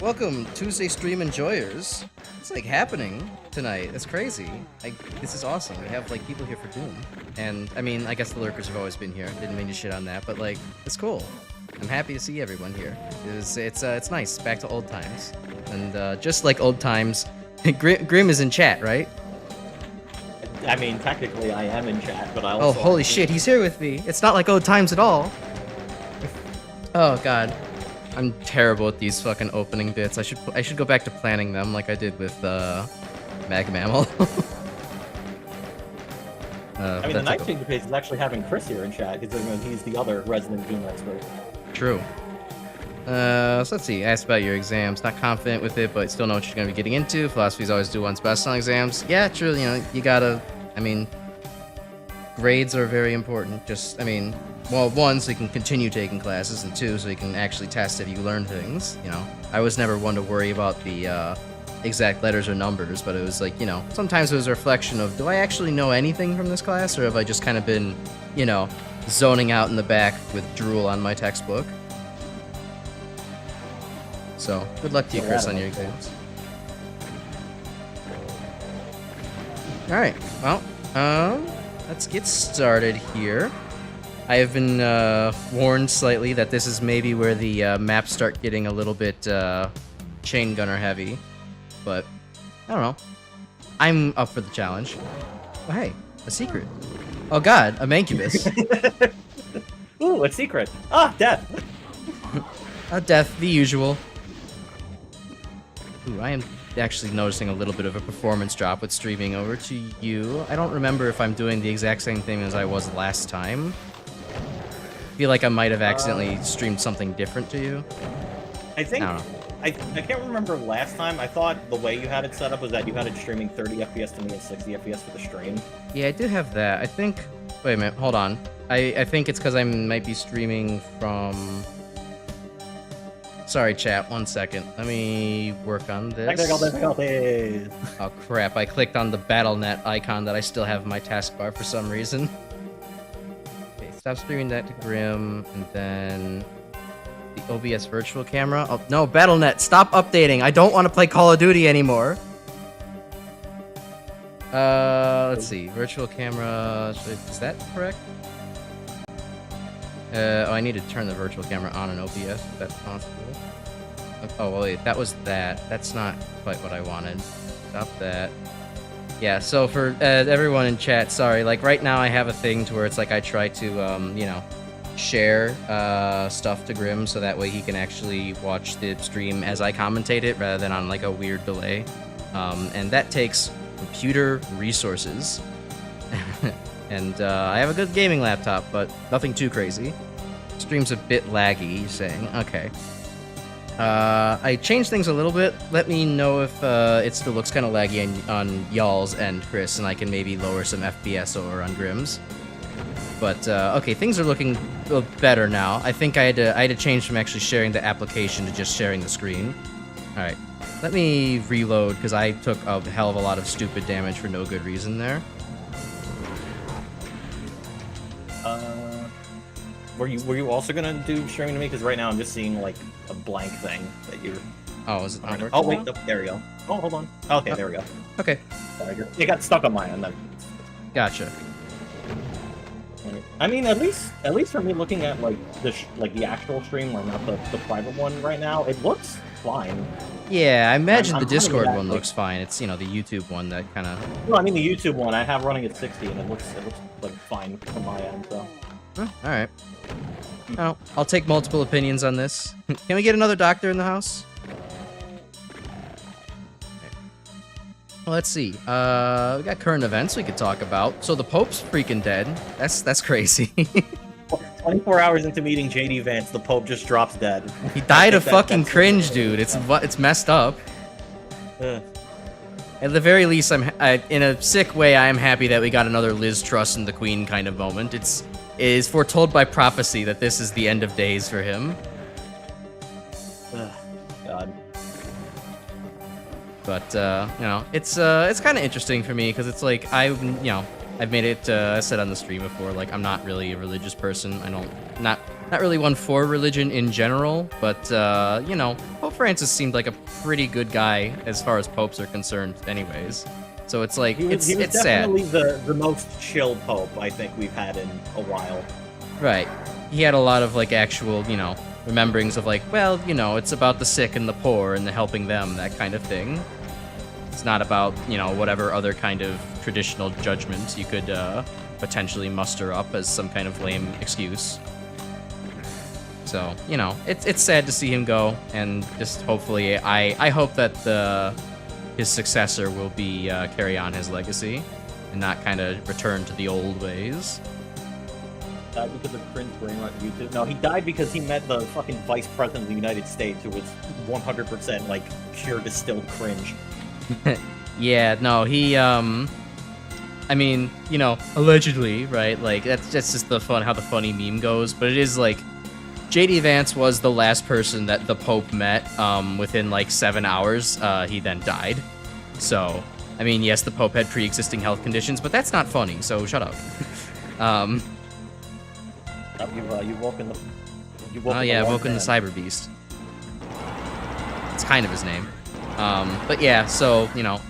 Welcome, Tuesday Stream Enjoyers. It's like happening tonight. That's crazy. This is awesome. We have like people here for Doom. And I mean, I guess the lurkers have always been here. Didn't mean to shit on that, but like, it's cool. I'm happy to see everyone here. It's nice. Back to old times. And just like old times, Grim is in chat, right? I mean, technically I am in chat, but I also... Oh, holy shit, he's here with me. It's not like old times at all. Oh, God. I'm terrible at these fucking opening bits. I should go back to planning them like I did with Mag Mammal. I mean, the nice thing to is actually having Chris here in chat, considering he's the other resident Doom expert. True. So let's see. Asked about your exams. Not confident with it, but still know what you're going to be getting into. Philosophy's always do one's best on exams. Yeah, true. You know, you gotta... I mean, grades are very important. Just, I mean... Well, one, so you can continue taking classes, and two, so you can actually test if you learn things, you know. I was never one to worry about the exact letters or numbers, but it was like, you know, sometimes it was a reflection of, do I actually know anything from this class, or have I just kind of been, you know, zoning out in the back with drool on my textbook? So, good luck to you, Chris, on your exams. Alright, well, let's get started here. I have been warned slightly that this is maybe where the maps start getting a little bit chain gunner heavy, but I don't know. I'm up for the challenge. Oh, hey, a secret. Oh god, a mancubus. Ooh, a secret. Ah, death. Death, the usual. Ooh, I am actually noticing a little bit of a performance drop with streaming over to you. I don't remember if I'm doing the exact same thing as I was last time. I feel like I might have accidentally streamed something different to you. I think... I don't know. I can't remember last time. I thought the way you had it set up was that you had it streaming 30 FPS to me and 60 FPS for the stream. Yeah, I do have that. I think... Wait a minute, hold on. I think it's because I might be streaming from... Sorry, chat, 1 second. Let me work on this. Technical difficulties! Oh crap, I clicked on the BattleNet icon that I still have in my taskbar for some reason. Okay, stop streaming that to Grim, and then... the OBS virtual camera. Oh, no, BattleNet, stop updating. I don't want to play Call of Duty anymore. Let's see. Virtual camera. Is that correct? Oh, I need to turn the virtual camera on in OBS if that's possible. Oh, well, wait, that was that. That's not quite what I wanted. Stop that. Yeah, so for everyone in chat, sorry, like right now I have a thing to where it's like I try to, you know, share stuff to Grim so that way he can actually watch the stream as I commentate it rather than on like a weird delay. And that takes computer resources. And I have a good gaming laptop, but nothing too crazy. Stream's a bit laggy, you're saying. Okay. I changed things a little bit. Let me know if it still looks kind of laggy on y'all's end, Chris, and I can maybe lower some FPS over on Grim's. But okay, things are looking better now. I think I had to change from actually sharing the application to just sharing the screen. All right, let me reload because I took a hell of a lot of stupid damage for no good reason there. Were you also gonna do streaming to me? Because right now I'm just seeing like a blank thing that you're. Oh, is it not working? Oh wait, there we go. Oh, hold on. Okay, there we go. Okay. Sorry, it got stuck on my end. Gotcha. I mean, at least for me, looking at like the actual stream, like not the private one right now, it looks fine. Yeah, I imagine I'm the Discord one like, looks fine. It's, you know, the YouTube one that kind of... No, I mean the YouTube one I have running at 60, and it looks like fine from my end, so... Oh, alright. Oh, I'll take multiple opinions on this. Can we get another doctor in the house? Well, let's see. We got current events we could talk about. So the Pope's freaking dead. That's crazy. 24 hours into meeting JD Vance, the Pope just drops dead. He died of fucking cringe, dude. It's messed up. Ugh. At the very least, in a sick way, I am happy that we got another Liz Truss and the Queen kind of moment. It is foretold by prophecy that this is the end of days for him. Ugh, God. But you know, it's kind of interesting for me because it's like I've made it. I said on the stream before, like I'm not really a religious person. Not really one for religion in general. But you know, Pope Francis seemed like a pretty good guy as far as popes are concerned, anyways. So it's like he was it's definitely sad. the most chill Pope I think we've had in a while. Right. He had a lot of like actual, you know, rememberings of like, well, you know, it's about the sick and the poor and the helping them, that kind of thing. It's not about, you know, whatever other kind of traditional judgment you could potentially muster up as some kind of lame excuse. So, you know, it's sad to see him go, and just hopefully, I hope that his successor will be carry on his legacy and not kind of return to the old ways. Died because of cringe brain on YouTube. No, he died because he met the fucking vice president of the United States, who was 100% like pure distilled cringe. Yeah, no, he I mean, you know, allegedly, right? Like that's just how the funny meme goes, but it is like JD Vance was the last person that the Pope met within like 7 hours. He then died. So, I mean, yes, the Pope had pre-existing health conditions, but that's not funny, so shut up. You've woken the... Oh yeah, I've woken the Cyber Beast. It's kind of his name. But yeah, so, you know,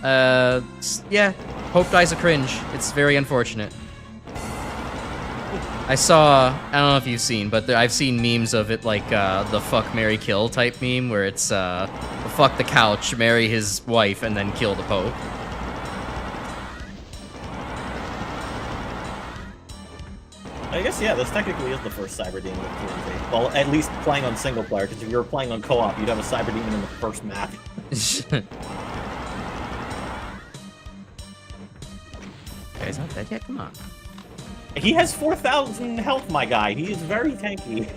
yeah, Pope dies of cringe. It's very unfortunate. I don't know if you've seen, but I've seen memes of it, like, the fuck, marry, kill type meme, where it's, fuck the couch, marry his wife, and then kill the Pope. I guess, yeah, this technically is the first Cyber Demon with TNT. Well, at least playing on single player, because if you were playing on co-op, you'd have a Cyber Demon in the first map. Guy's not dead yet? Come on. He has 4,000 health, my guy. He is very tanky.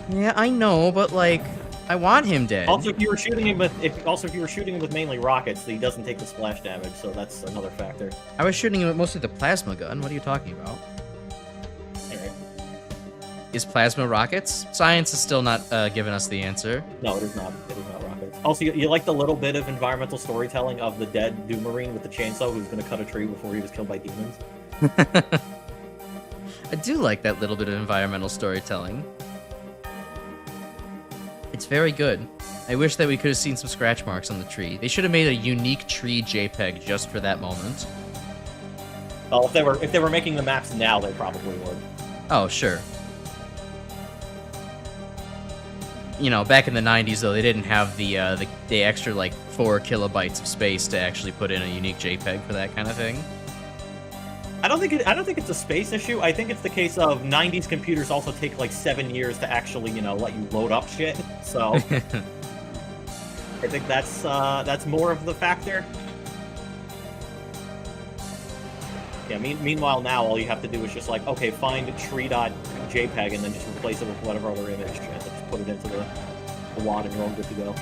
Yeah, I know, but like, I want him dead. Also, if you were shooting him with mainly rockets, he doesn't take the splash damage, so that's another factor. I was shooting him with mostly the plasma gun. What are you talking about? Anyway. Is plasma rockets? Science is still not giving us the answer. No, it is not. It is not rockets. Also, you like the little bit of environmental storytelling of the dead Doomarine with the chainsaw who's going to cut a tree before he was killed by demons? I do like that little bit of environmental storytelling. It's very good. I wish that we could have seen some scratch marks on the tree. They should have made a unique tree JPEG just for that moment. Well, if they were making the maps now, they probably would. Oh, sure. You know, back in the 90s, though, they didn't have the extra, like, 4 kilobytes of space to actually put in a unique JPEG for that kind of thing. I don't think it's a space issue. I think it's the case of 90s computers also take like 7 years to actually, you know, let you load up shit. So I think that's more of the factor. Yeah. Meanwhile, now all you have to do is just like, okay, find tree.jpg and then just replace it with whatever other image and just put it into the wad and you're all good to go.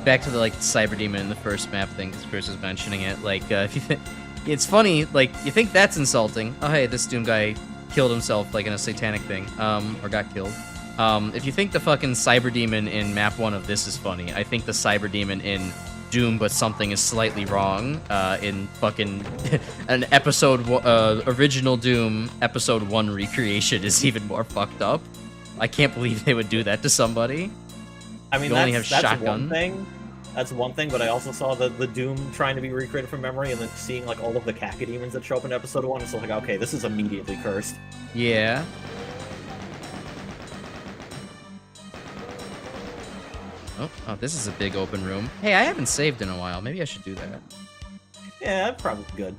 Back to the like Cyber Demon in the first map thing, because Chris was mentioning it. Like, if you it's funny, like you think that's insulting. Oh hey, this Doom guy killed himself like in a satanic thing, or got killed. If you think the fucking Cyber Demon in map 1 of this is funny, I think the Cyber Demon in Doom but something is slightly wrong in fucking an original Doom episode 1 recreation is even more fucked up. I can't believe they would do that to somebody. I mean, you only have that's shotgun. one thing. That's one thing, but I also saw the Doom trying to be recreated from memory and then seeing like all of the cacodemons that show up in episode 1. It's like, okay, this is immediately cursed. Yeah. Oh, this is a big open room. Hey, I haven't saved in a while. Maybe I should do that. Yeah, that's probably good.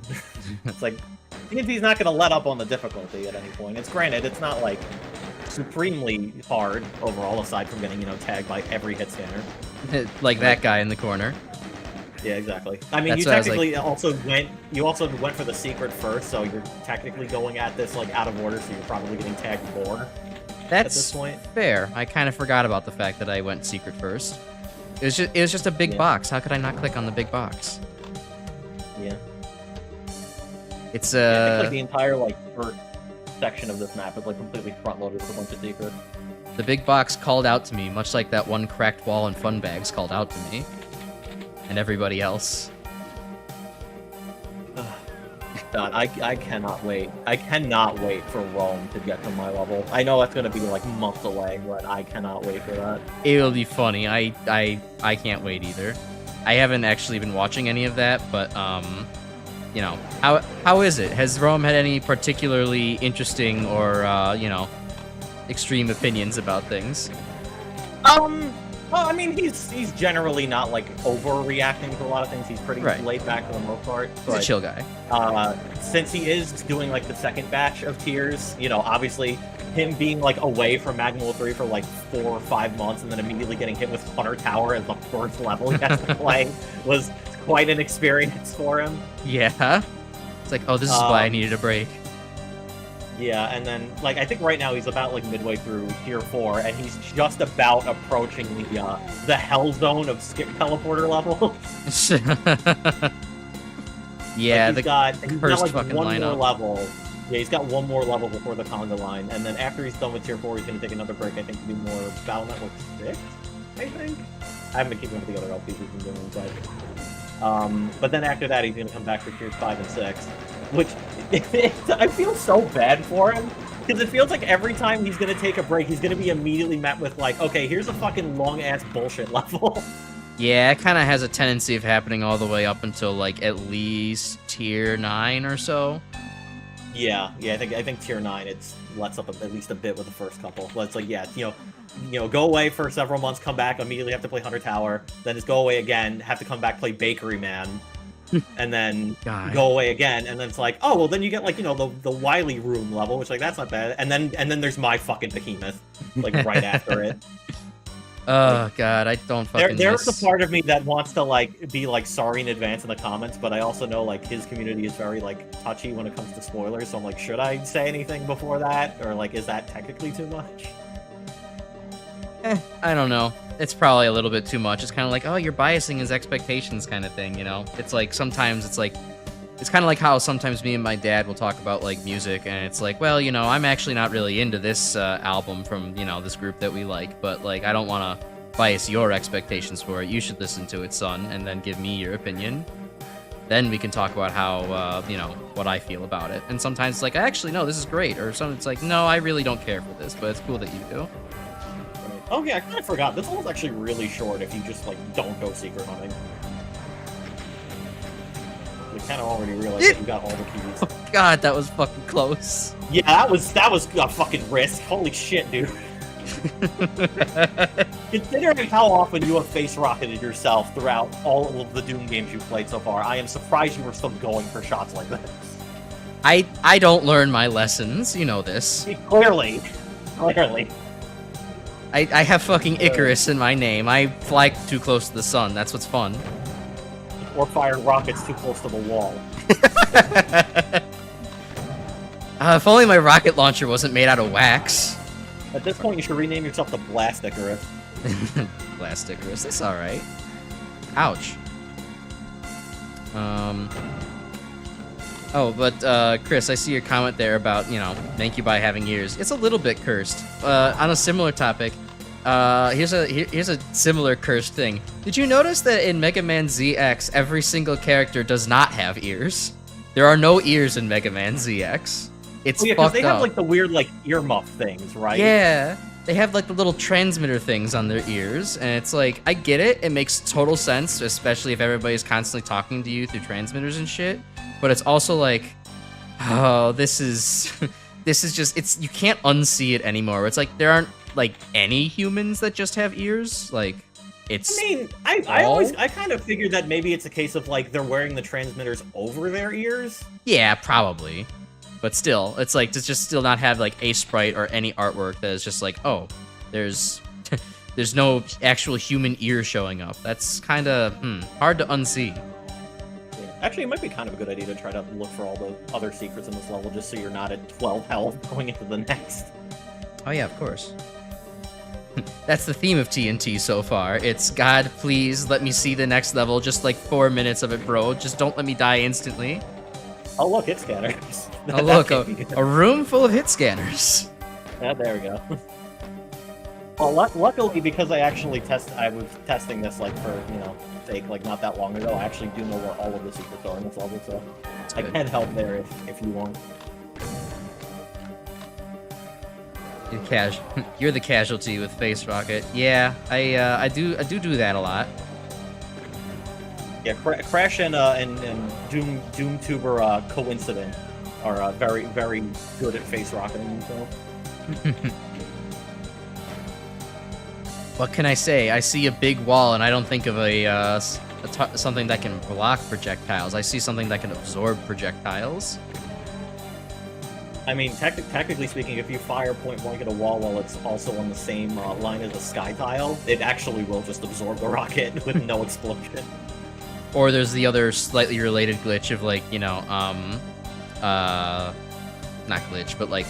It's like, TNT's not going to let up on the difficulty at any point. It's granted, it's not like supremely hard overall, aside from getting, you know, tagged by every hit scanner. Like that guy in the corner. Yeah, exactly. I mean, That's you technically like... also went for the secret first, so you're technically going at this like out of order, so you're probably getting tagged more. That's at this point. Fair. I kind of forgot about the fact that I went secret first. It was just a big box. How could I not click on the big box? Yeah. It's I think like the entire like first section of this map is like completely front loaded with a bunch of secrets. The big box called out to me, much like that one cracked wall in Fun Bags called out to me. And everybody else. God, I cannot wait. I cannot wait for Rome to get to my level. I know that's gonna be like months away, but I cannot wait for that. It'll be funny. I can't wait either. I haven't actually been watching any of that, but you know, how is it? Has Rome had any particularly interesting or you know, extreme opinions about things? Well, I mean, he's generally not like overreacting to a lot of things. He's pretty laid back for the most part. He's a chill guy. Since he is doing like the second batch of tiers, you know, obviously him being like away from Magma 3 for like 4 or 5 months and then immediately getting hit with Hunter Tower as the first level he has to play was quite an experience for him. Yeah. It's like, oh, this is why I needed a break. Yeah, and then, like, I think right now he's about, like, midway through Tier 4, and he's just about approaching the hell zone of skip teleporter levels. Yeah, like, he's got like fucking one lineup. more level. Yeah, he's got one more level before the conga line, and then after he's done with Tier 4, he's going to take another break, I think, to do more Battle Network 6, I think? I haven't been keeping up with the other LPs he's been doing, but then after that, he's going to come back for Tiers 5 and 6. Which, I feel so bad for him, because it feels like every time he's going to take a break, he's going to be immediately met with, like, okay, here's a fucking long-ass bullshit level. Yeah, it kind of has a tendency of happening all the way up until, like, at least Tier 9 or so. Yeah, I think Tier 9, it lets up at least a bit with the first couple. But it's like, yeah, you know, go away for several months, come back, immediately have to play Hunter Tower, then just go away again, have to come back, play Bakery Man. And then go away again, and then it's like, oh well, then you get like, you know, the Wily Room level, which like that's not bad, and then there's my fucking behemoth, like right after it. Oh god, I don't fucking. There's a part of me that wants to like be like sorry in advance in the comments, but I also know like his community is very like touchy when it comes to spoilers, so I'm like, should I say anything before that, or like is that technically too much? I don't know. It's probably a little bit too much. It's kind of like, oh, you're biasing his expectations kind of thing, you know? It's like, sometimes it's like, it's kind of like how sometimes me and my dad will talk about, like, music, and it's like, well, you know, I'm actually not really into this album from, you know, this group that we like, but, like, I don't want to bias your expectations for it. You should listen to it, son, and then give me your opinion. Then we can talk about how, you know, what I feel about it. And sometimes it's like, actually, no, this is great. Or sometimes it's like, no, I really don't care for this, but it's cool that you do. Oh yeah, I kind of forgot. This one's actually really short if you just, like, don't go secret hunting. We kind of already realized that you got all the keys. Oh god, that was fucking close. Yeah, that was a fucking risk. Holy shit, dude. Considering how often you have face rocketed yourself throughout all of the Doom games you've played so far, I am surprised you were still going for shots like this. I don't learn my lessons, you know this. Clearly. I have fucking Icarus in my name. I fly too close to the sun. That's what's fun. Or fire rockets too close to the wall. If only my rocket launcher wasn't made out of wax. At this point, you should rename yourself the Blast Icarus. Blast Icarus, that's alright. Ouch. Oh, but, Chris, I see your comment there about, you know, thank you by having ears. It's a little bit cursed. On a similar topic, here's a similar cursed thing. Did you notice that in Mega Man ZX, every single character does not have ears? There are no ears in Mega Man ZX. It's yeah, fucked they up. have, like, the weird, like, earmuff things, right? Yeah. They have, like, the little transmitter things on their ears, and it's like, I get it. It makes total sense, especially if everybody's constantly talking to you through transmitters and shit. But it's also like, oh, this is just, you can't unsee it anymore. It's like, there aren't, like, any humans that just have ears. Like, it's... I mean, I kind of figured that maybe it's a case of, like, they're wearing the transmitters over their ears. Yeah, probably. But still, it's like, to just still not have, like, a sprite or any artwork that is just like, oh, there's no actual human ear showing up. That's kind of, hard to unsee. Yeah. Actually, it might be kind of a good idea to try to look for all the other secrets in this level, just so you're not at 12 health going into the next. Oh yeah, of course. That's the theme of TNT so far. It's, God, please let me see the next level, just like 4 minutes of it, bro. Just don't let me die instantly. Oh, look, hit scanners. Oh, look, a room full of hit scanners. Yeah, there we go. Well, luckily, because I was testing this, like, for, you know, sake, like, not that long ago, I actually do know where all of the secrets are in this level, so I can help there if you want. You're the casualty with Face Rocket. Yeah, I do that a lot. Yeah, Crash and Doomtuber coincident are very, very good at face rocketing themselves. What can I say? I see a big wall, and I don't think of something that can block projectiles. I see something that can absorb projectiles. I mean, technically speaking, if you fire point blank at a wall while it's also on the same line as a sky tile, it actually will just absorb the rocket with no explosion. Or there's the other slightly related glitch of, like, you know, not glitch, but, like,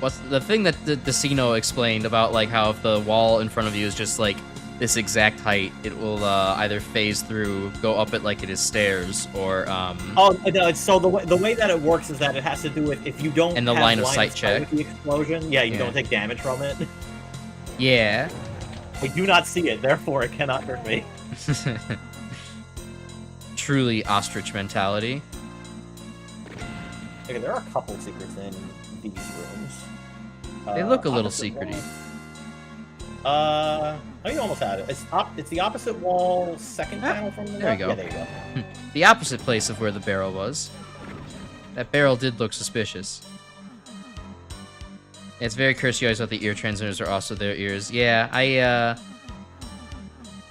what's the thing that the Decino explained about, like, how if the wall in front of you is just, like, this exact height, it will either phase through, go up it like it is stairs, or Oh, no, so the way that it works is that it has to do with if you don't and the have line of sight check with the explosion, you don't take damage from it. Yeah. I do not see it, therefore it cannot hurt me. Truly ostrich mentality. Okay, there are a couple secrets in these rooms. They look a little secrety. Oh, you almost had it. It's the opposite wall, second panel from the there you go. Yeah, there you go. The opposite place of where the barrel was. That barrel did look suspicious. It's very cursed. You guys thought the ear transmitters are also their ears. Yeah,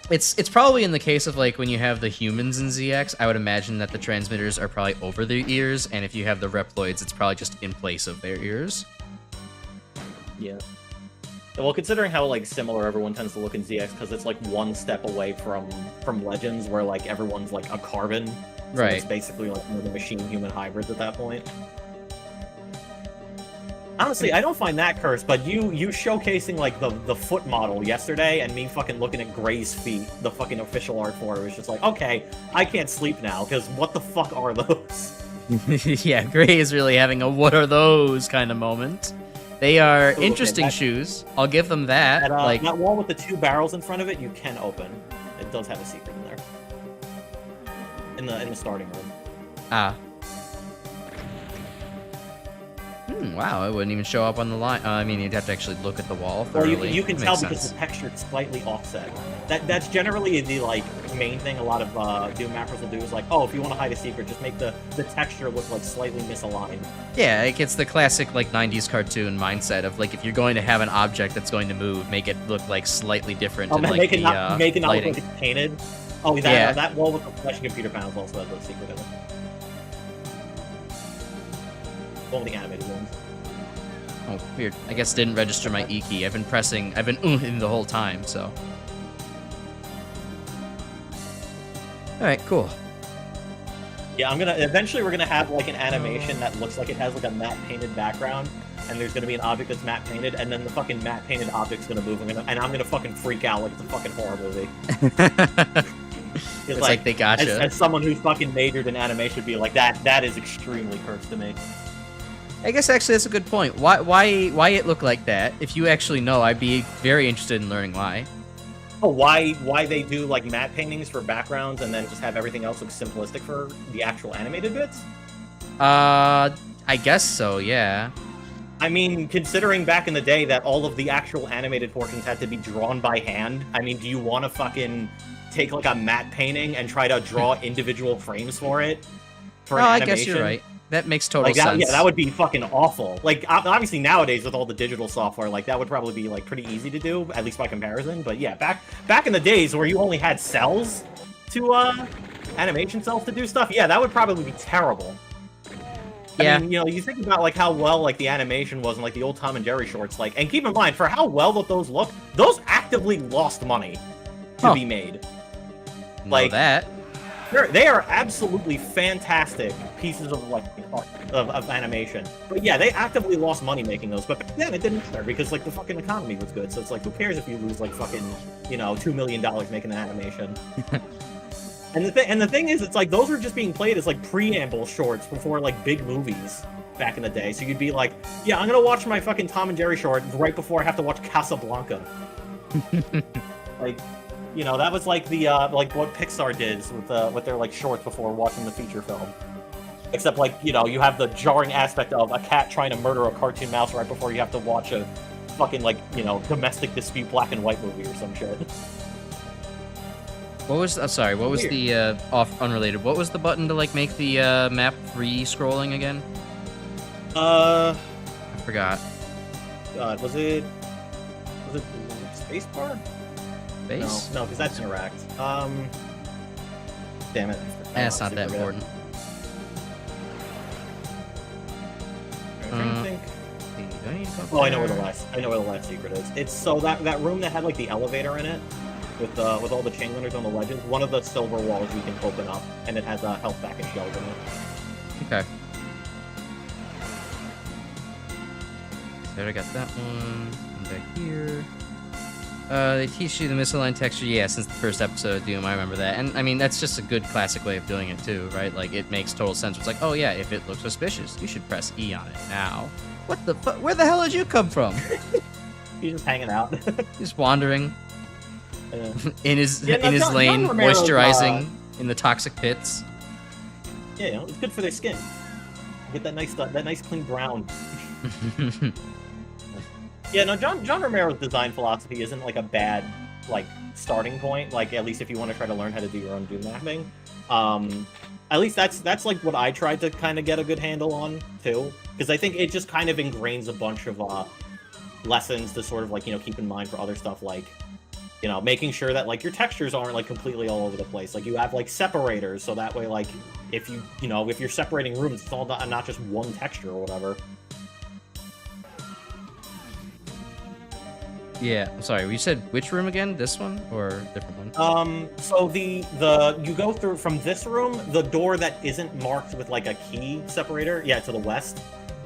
It's probably in the case of, like, when you have the humans in ZX, I would imagine that the transmitters are probably over their ears, and if you have the Reploids, it's probably just in place of their ears. Yeah. Well, considering how, like, similar everyone tends to look in ZX, because it's, like, one step away from Legends, where, like, everyone's, like, a carbon. So right. It's basically, like, the machine-human hybrids at that point. Honestly, I don't find that cursed, but you showcasing, like, the foot model yesterday, and me fucking looking at Gray's feet, the fucking official art for it, was just like, okay, I can't sleep now, because what the fuck are those? Yeah, Gray is really having a what are those kind of moment. They are interesting shoes. I'll give them that. Like, that wall with the two barrels in front of it, you can open. It does have a secret in there. In the starting room. Ah. Wow, it wouldn't even show up on the line. I mean, you'd have to actually look at the wall Well, thoroughly. you can tell Makes because sense. the texture's slightly offset. That's generally the like main thing a lot of Doom mappers will do is like, oh, if you want to hide a secret, just make the texture look like slightly misaligned. Yeah, it gets the classic like 90s cartoon mindset of like if you're going to have an object that's going to move, make it look like slightly different. Man, like, make it not look lighting. like it's painted. Oh, that wall with the flashing computer panels also has a secret in it. One of the animated ones. Oh, weird. I guess didn't register my E key. I've been in the whole time, so. Alright, cool. Yeah, eventually we're gonna have like an animation that looks like it has like a matte painted background, and there's gonna be an object that's matte painted, and then the fucking matte painted object's gonna move, and I'm gonna fucking freak out like it's a fucking horror movie. It's like they gotcha. As someone who's fucking majored in animation would be like, that is extremely cursed to me. I guess actually that's a good point. Why it look like that? If you actually know, I'd be very interested in learning why. Oh, why they do like matte paintings for backgrounds and then just have everything else look simplistic for the actual animated bits? I guess so, yeah. I mean, considering back in the day that all of the actual animated portions had to be drawn by hand, I mean, do you want to fucking take like a matte painting and try to draw individual frames for it? For an animation? I guess you're right. That makes total that, sense. Yeah, that would be fucking awful. Like, obviously nowadays with all the digital software, like that would probably be like pretty easy to do, at least by comparison. But yeah, back in the days where you only had cells to animation cells to do stuff, yeah, that would probably be terrible. Yeah. I mean, you think about like how well like the animation was in like the old Tom and Jerry shorts, like, and keep in mind for how well that those look, those actively lost money to be made. Like that. They are absolutely fantastic pieces of like of animation. But yeah, they actively lost money making those. But back then it didn't matter because like the fucking economy was good. So it's like, who cares if you lose like fucking $2 million making an animation? And the thing is, it's like those were just being played as like preamble shorts before like big movies back in the day. So you'd be like, yeah, I'm gonna watch my fucking Tom and Jerry short right before I have to watch Casablanca. Like. That was like the like what Pixar did with their like shorts before watching the feature film. Except like, you have the jarring aspect of a cat trying to murder a cartoon mouse right before you have to watch a fucking like, domestic dispute black and white movie or some shit. What was the unrelated? What was the button to like make the map free scrolling again? I forgot. God, was it spacebar? Base? No, because that's interact. Damn it. It's not that important. I'm trying to think. I know where the last secret is. It's so that room that had like the elevator in it, with all the chain limiters on the legends. One of the silver walls you can open up, and it has a health pack and shells in it. Okay. So I got that one. And back here. They teach you the misaligned texture, yeah, since the first episode of Doom, I remember that. And, I mean, that's just a good classic way of doing it, too, right? Like, it makes total sense. It's like, oh, yeah, if it looks suspicious, you should press E on it now. What the fuck? Where the hell did you come from? He's just hanging out. He's wandering. in his lane, John Romero's, moisturizing in the toxic pits. Yeah, it's good for their skin. Get that nice clean brown. Yeah, no, John Romero's design philosophy isn't like a bad like starting point. Like at least if you want to try to learn how to do your own Doom mapping, at least that's like what I tried to kind of get a good handle on too, because I think it just kind of ingrains a bunch of lessons to sort of like keep in mind for other stuff, like making sure that like your textures aren't like completely all over the place. Like you have like separators, so that way like if if you're separating rooms, it's all not just one texture or whatever. Yeah, I'm sorry. You said which room again? This one or a different one? So you go through from this room, the door that isn't marked with like a key separator, yeah, to the west.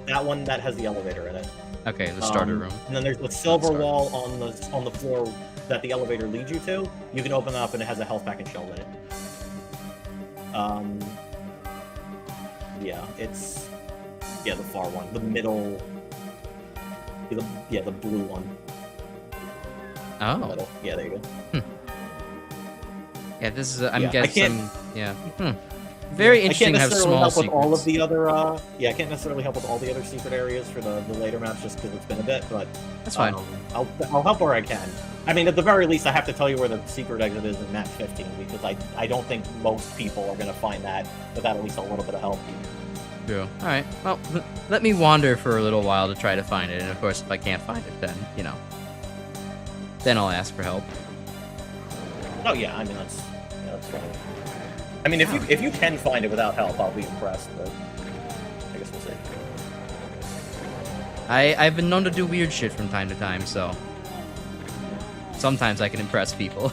That one that has the elevator in it. Okay, the starter room. And then there's the silver wall on the floor that the elevator leads you to. You can open it up and it has a health pack and shell in it. Yeah, it's the far one, the middle. The blue one. Oh. Yeah, there you go. Yeah, this is. I'm guessing. Yeah. very I interesting can't to have necessarily small help with secrets. all of the other. I can't necessarily help with all the other secret areas for the later maps just because it's been a bit. But That's fine. I'll help where I can. I mean, at the very least, I have to tell you where the secret exit is in map 15 because I don't think most people are gonna find that without at least a little bit of help. True. All right. Well, let me wander for a little while to try to find it, and of course, if I can't find it, then then I'll ask for help. Oh yeah, I mean that's fine. I mean, if you can find it without help, I'll be impressed. But I guess we'll see. I've been known to do weird shit from time to time, so sometimes I can impress people.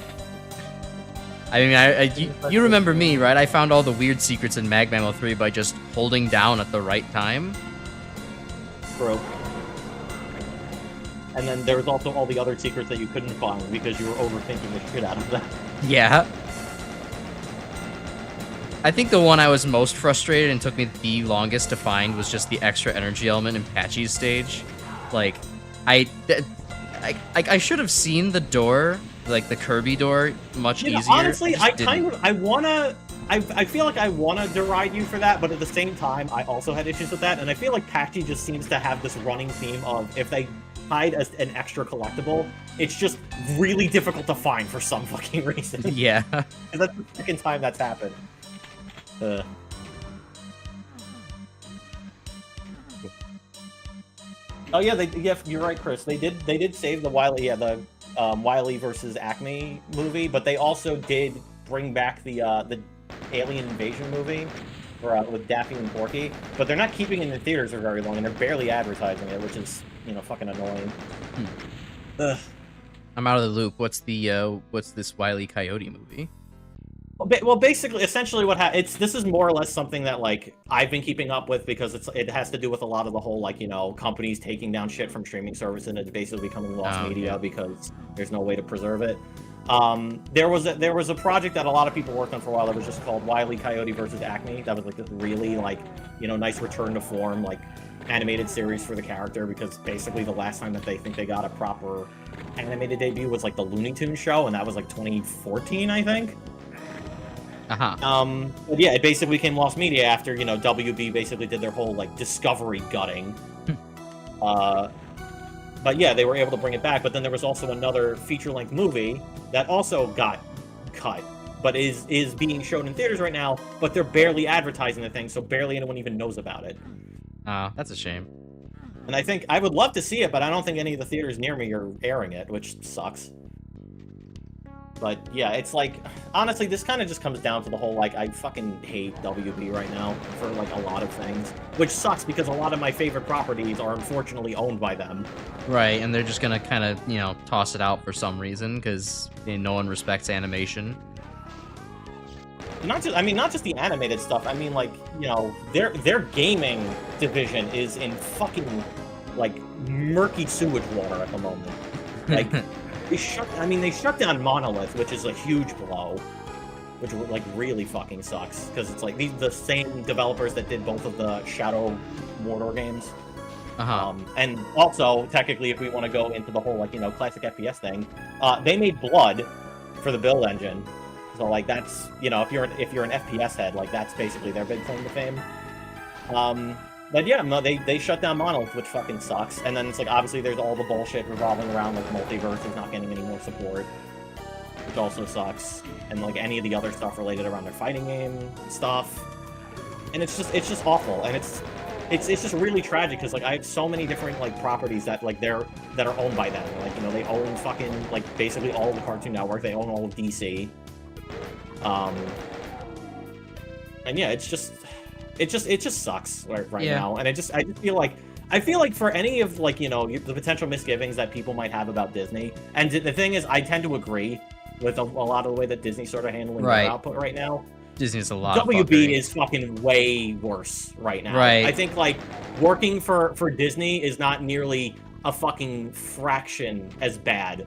I mean, you remember me, right? I found all the weird secrets in Magma Ammo 3 by just holding down at the right time. Bro. And then there was also all the other secrets that you couldn't find because you were overthinking the shit out of them. Yeah. I think the one I was most frustrated and took me the longest to find was just the extra energy element in Patchy's stage. Like, I should have seen the door, like the Kirby door, much easier. Honestly, I feel like I wanna deride you for that, but at the same time, I also had issues with that, and I feel like Patchy just seems to have this running theme of if they hide as an extra collectible, it's just really difficult to find for some fucking reason. Yeah. And that's the second time that's happened. Oh yeah, you're right, Chris. They did save the Wily versus Acme movie, but they also did bring back the Alien Invasion movie with Daffy and Porky, but they're not keeping it in the theaters for very long, and they're barely advertising it, which is fucking annoying. Ugh. I'm out of the loop. What's this Wile E. Coyote movie? Well, basically, essentially, this is more or less something that like I've been keeping up with because it has to do with a lot of the whole companies taking down shit from streaming service and it's basically becoming lost media because there's no way to preserve it. There was a project that a lot of people worked on for a while that was just called Wile E. Coyote versus Acme. That was like this really nice return to form animated series for the character because basically the last time that they think they got a proper animated debut was like the Looney Tunes show, and that was like 2014, I think. But yeah, it basically became lost media after WB basically did their whole discovery gutting. But yeah, they were able to bring it back. But then there was also another feature-length movie that also got cut, but is being shown in theaters right now. But they're barely advertising the thing, so barely anyone even knows about it. That's a shame. And I think I would love to see it, but I don't think any of the theaters near me are airing it, which sucks. But yeah, it's honestly, this kind of just comes down to the whole I fucking hate WB right now for a lot of things, which sucks because a lot of my favorite properties are unfortunately owned by them. Right, and they're just gonna kind of toss it out for some reason because no one respects animation. Not just the animated stuff. I mean, their gaming division is in fucking murky sewage water at the moment. They shut down Monolith, which is a huge blow, which really fucking sucks because it's the same developers that did both of the Shadow Mordor games. And also, technically, if we want to go into the whole classic FPS thing, they made Blood for the build engine. So that's if you're an FPS head, that's basically their big claim to fame. But yeah, no, they shut down Monolith, which fucking sucks. And then it's obviously there's all the bullshit revolving around multiverse is not getting any more support, which also sucks. And any of the other stuff related around their fighting game stuff, and it's just awful. And it's just really tragic because I have so many different properties that that are owned by them. They own fucking basically all of the Cartoon Network. They own all of DC. And yeah, it just sucks right now, and I just feel like for any of the potential misgivings that people might have about Disney, and the thing is, I tend to agree with a lot of the way that Disney's sort of handling their output right now. Disney's a lot. WB is fucking way worse right now. Right. I think working for Disney is not nearly a fucking fraction as bad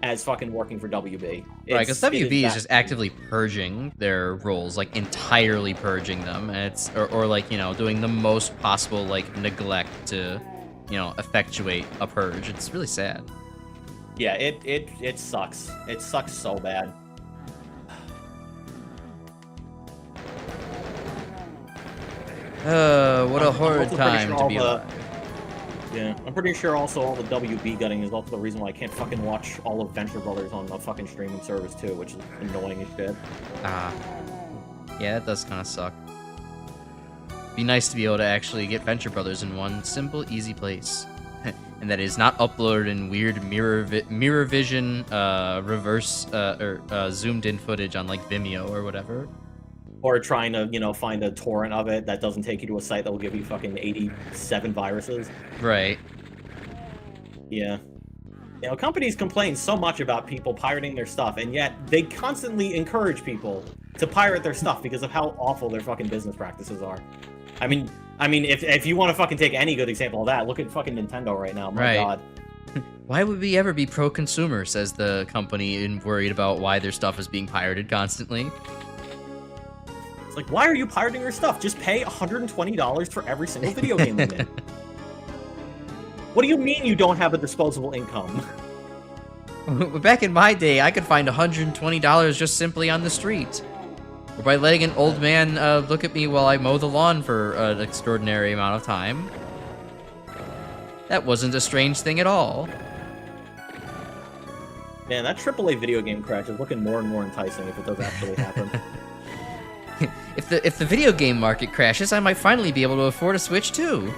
as fucking working for WB. Right, because WB is just actively purging their roles, entirely purging them, and it's or doing the most possible neglect to, effectuate a purge. It's really sad. Yeah, it sucks. It sucks so bad. What a I'm horrid also pretty time sure to all be the- alive. Yeah, I'm pretty sure also all the WB gutting is also the reason why I can't fucking watch all of Venture Brothers on a fucking streaming service too, which is annoying as shit. Ah. Yeah, that does kind of suck. Be nice to be able to actually get Venture Brothers in one simple, easy place. And that is not uploaded in weird mirror vision, reverse, or zoomed in footage on like Vimeo or whatever. Or trying to, you know, find a torrent of it that doesn't take you to a site that will give you fucking 87 viruses. Right. Yeah. You know, companies complain so much about people pirating their stuff, and yet they constantly encourage people to pirate their stuff because of how awful their fucking business practices are. I mean, if you want to fucking take any good example of that, look at fucking Nintendo right now. My God. Why would we ever be pro-consumer, says the company, and worried about why their stuff is being pirated constantly? It's like, why are you pirating your stuff? Just pay $120 for every single video game in it. What do you mean you don't have a disposable income? Back in my day, I could find $120 just simply on the street. Or by letting an old man look at me while I mow the lawn for an extraordinary amount of time. That wasn't a strange thing at all. Man, that AAA video game crash is looking more and more enticing if it does actually happen. If the video game market crashes, I might finally be able to afford a Switch too.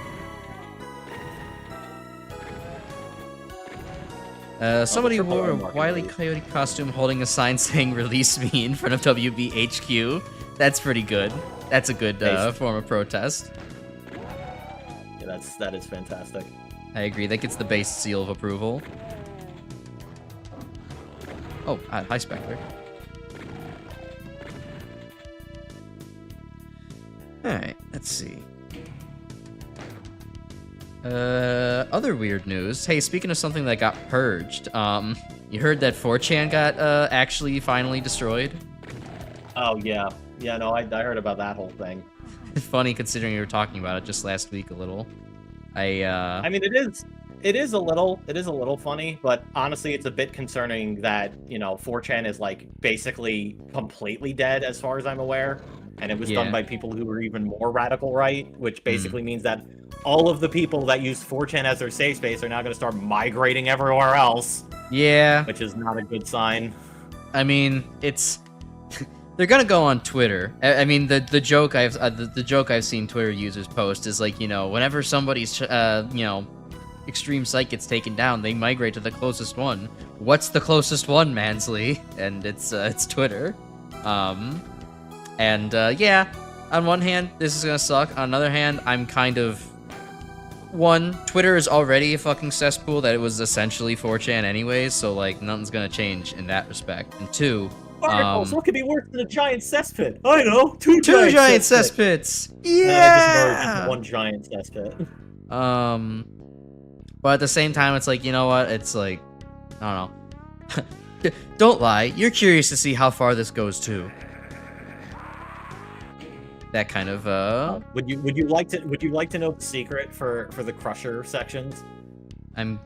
Somebody wore a Wile E. Coyote costume holding a sign saying "Release me" in front of WBHQ. That's pretty good. That's a good form of protest. Yeah, that is fantastic. I agree. That gets the base seal of approval. Oh, hi, Spectre. Alright, let's see. Other weird news. Hey, speaking of something that got purged, you heard that 4chan got, actually finally destroyed? Oh, yeah. Yeah, no, I heard about that whole thing. Funny considering you were talking about it just last week a little. I mean, it is a little funny, but honestly, it's a bit concerning that, you know, 4chan is, like, basically completely dead as far as I'm aware. And it was done by people who were even more radical right, which basically means that all of the people that use 4chan as their safe space are now going to start migrating everywhere else. Yeah. Which is not a good sign. I mean, it's... They're gonna go on Twitter. I mean, the joke I've seen Twitter users post is like, you know, whenever somebody's, you know, extreme site gets taken down, they migrate to the closest one. What's the closest one, Mansley? And it's Twitter. Yeah, on one hand, this is gonna suck. On another hand, I'm kind of... One, Twitter is already a fucking cesspool that it was essentially 4chan anyways, so, like, nothing's gonna change in that respect. And two... Articles, what could be worse than a giant cesspit? I know, two giant cesspits! Yeah! Just merged into one giant cesspit. But at the same time, it's like, you know what? It's like, I don't know. Don't lie, you're curious to see how far this goes too. That kind of Would you like to know the secret for the Crusher sections? Give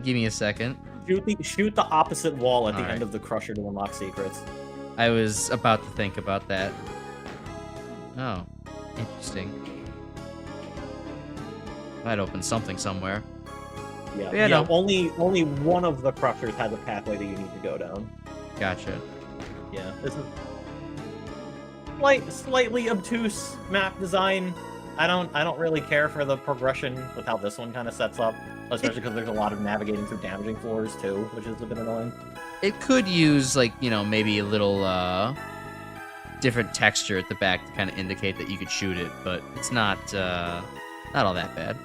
me a second. Shoot the opposite wall at the end of the Crusher to unlock secrets. I was about to think about that. Oh, interesting. Might open something somewhere. Yeah, no. Only one of the Crushers has a pathway that you need to go down. Gotcha. Yeah, this is slightly obtuse map design. I don't really care for the progression with how this one kind of sets up, especially because there's a lot of navigating through damaging floors too, which is a bit annoying. It could use, like, you know, maybe a little different texture at the back to kind of indicate that you could shoot it, but it's not all that bad.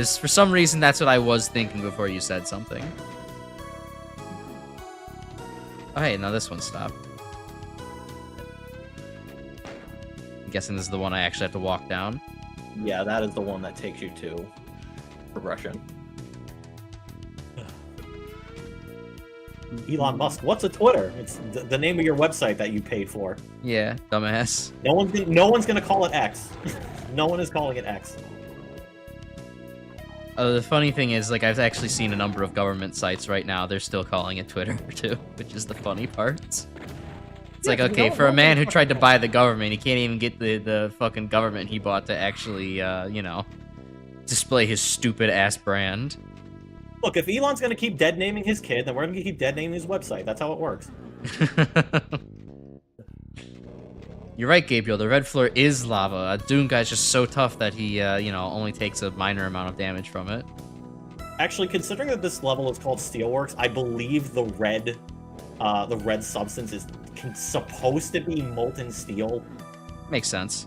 For some reason, that's what I was thinking before you said something. Oh, hey, now this one stopped. I'm guessing this is the one I actually have to walk down. Yeah, that is the one that takes you to progression. Elon Musk, what's a Twitter? It's the name of your website that you paid for. Yeah, dumbass. No one's gonna call it X. No one is calling it X. The funny thing is, like, I've actually seen a number of government sites right now. They're still calling it Twitter too, which is the funny part. It's like, okay, for a man who tried to buy the government, he can't even get the fucking government he bought to actually, you know, display his stupid ass brand. Look, if Elon's gonna keep dead naming his kid, then we're gonna keep dead naming his website. That's how it works. You're right, Gabriel. The red floor is lava. A Doom guy's just so tough that he, you know, only takes a minor amount of damage from it. Actually, considering that this level is called Steelworks, I believe the red substance is supposed to be molten steel. Makes sense.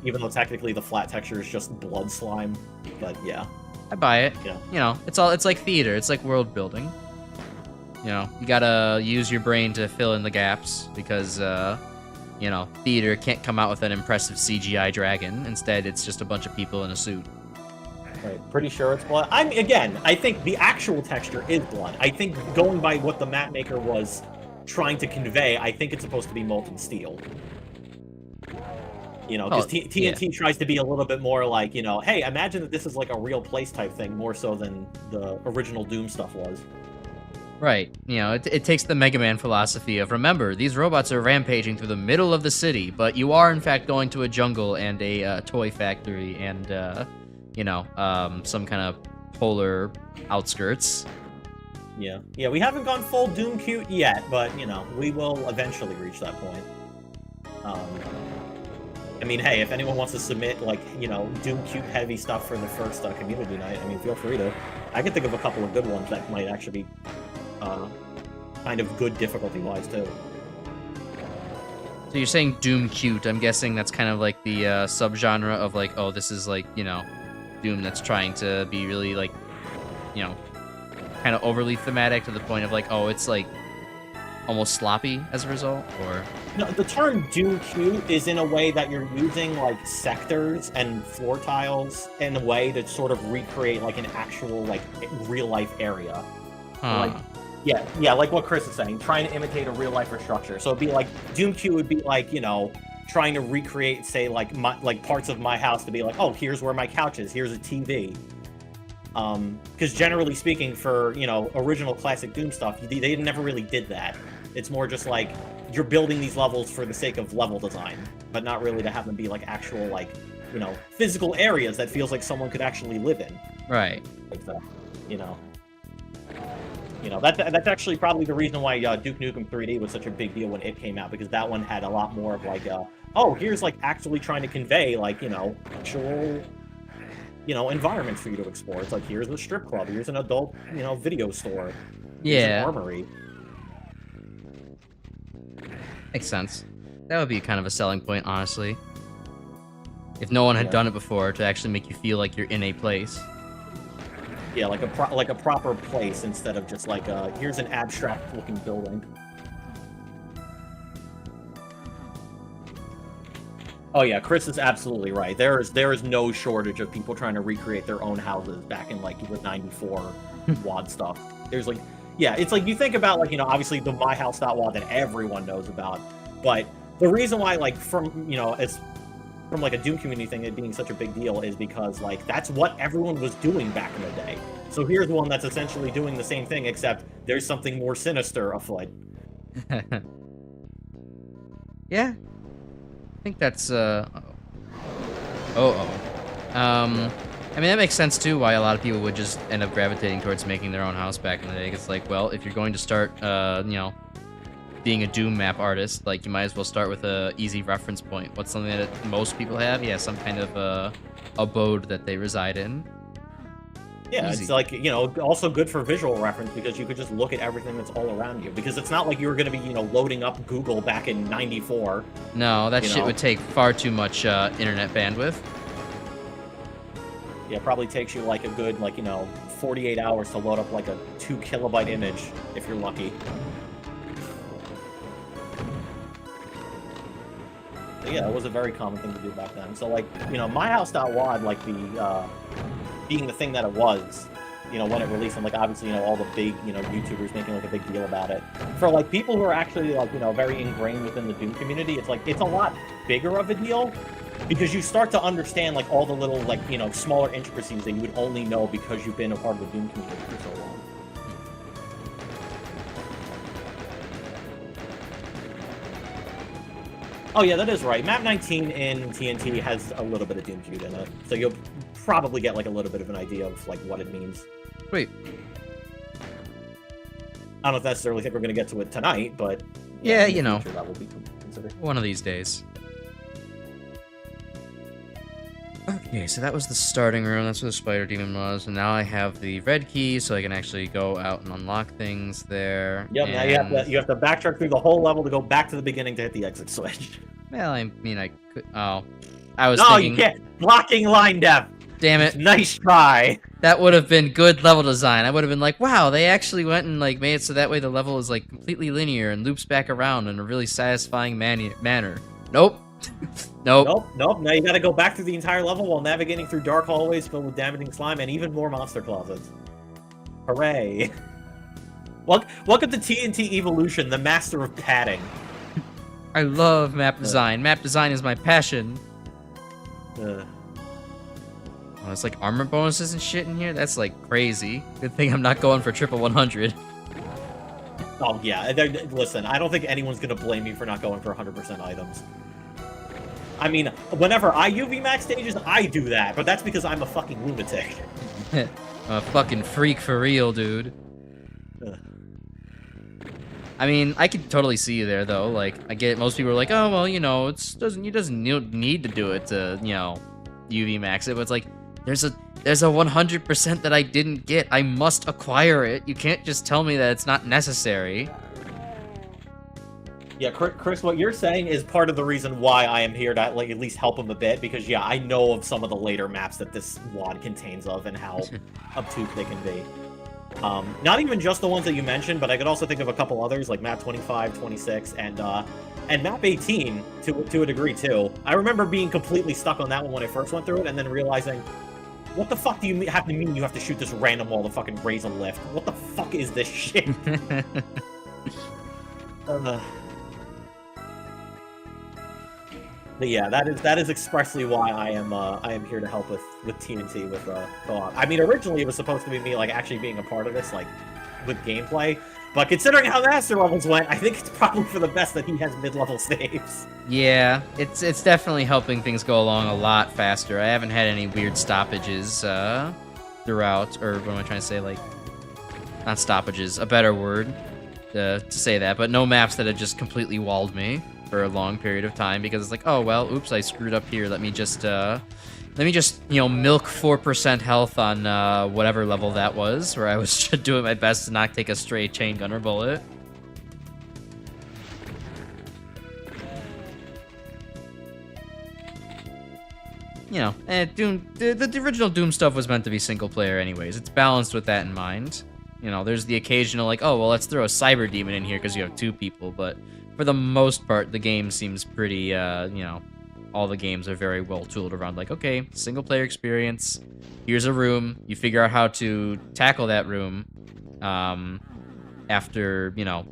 Even though technically the flat texture is just blood slime, but yeah. I buy it. Yeah. You know, it's like theater. It's like world building. You know, you gotta use your brain to fill in the gaps because, you know, theater can't come out with an impressive CGI dragon. Instead, it's just a bunch of people in a suit. Right, pretty sure it's blood. I think the actual texture is blood. I think going by what the map maker was trying to convey, I think it's supposed to be molten steel. You know, because TNT tries to be a little bit more like, you know, hey, imagine that this is like a real place type thing, more so than the original Doom stuff was. Right. You know, it takes the Mega Man philosophy of, remember, these robots are rampaging through the middle of the city, but you are, in fact, going to a jungle and a toy factory and, you know, some kind of polar outskirts. Yeah. Yeah, we haven't gone full Doom cute yet, but, you know, we will eventually reach that point. I mean, hey, if anyone wants to submit, like, you know, Doom cute heavy stuff for the first community night, I mean, feel free to. I can think of a couple of good ones that might actually be kind of good difficulty-wise, too. So you're saying Doom cute. I'm guessing that's kind of like the subgenre of, like, oh, this is, like, you know, Doom that's trying to be really, like, you know, kind of overly thematic to the point of, like, oh, it's, like, almost sloppy as a result, or... No, the term Doom cute is in a way that you're using, like, sectors and floor tiles in a way to sort of recreate, like, an actual, like, real-life area. Like, yeah, like what Chris is saying, trying to imitate a real-life structure. So it'd be like, Doom cute would be like, you know, trying to recreate, say, like, parts of my house to be like, oh, here's where my couch is, here's a TV. Because generally speaking, for, you know, original classic Doom stuff, they never really did that. It's more just like, you're building these levels for the sake of level design, but not really to have them be like actual, like, you know, physical areas that feels like someone could actually live in. Right. Like that, you know. You know, that's actually probably the reason why Duke Nukem 3D was such a big deal when it came out, because that one had a lot more of like, oh, here's like actually trying to convey, like, you know, actual, you know, environments for you to explore. It's like, here's a strip club, here's an adult, you know, video store, here's an armory. Makes sense. That would be kind of a selling point, honestly. If no one had done it before, to actually make you feel like you're in a place. Yeah, like a proper place instead of just like here's an abstract looking building. Oh yeah, Chris is absolutely right. There is no shortage of people trying to recreate their own houses back in like the '94 WAD stuff. There's like, yeah, it's like you think about like, you know, obviously the myhouse.wad that everyone knows about, but the reason why, like, from, you know, it's from like a Doom community thing, it being such a big deal is because like that's what everyone was doing back in the day. So here's one that's essentially doing the same thing, except there's something more sinister afoot. Yeah, I think that's I mean, that makes sense too, why a lot of people would just end up gravitating towards making their own house back in the day. It's like, well, if you're going to start you know, being a Doom map artist, like, you might as well start with a easy reference point. What's something that most people have? Yeah, some kind of abode that they reside in. Yeah, easy. It's like, you know, also good for visual reference because you could just look at everything that's all around you. Because it's not like you were going to be, you know, loading up Google back in '94. No, that shit would take far too much internet bandwidth. Yeah, it probably takes you like a good, like, you know, 48 hours to load up like a 2 kilobyte image if you're lucky. But yeah, it was a very common thing to do back then. So, like, you know, myhouse.wad, like, being the thing that it was, you know, when it released, and like obviously, you know, all the big, you know, YouTubers making like a big deal about it. For like people who are actually like, you know, very ingrained within the Doom community, it's like, it's a lot bigger of a deal because you start to understand like all the little, like, you know, smaller intricacies that you would only know because you've been a part of the Doom community for so long. Oh yeah, that is right. Map 19 in TNT has a little bit of Doom Feud in it, so you'll probably get like a little bit of an idea of like what it means. Wait. I don't necessarily think we're going to get to it tonight, but yeah, you know, that will be considered. One of these days. Okay, so that was the starting room. That's where the spider demon was, and now I have the red key, so I can actually go out and unlock things there. Yep. And... Now you have to backtrack through the whole level to go back to the beginning to hit the exit switch. Well, I mean, I could. Oh, I was no, thinking. You can't. Blocking line depth. Damn it! Nice try. That would have been good level design. I would have been like, wow, they actually went and like made it so that way the level is like completely linear and loops back around in a really satisfying manner. Nope. Nope. Nope. Now you gotta go back through the entire level while navigating through dark hallways filled with damaging slime and even more monster closets. Hooray. Welcome to TNT Evilution, the master of padding. I love map design. Map design is my passion. Oh, it's like armor bonuses and shit in here? That's like crazy. Good thing I'm not going for triple 100. Oh yeah, listen, I don't think anyone's gonna blame me for not going for 100% items. I mean, whenever I UV max stages, I do that, but that's because I'm a fucking lunatic. I'm a fucking freak for real, dude. I mean, I could totally see you there, though. Like, I get most people are like, oh, well, you know, it doesn't need to do it to, you know, UV max it, but it's like, there's a 100% that I didn't get. I must acquire it. You can't just tell me that it's not necessary. Yeah, Chris, what you're saying is part of the reason why I am here to like at least help him a bit, because yeah, I know of some of the later maps that this WOD contains of and how obtuse they can be. Not even just the ones that you mentioned, but I could also think of a couple others like map 25, 26, and map 18 to a degree too. I remember being completely stuck on that one when I first went through it, and then realizing, what the fuck do you have to mean you have to shoot this random wall to fucking raise a lift? What the fuck is this shit? But yeah, that is expressly why I am here to help with TNT with co-op. I mean, originally it was supposed to be me like actually being a part of this, like with gameplay. But considering how master levels went, I think it's probably for the best that he has mid-level saves. Yeah, it's definitely helping things go along a lot faster. I haven't had any weird stoppages throughout, or what am I trying to say? Like, not stoppages, a better word to say that, but no maps that have just completely walled me for a long period of time because it's like, oh well, oops, I screwed up here. Let me just you know, milk 4% health on whatever level that was, where I was doing my best to not take a stray chain gunner bullet. You know, and Doom, the original Doom stuff was meant to be single player anyways. It's balanced with that in mind. You know, there's the occasional like, oh well, let's throw a cyber demon in here because you have 2 people, but for the most part, the game seems pretty, you know, all the games are very well tooled around, like, okay, single player experience, here's a room, you figure out how to tackle that room, after, you know,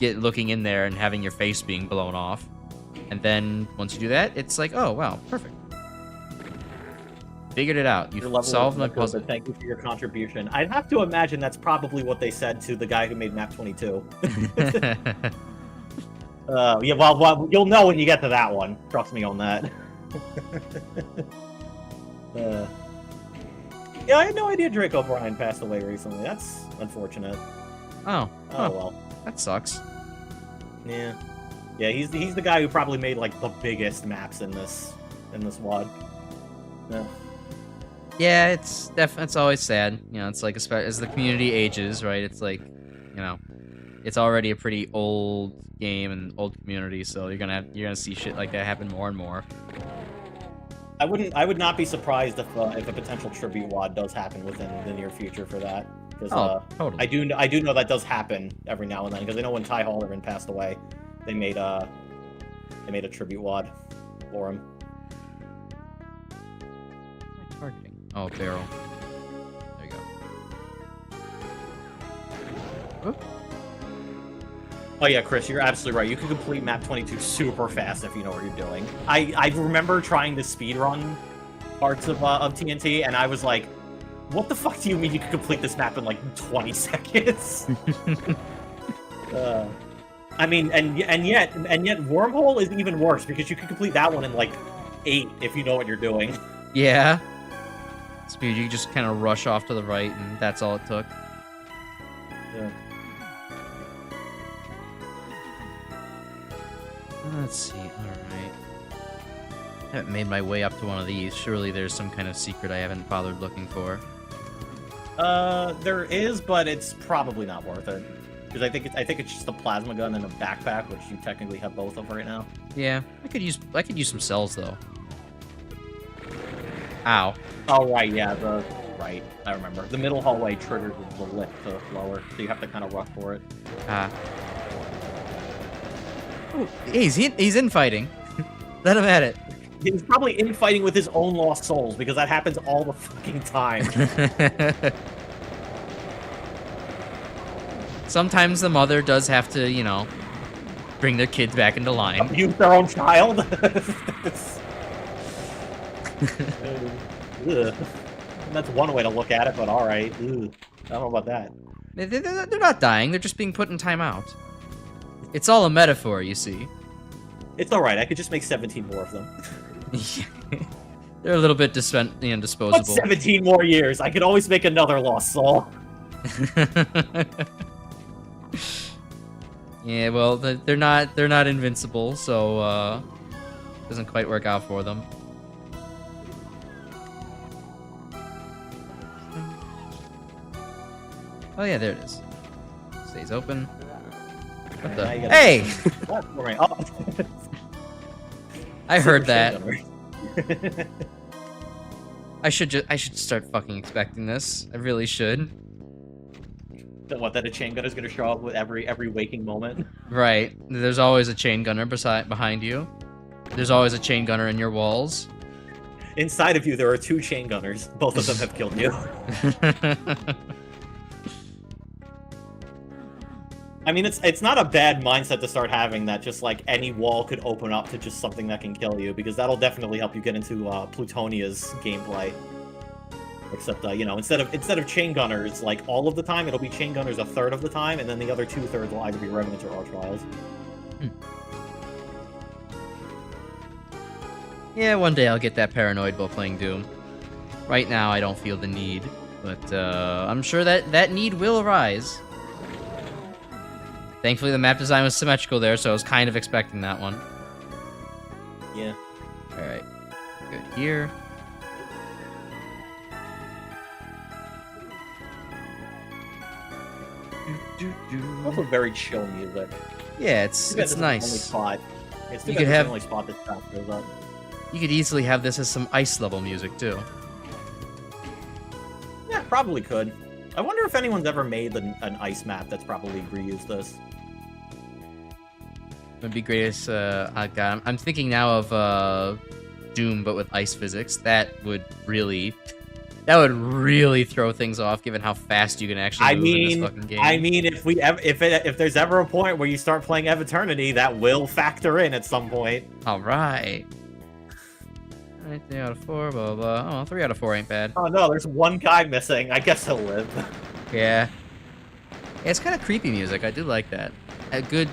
looking in there and having your face being blown off. And then, once you do that, it's like, oh, wow, perfect. Figured it out. You solved my puzzle. Thank you for your contribution. I'd have to imagine that's probably what they said to the guy who made map 22. Yeah, well, you'll know when you get to that one. Trust me on that. Yeah, I had no idea Drake O'Brien passed away recently. That's unfortunate. Oh. Oh, well. That sucks. Yeah. Yeah, he's the guy who probably made, like, the biggest maps in this WOD. Yeah. Yeah, it's always sad. You know, it's like, as the community ages, right? It's like, you know, it's already a pretty old game and old community, so you're gonna see shit like that happen more and more. I would not be surprised if a potential tribute WOD does happen within the near future for that. Because totally. I do know that does happen every now and then. Because I know when Ty Halloran passed away, they made a tribute WOD for him. Targeting. Oh, barrel. There you go. Oop. Oh yeah, Chris, you're absolutely right. You can complete map 22 super fast if you know what you're doing. I remember trying to speedrun parts of TNT, and I was like, what the fuck do you mean you can complete this map in like 20 seconds? I mean, and yet Wormhole is even worse because you can complete that one in like 8 if you know what you're doing. Yeah. Speed, you just kind of rush off to the right, and that's all it took. Yeah. Let's see. All right. I haven't made my way up to one of these. Surely there's some kind of secret I haven't bothered looking for. There is, but it's probably not worth it. Because I think it's just a plasma gun and a backpack, which you technically have both of right now. Yeah, I could use some cells though. Ow. Oh right, yeah, right. I remember. The middle hallway triggers the lift to lower, so you have to kind of rush for it. Ooh, he's infighting. Let him at it. He's probably infighting with his own lost souls because that happens all the fucking time. Sometimes the mother does have to, you know, bring their kids back into line. Abuse their own child? Ugh. That's one way to look at it, but alright. I don't know about that. They're not dying, they're just being put in timeout. It's all a metaphor, you see. It's alright, I could just make 17 more of them. They're a little bit disposable. But 17 more years, I could always make another lost soul. Yeah, well, they're not invincible, so it doesn't quite work out for them. Oh yeah, there it is. Stays open. What the? Hey! I heard that. I should start fucking expecting this. I really should. What, that a chain gunner is going to show up with every waking moment? Right. There's always a chain gunner behind you. There's always a chain gunner in your walls. Inside of you, there are 2 chain gunners. Both of them have killed you. I mean, it's not a bad mindset to start having that just, like, any wall could open up to just something that can kill you, because that'll definitely help you get into Plutonia's gameplay. Except, you know, instead of chain gunners, like, all of the time, it'll be chain gunners a third of the time, and then the other 2/3 will either be Revenants or Archviles. Yeah, one day I'll get that paranoid while playing Doom. Right now, I don't feel the need, but I'm sure that need will arise. Thankfully, the map design was symmetrical there, so I was kind of expecting that one. Yeah. Alright. Good here. Also very chill music. Yeah, it's nice. The only spot. It's the only spot that sound goes up. You could easily have this as some ice level music too. Yeah, probably could. I wonder if anyone's ever made an ice map that's probably reused this. It'd be great as God, I'm thinking now of Doom, but with ice physics. That would really throw things off, given how fast you can actually move in this fucking game. I mean, if there's ever a point where you start playing Ev Eternity, that will factor in at some point. All right. 3 out of 4, blah, blah, blah. Oh, 3 out of 4 ain't bad. Oh no, there's one guy missing. I guess he'll live. Yeah. It's kind of creepy music. I do like that. A good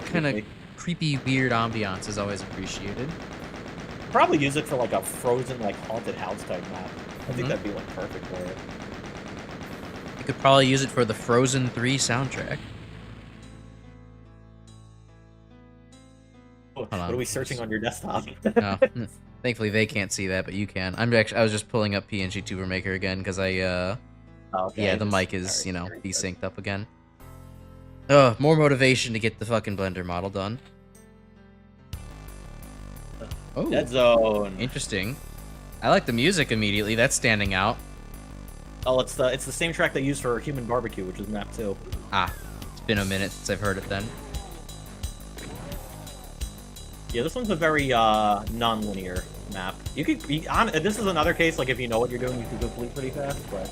kind of creepy, weird ambiance is always appreciated. Probably use it for like a frozen, like haunted house type map. I think that'd be like perfect for it. You could probably use it for the Frozen 3 soundtrack. What are we searching on your desktop? No. Thankfully they can't see that, but you can. I was just pulling up PNG Tuber Maker again because okay. Yeah, the mic is, you know, desynced up again. More motivation to get the fucking Blender model done. Oh, Dead Zone. Interesting. I like the music immediately. That's standing out. Oh, it's the same track they used for Human Barbecue, which is map 2. Ah, it's been a minute since I've heard it then. Yeah, this one's a very non-linear map. You could this is another case, like, if you know what you're doing, you can complete pretty fast, but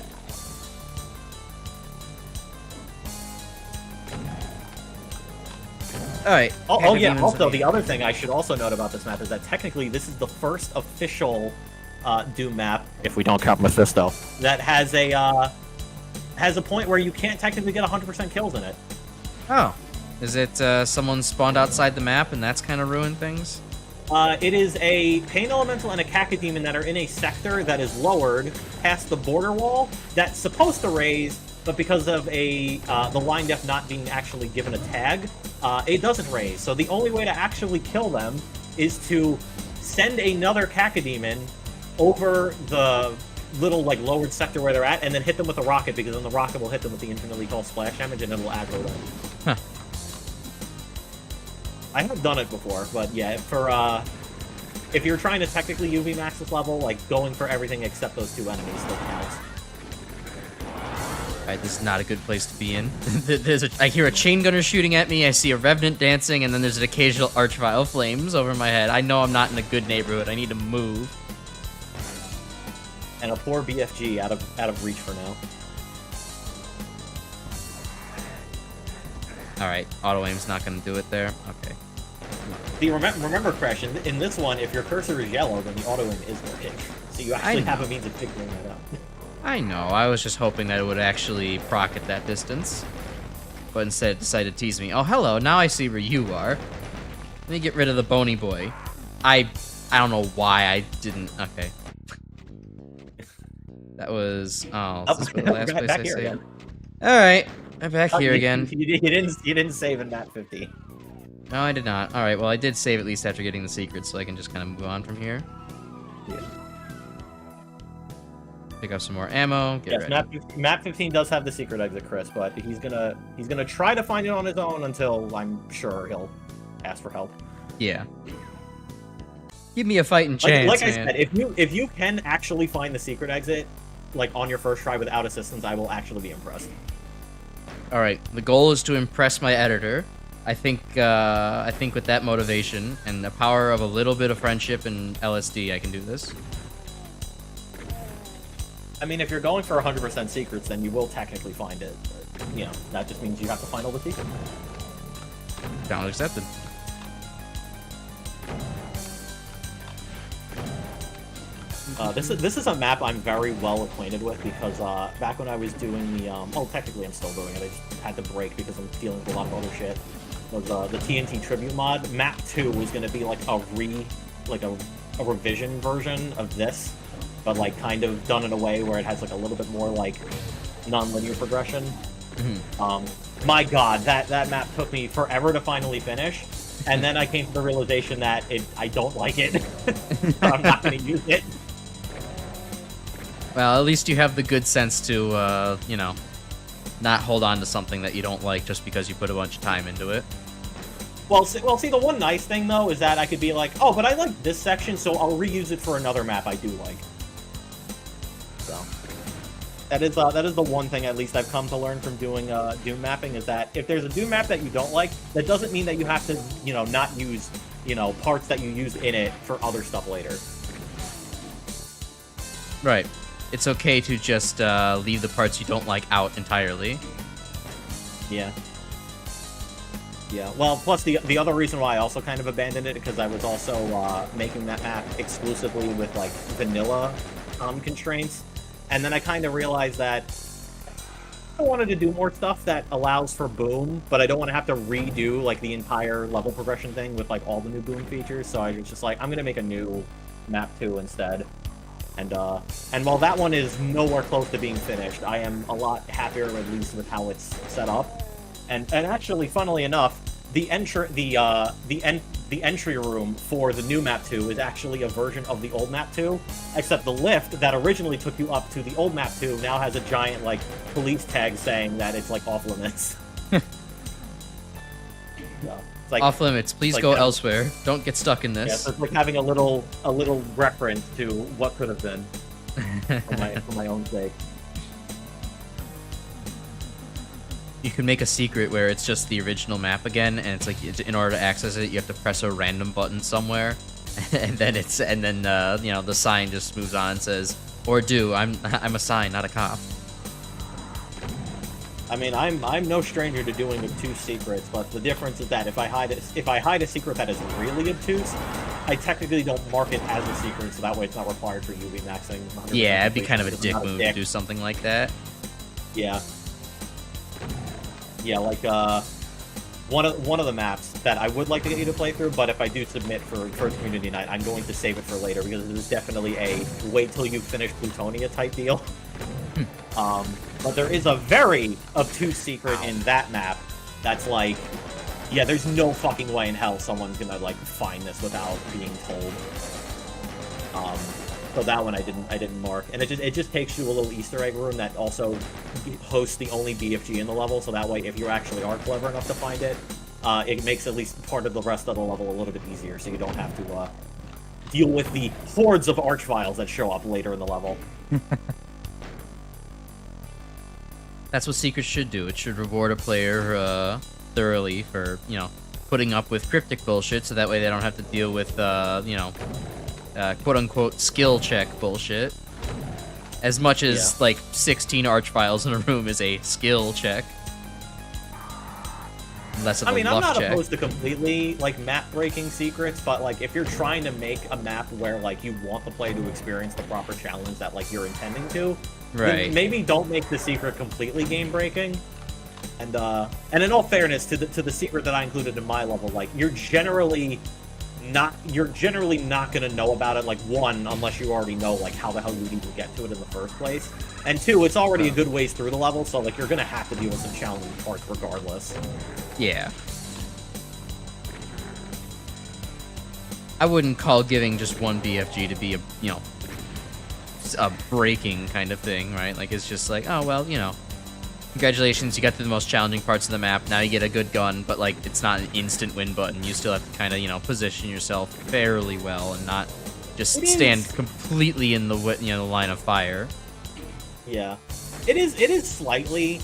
alright. Oh yeah, also, the other thing I should also note about this map is that technically this is the first official Doom map, if we don't count Mephisto, that has a point where you can't technically get 100% kills in it. Oh. Is it someone spawned outside the map and that's kind of ruined things? It is a Pain Elemental and a Cacodemon that are in a sector that is lowered past the border wall that's supposed to raise, but because of the line depth not being actually given a tag, it doesn't raise. So the only way to actually kill them is to send another Cacodemon over the little like lowered sector where they're at, and then hit them with a rocket, because then the rocket will hit them with the infinitely tall splash damage, and it'll aggro them. Huh. I have done it before, but yeah, for if you're trying to technically UV max this level, like going for everything except those two enemies still counts. Alright, this is not a good place to be in. I hear a chain gunner shooting at me, I see a revenant dancing, and then there's an occasional archvile flames over my head. I know I'm not in a good neighborhood. I need to move. And a poor BFG out of reach for now. Alright, auto aim's not gonna do it there. Okay. See, remember, Crash, in this one, if your cursor is yellow, then the auto aim is working. So you actually have a means of figuring that out. I know, I was just hoping that it would actually proc at that distance. But instead it decided to tease me. Oh, hello, now I see where you are. Let me get rid of the bony boy. I don't know why I didn't... Okay. That was... Oh, is this the last place I saved? Alright, I'm back here again. You didn't save in map 50. No, I did not. Alright, well, I did save at least after getting the secrets, so I can just kind of move on from here. Yeah. Pick up some more ammo. Get ready. Map 15 does have the secret exit, Chris, but he's gonna try to find it on his own until I'm sure he'll ask for help. Yeah. Give me a fighting chance, like I man. said, if you can actually find the secret exit, like on your first try without assistance, I will actually be impressed. All right, the goal is to impress my editor. I think with that motivation and the power of a little bit of friendship and LSD, I can do this. I mean, if you're going for 100% secrets, then you will technically find it. But, you know, that just means you have to find all the secrets. Challenge accepted. This is a map I'm very well acquainted with because back when I was doing the technically I'm still doing it. I just had to break because I'm dealing with a lot of other shit. Was the TNT Tribute mod. Map 2 was going to be like a revision version of this, but like kind of done in a way where it has like a little bit more like non-linear progression. Mm-hmm. My God, that map took me forever to finally finish, and then I came to the realization that I don't like it. I'm not going to use it. Well, at least you have the good sense to, you know, not hold on to something that you don't like just because you put a bunch of time into it. Well, see, the one nice thing, though, is that I could be like, oh, but I like this section, so I'll reuse it for another map I do like. So, that is the one thing, at least, I've come to learn from doing Doom mapping, is that if there's a Doom map that you don't like, that doesn't mean that you have to, you know, not use, you know, parts that you use in it for other stuff later. Right. It's okay to just leave the parts you don't like out entirely. Yeah. Yeah, well, plus the other reason why I also kind of abandoned it, because I was also making that map exclusively with, like, vanilla constraints. And then I kind of realized that I wanted to do more stuff that allows for boom, but I don't want to have to redo, like, the entire level progression thing with, like, all the new boom features. So I was just like, I'm going to make a new map 2 instead. And while that one is nowhere close to being finished, I am a lot happier, at least, with how it's set up. And actually, funnily enough, the entry room for the new map 2 is actually a version of the old map 2, except the lift that originally took you up to the old map 2 now has a giant, like, police tag saying that it's, like, off limits. It's like, off limits, please like go elsewhere. Don't get stuck in this. Yeah, so it's like having a little reference to what could have been for my own sake. You can make a secret where it's just the original map again, and it's like in order to access it, you have to press a random button somewhere, and then you know, the sign just moves on and says, "Or do I'm a sign, not a cop." I mean, I'm no stranger to doing obtuse secrets, but the difference is that if I hide a secret that is really obtuse, I technically don't mark it as a secret, so that way it's not required for UV maxing. Yeah, it'd be kind of a dick move to do something like that. Yeah. Yeah, like, one of the maps that I would like to get you to play through, but if I do submit for first community night, I'm going to save it for later because it is definitely a wait till you finish Plutonia type deal. But there is a very obtuse secret in that map that's like, yeah, there's no fucking way in hell someone's gonna like find this without being told. So that one I didn't mark, and it just takes you a little Easter egg room that also hosts the only BFG in the level. So that way, if you actually are clever enough to find it, it makes at least part of the rest of the level a little bit easier. So you don't have to deal with the hordes of archviles that show up later in the level. That's what secrets should do. It should reward a player thoroughly for, you know, putting up with cryptic bullshit, so that way they don't have to deal with, you know, quote-unquote skill check bullshit. As much as, like, 16 archviles in a room is a skill check. Less of a luck check. I'm not opposed to completely, like, map-breaking secrets, but, like, if you're trying to make a map where, like, you want the player to experience the proper challenge that, like, you're intending to, right, maybe don't make the secret completely game-breaking. And in all fairness, to the secret that I included in my level, like, you're generally not gonna know about it, like, one, unless you already know, like, how the hell you'd even get to it in the first place, and two, it's already a good ways through the level, so, like, you're gonna have to deal with some challenging parts regardless. Yeah. I wouldn't call giving just one BFG to be a, you know, a breaking kind of thing, right? Like, it's just like, oh, well, you know, congratulations, you got through the most challenging parts of the map, now you get a good gun, but, like, it's not an instant win button. You still have to kind of, you know, position yourself fairly well and not just stand completely in the, you know, the line of fire. Yeah. It is slightly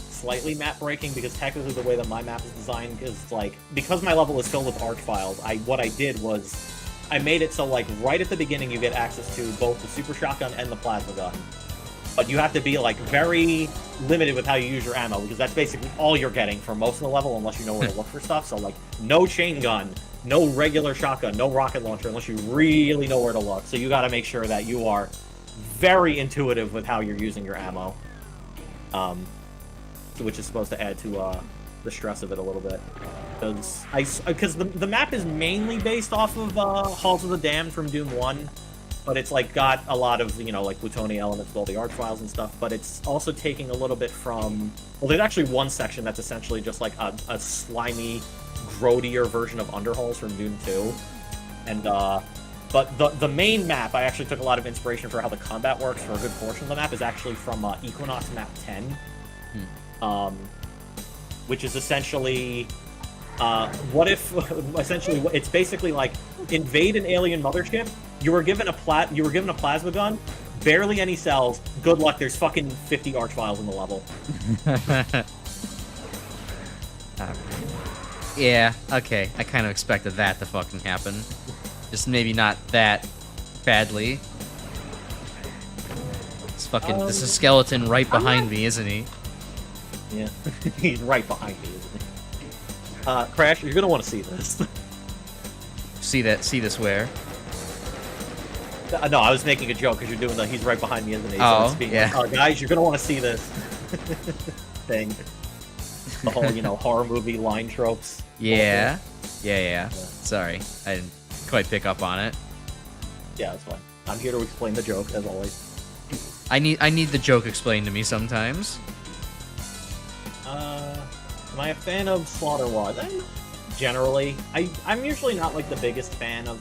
map breaking, because technically the way that my map is designed is, like, because my level is filled with archviles, what I did was I made it so, like, right at the beginning you get access to both the super shotgun and the plasma gun. But you have to be, like, very limited with how you use your ammo, because that's basically all you're getting for most of the level unless you know where to look for stuff. So, like, no chain gun, no regular shotgun, no rocket launcher unless you really know where to look. So you gotta make sure that you are very intuitive with how you're using your ammo. Which is supposed to add to the stress of it a little bit. Because the map is mainly based off of Halls of the Damned from Doom 1. But it's, like, got a lot of, you know, like, Plutonia elements with all the archviles and stuff, but it's also taking a little bit from... Well, there's actually one section that's essentially just, like, a slimy, grodier version of Underhalls from Doom 2. And, but the main map, I actually took a lot of inspiration for how the combat works for a good portion of the map, is actually from Equinox Map 10. Which is essentially... what if... essentially, it's basically, like, invade an alien mothership, you were given a plasma gun, barely any cells, good luck, there's fucking 50 archviles in the level. Yeah, okay, I kind of expected that to fucking happen. Just maybe not that badly. It's fucking... this is a skeleton right behind me, isn't he? Yeah, he's right behind me, isn't he? Crash, you're gonna want to see this. See this where? No, I was making a joke because you're doing the he's right behind me, isn't he? Oh, so yeah. Like, guys, you're gonna want to see this thing. The whole, you know, horror movie line tropes. Yeah. Yeah. Sorry, I didn't quite pick up on it. Yeah, that's fine. I'm here to explain the joke, as always. I need the joke explained to me sometimes. Am I a fan of Slaughter Wad? Generally. I'm usually not, like, the biggest fan of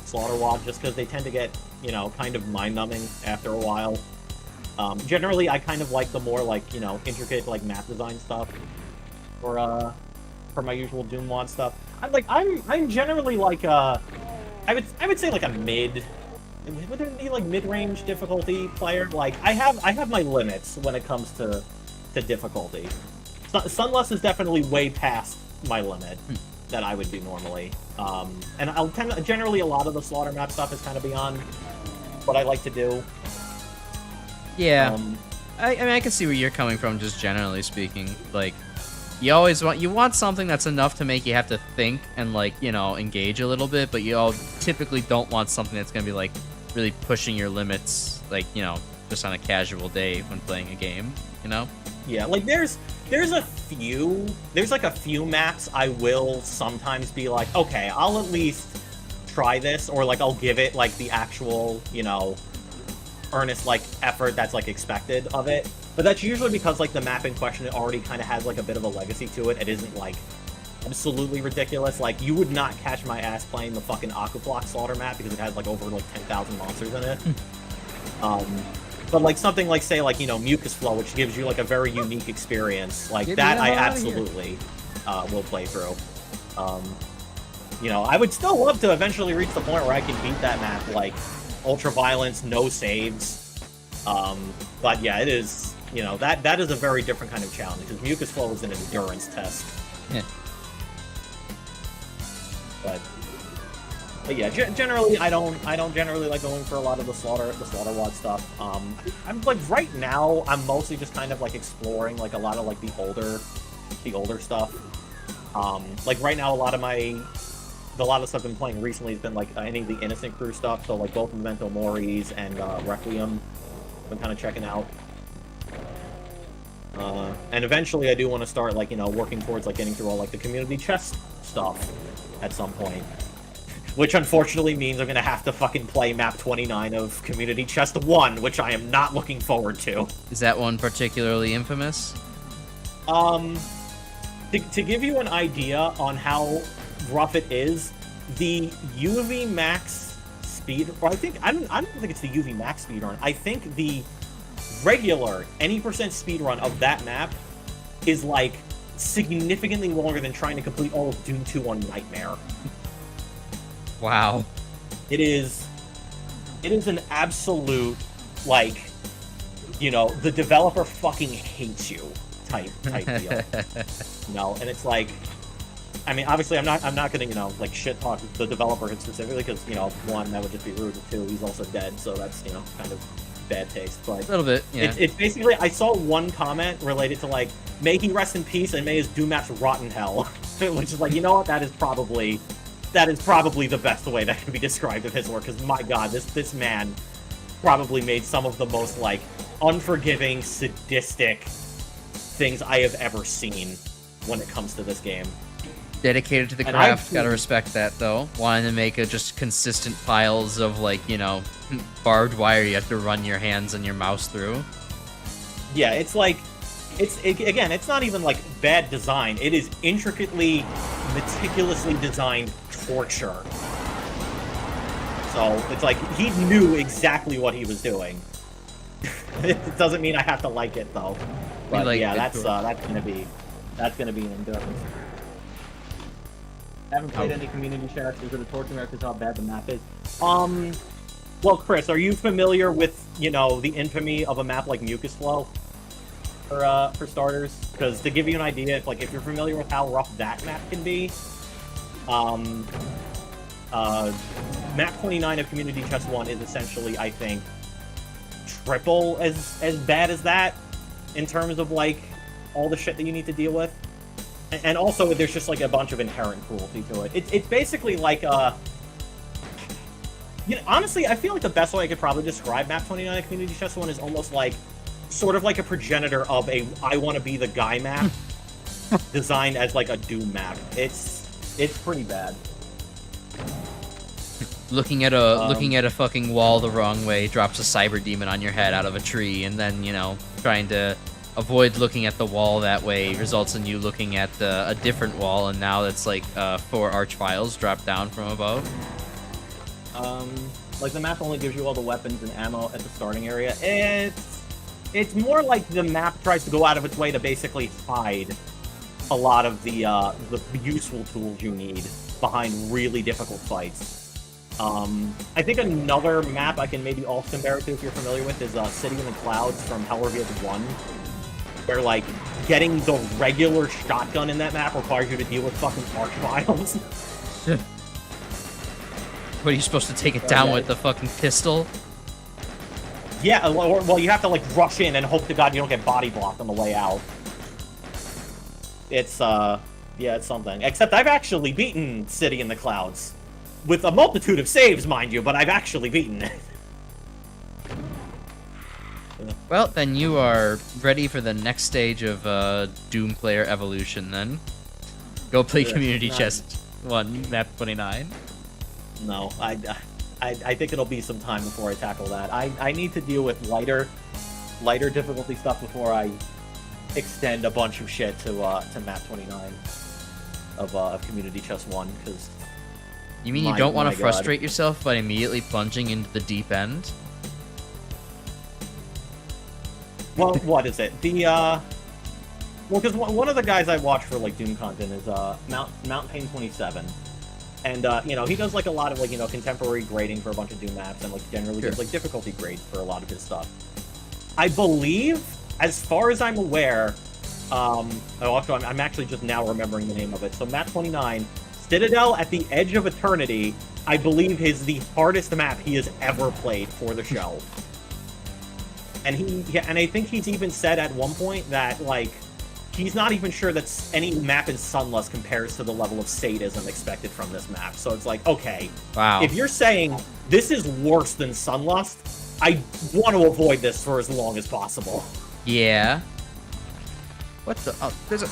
Slaughter Wad, just because they tend to get, you know, kind of mind-numbing after a while. Generally, I kind of like the more, like, you know, intricate, like, map design stuff for my usual Doom Wad stuff. I'm generally, like, I would say, like, a mid... Would there be, like, mid-range difficulty player? Like, I have my limits when it comes to difficulty. Sunless is definitely way past my limit that I would do normally. And generally a lot of the Slaughter map stuff is kind of beyond what I like to do. Yeah. I mean, I can see where you're coming from, just generally speaking. Like, you want something that's enough to make you have to think and, like, you know, engage a little bit, but you all typically don't want something that's gonna be, like, really pushing your limits, like, you know, just on a casual day when playing a game, you know? Yeah, like there's like a few maps I will sometimes be like, okay, I'll at least try this, or like I'll give it like the actual, you know, earnest like effort that's like expected of it. But that's usually because like the map in question, it already kind of has like a bit of a legacy to it. It isn't like absolutely ridiculous. Like you would not catch my ass playing the fucking Aquablock Slaughter map because it has like over like 10,000 monsters in it. But like something like, say, like, you know, Mucus Flow, which gives you like a very unique experience, like that I absolutely will play through. You know, I would still love to eventually reach the point where I can beat that map, like ultra violence, no saves. But yeah, it is, you know, that is a very different kind of challenge because Mucus Flow is an endurance test. Yeah. But yeah, generally I don't generally like going for a lot of the slaughter wad stuff. I'm like right now I'm mostly just kind of like exploring like a lot of like the older stuff. Like right now a lot of stuff I've been playing recently has been like any of the Innocent Crew stuff. So like both Memento Mori's and Requiem, I've been kind of checking out. And eventually I do want to start like, you know, working towards like getting through all like the community chest stuff at some point. Which unfortunately means I'm gonna have to fucking play map 29 of Community Chest 1, which I am not looking forward to. Is that one particularly infamous? To give you an idea on how rough it is, the UV max speed, or I don't think it's the UV max speed run. I think the regular any percent speed run of that map is like significantly longer than trying to complete all of Doom 2 on Nightmare. Wow. It is an absolute, like, you know, the developer fucking hates you type deal. You know, and it's like, I mean, obviously I'm not gonna, you know, like shit talk the developer specifically because, you know, one, that would just be rude, and two, he's also dead, so that's, you know, kind of bad taste. But a little bit, yeah. It's basically, I saw one comment related to like, may he rest in peace and may his Doom maps rot in hell. Which is like, you know what, that is probably the best way that can be described of his work, because my god, this man probably made some of the most, like, unforgiving, sadistic things I have ever seen when it comes to this game. Dedicated to the craft, gotta respect that, though. Wanting to make just consistent piles of, like, you know, barbed wire you have to run your hands and your mouse through. Yeah, it's like, again, it's not even, like, bad design. It is intricately, meticulously designed torture. So it's like he knew exactly what he was doing. It doesn't mean I have to like it though. But like yeah, that's gonna be an endurance. I haven't played any community shares because of the torture map because how bad the map is. Well, Chris, are you familiar with, you know, the infamy of a map like Mucus Flow? For starters, because to give you an idea, if you're familiar with how rough that map can be, map 29 of Community Chest 1 is essentially, I think, triple as bad as that in terms of like all the shit that you need to deal with, and also there's just like a bunch of inherent cruelty to it. It's basically like you know, honestly, I feel like the best way I could probably describe map 29 of Community Chest 1 is almost like sort of like a progenitor of a I want to be the guy map designed as like a Doom map. It's pretty bad. Looking at a fucking wall the wrong way drops a cyber demon on your head out of a tree, and then, you know, trying to avoid looking at the wall that way results in you looking at a different wall, and now it's like 4 archviles drop down from above. Like the map only gives you all the weapons and ammo at the starting area. It's more like the map tries to go out of its way to basically hide a lot of the useful tools you need behind really difficult fights. I think another map I can maybe also compare it to, if you're familiar with, is City in the Clouds from Hell Revealed 1, where, like, getting the regular shotgun in that map requires you to deal with fucking archviles. What, are you supposed to take it down with the fucking pistol? Yeah, well, you have to, like, rush in and hope to God you don't get body blocked on the way out. It's, yeah, it's something. Except I've actually beaten City in the Clouds. With a multitude of saves, mind you, but I've actually beaten it. Well, then you are ready for the next stage of Doom player evolution. Then go play Community Chest 1 map 29. No, I think it'll be some time before I tackle that. I need to deal with lighter difficulty stuff before I extend a bunch of shit to map 29 of Community Chest 1, because... You mean you don't want to frustrate yourself by immediately plunging into the deep end? Well, what is it? The, well, because one of the guys I watch for, like, Doom content is, Mount Pain 27. And, you know, he does, like, a lot of, like, you know, contemporary grading for a bunch of Doom maps, and, like, generally does, like, difficulty grade for a lot of his stuff. I believe, as far as I'm aware, also, I'm actually just now remembering the name of it. So, map 29, Citadel at the Edge of Eternity, I believe is the hardest map he has ever played for the show. And and I think he's even said at one point that, like, he's not even sure that any map in Sunless compares to the level of sadism expected from this map. So it's like, okay, wow. If you're saying this is worse than Sunlust, I want to avoid this for as long as possible. Yeah. What the? Oh, there's a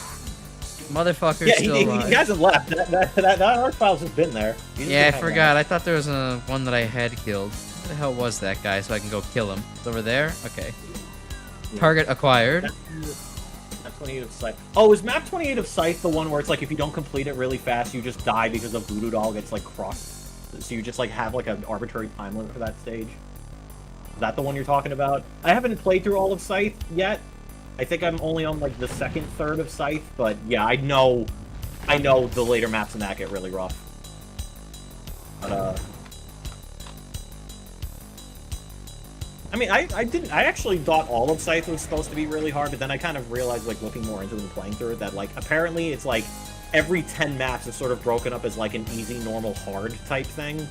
motherfucker still alive. He hasn't left. That art file's just been there. Yeah, I forgot. I thought there was one that I had killed. Where the hell was that guy so I can go kill him? It's over there? Okay. Yeah. Target acquired. Map 28 of Scythe. Oh, is map 28 of Scythe the one where it's like if you don't complete it really fast, you just die because the voodoo doll gets like crushed? So you just like have like an arbitrary time limit for that stage? Is that the one you're talking about? I haven't played through all of Scythe yet. I think I'm only on like the second third of Scythe, but yeah, I know the later maps in that get really rough. But I mean, I actually thought all of Scythe was supposed to be really hard, but then I kind of realized, like, looking more into it and playing through it, that, like, apparently it's, like, every 10 maps is sort of broken up as, like, an easy, normal, hard type thing.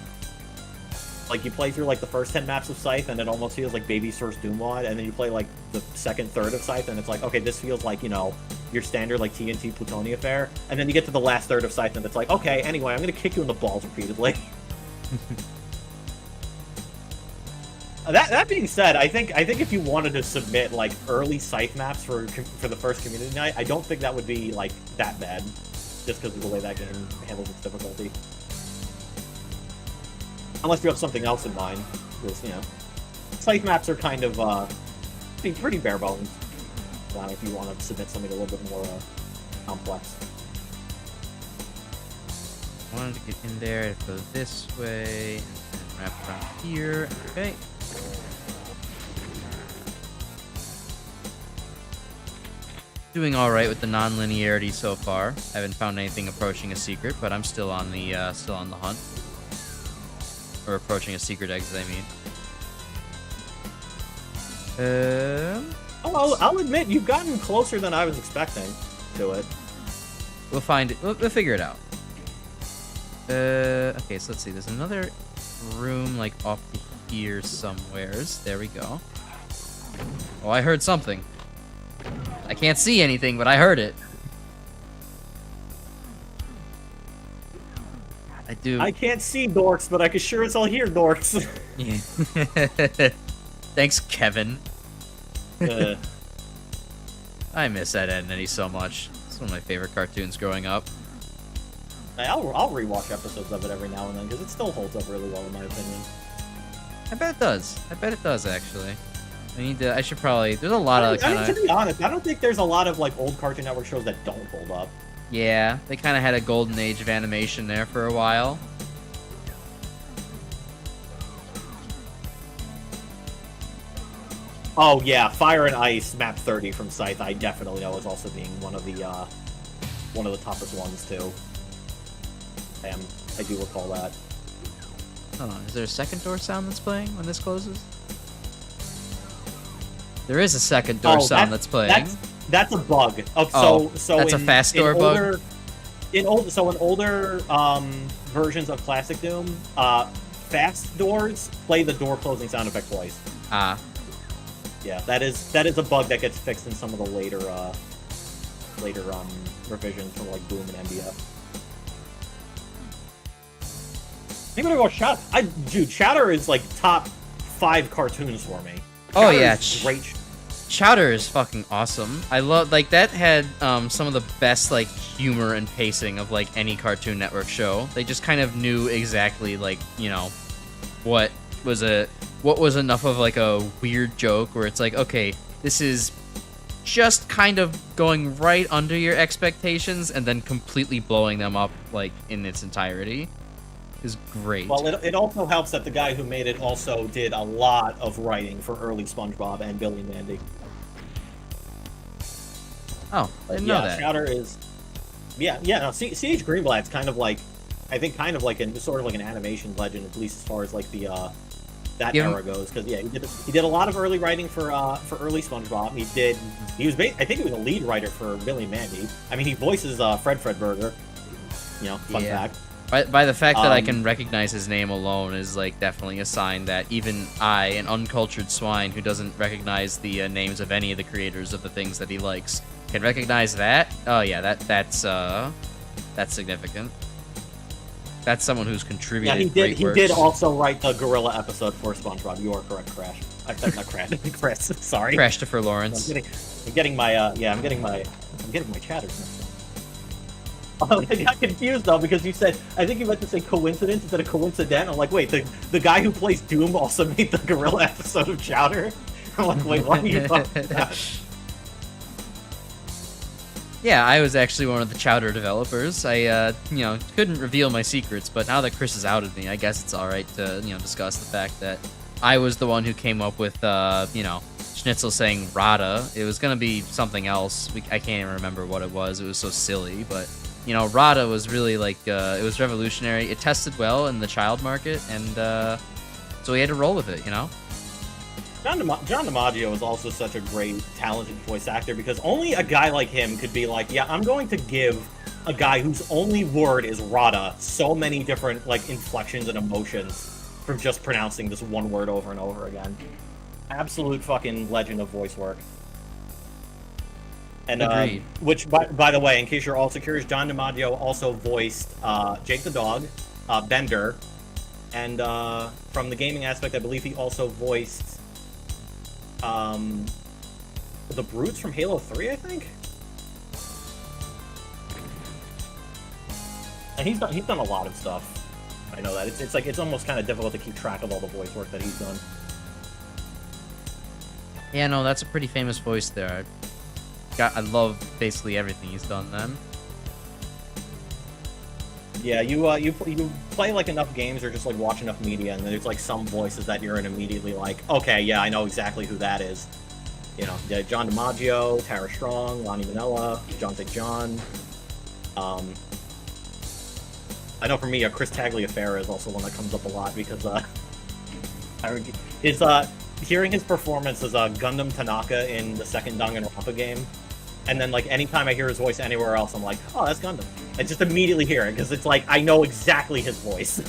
Like, you play through, like, the first 10 maps of Scythe, and it almost feels like baby's first Doom mod, and then you play, like, the second third of Scythe, and it's like, okay, this feels like, you know, your standard, like, TNT Plutonia fare, and then you get to the last third of Scythe, and it's like, okay, anyway, I'm gonna kick you in the balls repeatedly. That being said, I think if you wanted to submit like early Scythe maps for the first community night, I don't think that would be like that bad, just because of the way that game handles its difficulty. Unless you have something else in mind, because you know, Scythe maps are kind of pretty bare bones. If you want to submit something a little bit more complex. I wanted to get in there, go this way, and wrap around here. Okay. Doing all right with the non-linearity so far. I haven't found anything approaching a secret, but I'm still on the hunt, or approaching a secret exit. I mean. I'll admit you've gotten closer than I was expecting to it. We'll find it. We'll figure it out. Okay, so let's see. There's another room like off here somewheres. There we go. Oh, I heard something. I can't see anything, but I heard it. I can't see dorks, but I can sure as hell hear dorks. Yeah. Thanks, Kevin. I miss that Edney so much. It's one of my favorite cartoons growing up. I'll rewatch episodes of it every now and then, because it still holds up really well in my opinion. I bet it does. I bet it does, actually. I should probably... There's a lot of kind of... To be honest, I don't think there's a lot of, like, old Cartoon Network shows that don't hold up. Yeah, they kind of had a golden age of animation there for a while. Oh, yeah, Fire and Ice, map 30 from Scythe, I definitely know is also being one of the toughest ones, too. I do recall that. Hold on, is there a second door sound that's playing when this closes? There is a second door sound that's playing. That's a bug. So that's a fast door bug? In older versions of Classic Doom, fast doors play the door closing sound effect twice. Ah. Yeah, that is a bug that gets fixed in some of the later revisions from like Boom and ENBYS. I'm gonna go Shatter. Dude, Shatter is like top 5 cartoons for me. Oh Chowder yeah, is great. Chowder is fucking awesome. I love, like, that had some of the best, like, humor and pacing of, like, any Cartoon Network show. They just kind of knew exactly, like, you know, what was enough of, like, a weird joke where it's like, okay, this is just kind of going right under your expectations and then completely blowing them up, like, in its entirety. Is great. Well, it also helps that the guy who made it also did a lot of writing for early SpongeBob and Billy and Mandy. Oh, I didn't know that. Chowder is... Yeah, no, C.H. Greenblatt's kind of like... I think kind of like sort of like an animation legend, at least as far as like the that era goes. Because yeah, he did a lot of early writing for early SpongeBob. I think he was a lead writer for Billy and Mandy. I mean, he voices Fred Burger. You know, fun fact. By the fact that I can recognize his name alone is like definitely a sign that even I, an uncultured swine who doesn't recognize the names of any of the creators of the things that he likes, can recognize that. Oh yeah, that's significant. That's someone who's contributed. Yeah, he did also write the Gorilla episode for SpongeBob. You are correct, Crash. I said not Crash, Chris. Sorry. Christopher Lawrence. I'm getting my chatter. I got confused though because you said, I think you meant to say coincidence instead of coincident. I'm like, wait, the guy who plays Doom also made the Gorilla episode of Chowder? I'm like, wait, what are you talking about? Yeah, I was actually one of the Chowder developers. I, couldn't reveal my secrets, but now that Chris has outed me, I guess it's alright to, discuss the fact that I was the one who came up with, Schnitzel saying Rada. It was gonna be something else. I can't even remember what it was. It was so silly, but... Rada was really, like, it was revolutionary. It tested well in the child market, and so we had to roll with it, John DiMaggio is also such a great, talented voice actor, because only a guy like him could be like, yeah, I'm going to give a guy whose only word is Rada so many different, like, inflections and emotions from just pronouncing this one word over and over again. Absolute fucking legend of voice work. And which, by the way, in case you're all curious, John DiMaggio also voiced Jake the Dog, Bender, and from the gaming aspect, I believe he also voiced the Brutes from Halo 3, I think. And he's done a lot of stuff. I know that it's almost kind of difficult to keep track of all the voice work that he's done. Yeah, no, that's a pretty famous voice there. I love basically everything he's done then. Yeah, you play like enough games or just like watch enough media, and there's like some voices that you're in immediately like, okay, yeah, I know exactly who that is. John DiMaggio, Tara Strong, Lonnie Manella, John St. John. I know for me, Chris Tagliaferra is also one that comes up a lot because hearing his performance as Gundam Tanaka in the second Danganronpa game. And then, like, anytime I hear his voice anywhere else, I'm like, oh, that's Gundam. I just immediately hear it, because it's like, I know exactly his voice.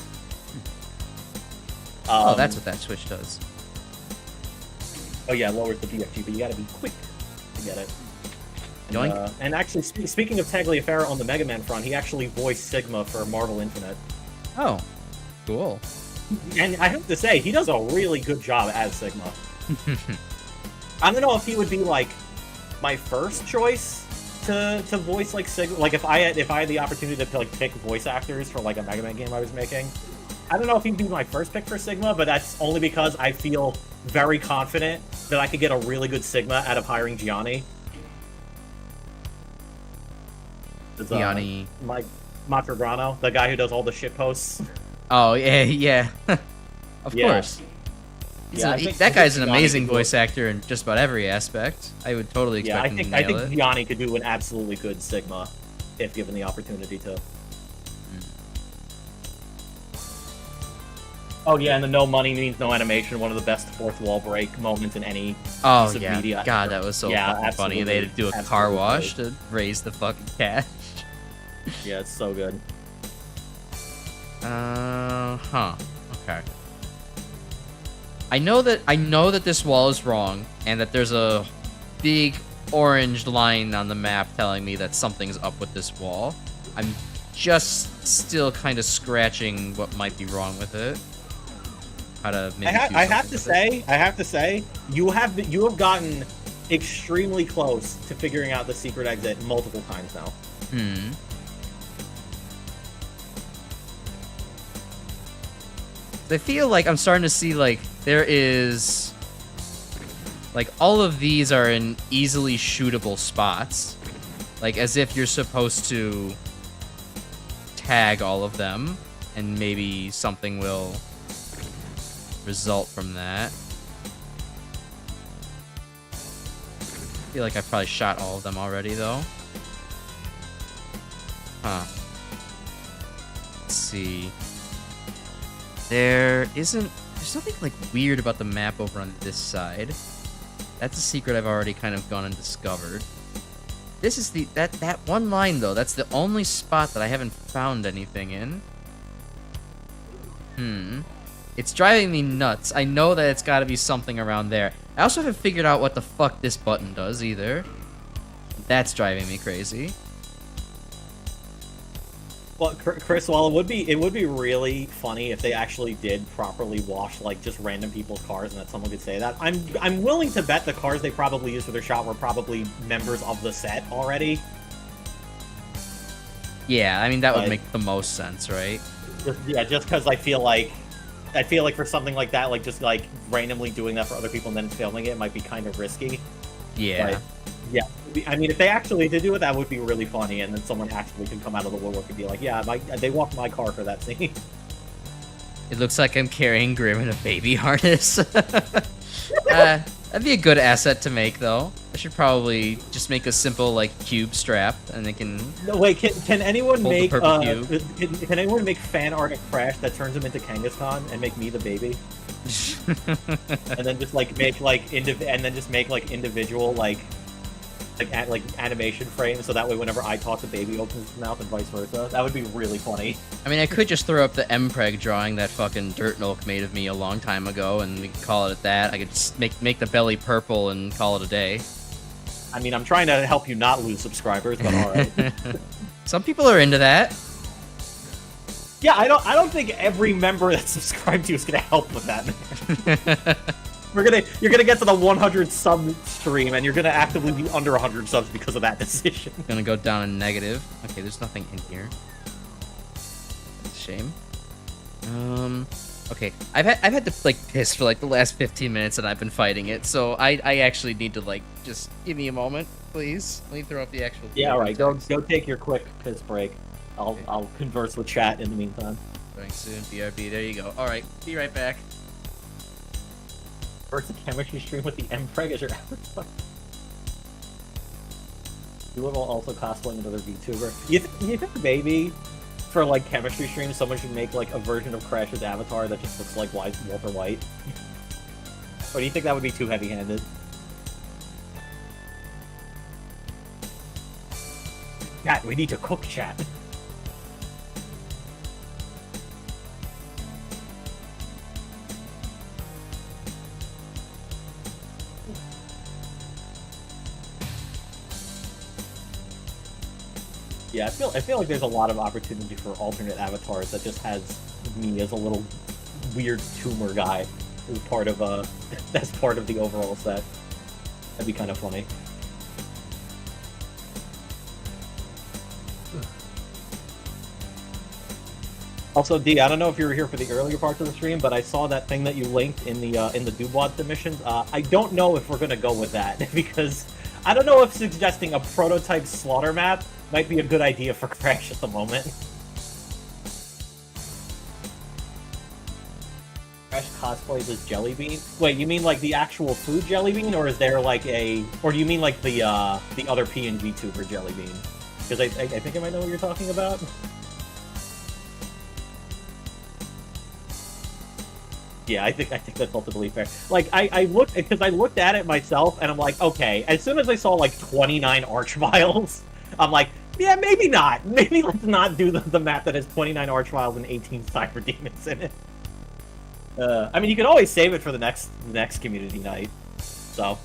That's what that switch does. Oh yeah, lowers the BFG, but you gotta be quick to get it. And actually, speaking of Tagliaferra on the Mega Man front, he actually voiced Sigma for Marvel Infinite. Oh, cool. And I have to say, he does a really good job as Sigma. I don't know if he would be, like, my first choice to voice like Sigma. Like if I had the opportunity to like pick voice actors for like a Mega Man game I was making, I don't know if he'd be my first pick for Sigma, but that's only because I feel very confident that I could get a really good Sigma out of hiring Gianni. Gianni, Mike Matrograno, the guy who does all the shit posts. Oh yeah. Of course. Yeah, that guy's an amazing voice actor in just about every aspect. I would totally expect him to nail it. I think Gianni could do an absolutely good Sigma if given the opportunity to. Oh yeah, and the no money means no animation. One of the best fourth wall break moments in any piece of media. God, that was so fucking funny. They had to do a car wash to raise the fucking cash. Yeah, it's so good. Okay. I know that this wall is wrong, and that there's a big orange line on the map telling me that something's up with this wall. I'm just still kind of scratching what might be wrong with it. how to maybe I have to say, you have gotten extremely close to figuring out the secret exit multiple times now. Hmm. I feel like I'm starting to see, like, there is... Like, all of these are in easily shootable spots. Like, as if you're supposed to tag all of them, and maybe something will result from that. I feel like I probably shot all of them already, though. Huh. Let's see. There's nothing, like, weird about the map over on this side. That's a secret I've already kind of gone and discovered. This is that one line, though. That's the only spot that I haven't found anything in. It's driving me nuts. I know that it's got to be something around there. I also haven't figured out what the fuck this button does, either. That's driving me crazy. Well, Chris, while it would be really funny if they actually did properly wash, like, just random people's cars and that someone could say that. I'm willing to bet the cars they probably used for their shot were probably members of the set already. Yeah, I mean, that would make the most sense, right? Just because I feel like for something like that, like, just, like, randomly doing that for other people and then filming it might be kind of risky. Yeah. But, yeah. I mean, if they actually did do it, that would be really funny, and then someone actually could come out of the woodwork and be like, yeah, they walked my car for that scene. It looks like I'm carrying Grim in a baby harness. That'd be a good asset to make, though. I should probably just make a simple, like, cube strap, and they can... No, wait, can anyone make can anyone make fan art of Crash that turns him into Kangaskhan and make me the baby? And then just make individual like animation frames, so that way whenever I talk, the baby opens his mouth and vice versa. That would be really funny. I mean, I could just throw up the MPreg drawing that fucking Dirt Nolk made of me a long time ago, and we could call it at that. I could just make the belly purple and call it a day. I mean, I'm trying to help you not lose subscribers, but alright. Some people are into that. Yeah, I don't think every member that's subscribed to you is gonna help with that, man. You're gonna get to the 100 sub stream, and you're gonna actively be under 100 subs because of that decision. Gonna go down in negative. Okay, there's nothing in here. That's a shame. Okay, I've had to like piss for like the last 15 minutes, and I've been fighting it. So I actually need to like just give me a moment, please. Let me throw up the actual. Yeah, all right. Go take your quick piss break. I'll converse with chat in the meantime. Going soon. BRB. There you go. All right. Be right back. First, the chemistry stream with the MPreg as your avatar. You will also cosplaying another Vtuber. You think maybe for like chemistry streams, someone should make like a version of Crash's avatar that just looks like Walter White? Or do you think that would be too heavy-handed? Chat, we need to cook, chat. Yeah, I feel like there's a lot of opportunity for alternate avatars that just has me as a little weird tumor guy as part of that's part of the overall set. That'd be kind of funny. Also, D, I don't know if you were here for the earlier parts of the stream, but I saw that thing that you linked in the Dubois submissions. I don't know if we're gonna go with that because I don't know if suggesting a prototype slaughter map might be a good idea for Crash at the moment. Crash cosplays as Jelly Bean? Wait, you mean like the actual food Jelly Bean, or is there like or do you mean like the other PNG tuber Jelly Bean? Because I think I might know what you're talking about. Yeah, I think that's ultimately fair. Like, I looked at it myself, and I'm like, okay. As soon as I saw like 29 Archviles, I'm like, yeah, maybe not. Maybe let's not do the map that has 29 Archviles and 18 Cyber Demons in it. I mean, you can always save it for the next community night. So,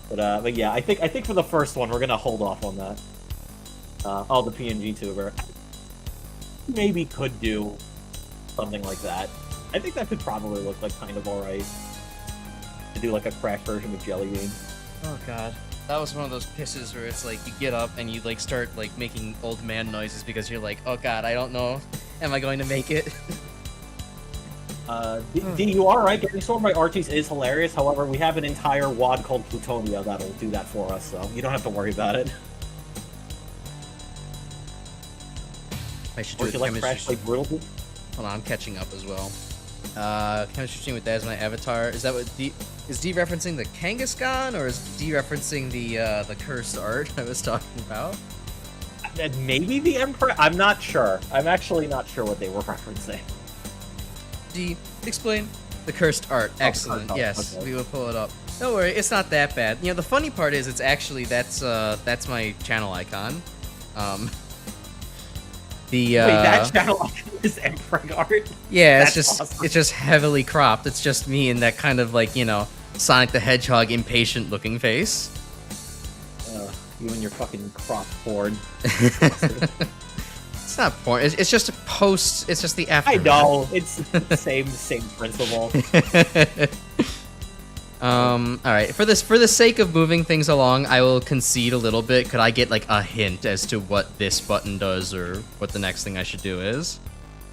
but yeah, I think for the first one we're gonna hold off on that. The PNG tuber maybe could do something like that. I think that could probably look like kind of alright. To do like a crash version of Jelly Bean. Oh god. That was one of those pisses where it's like you get up and you like start like making old man noises because you're like, oh god, I don't know. Am I going to make it? D, you are right. Getting stolen by Archies is hilarious. However, we have an entire wad called Plutonia that'll do that for us, so you don't have to worry about it. I should do Or a you like chemistry. crash like brutal? Hold on, I'm catching up as well. Chemistry stream with that as my avatar. Is that what D is D referencing the Kangaskhan or is D referencing the cursed art I was talking about? Maybe the Emperor. I'm not sure. I'm actually not sure what they were referencing. D, explain the cursed art. Excellent. Yes, okay. we will pull it up. Don't worry, it's not that bad. You know, the funny part is it's actually that's my channel icon. Wait, that channel icon is Emperor art? Yeah, That's it's just awesome. it's just heavily cropped. It's just me in that kind of like, you know, Sonic the Hedgehog impatient looking face. You and your fucking crop porn. It's not porn. It's just a post. It's just the after. I know. It's the same principle. All right. For the sake of moving things along, I will concede a little bit. Could I get like a hint as to what this button does or what the next thing I should do is?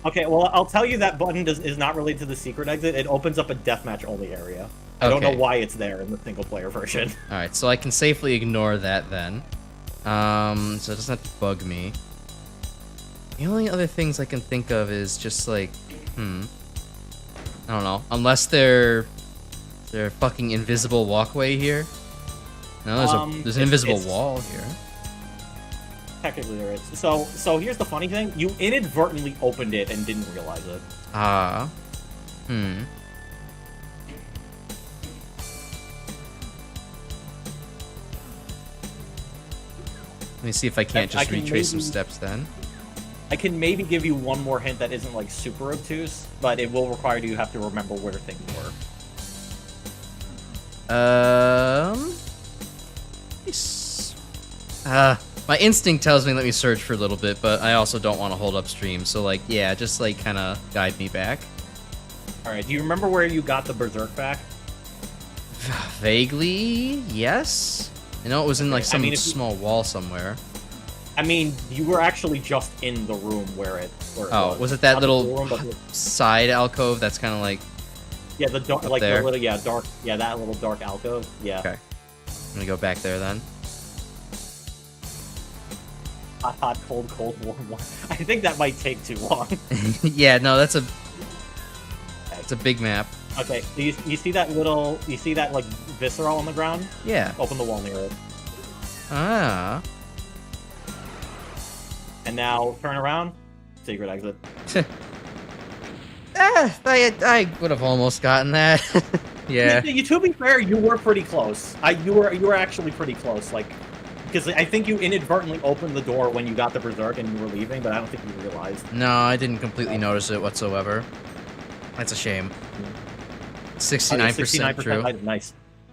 Okay, well, I'll tell you that button is not related to the secret exit. It opens up a deathmatch only area. I don't know why it's there in the single player version. All right, so I can safely ignore that then. So it doesn't have to bug me. The only other things I can think of is just like, I don't know. Unless they're fucking invisible walkway here. No, there's an invisible wall here. Technically there is. So here's the funny thing. You inadvertently opened it and didn't realize it. Let me see if I can't just retrace some steps then. I can maybe give you one more hint that isn't like super obtuse, but it will require you have to remember where things were. My instinct tells me let me search for a little bit, but I also don't want to hold up stream. So like, yeah, just like kind of guide me back. All right. Do you remember where you got the Berserk back? Vaguely, yes. I know it was in like some small wall somewhere. I mean, you were actually just in the room where it was it that Not little the room, but side alcove that's kind of like... Yeah, the dark, like there? the little, dark, that little dark alcove, yeah. Okay. I'm gonna go back there then. Hot, cold, warm. I think that might take too long. Yeah, no, it's a big map. Okay, you see that little, like visceral on the ground? Yeah. Open the wall near it. Ah. And now turn around. Secret exit. I would have almost gotten that. Yeah. To be fair, you were pretty close. You were actually pretty close. Like, because I think you inadvertently opened the door when you got the Berserk and you were leaving, but I don't think you realized. No, I didn't completely notice it whatsoever. That's a shame. 69% true.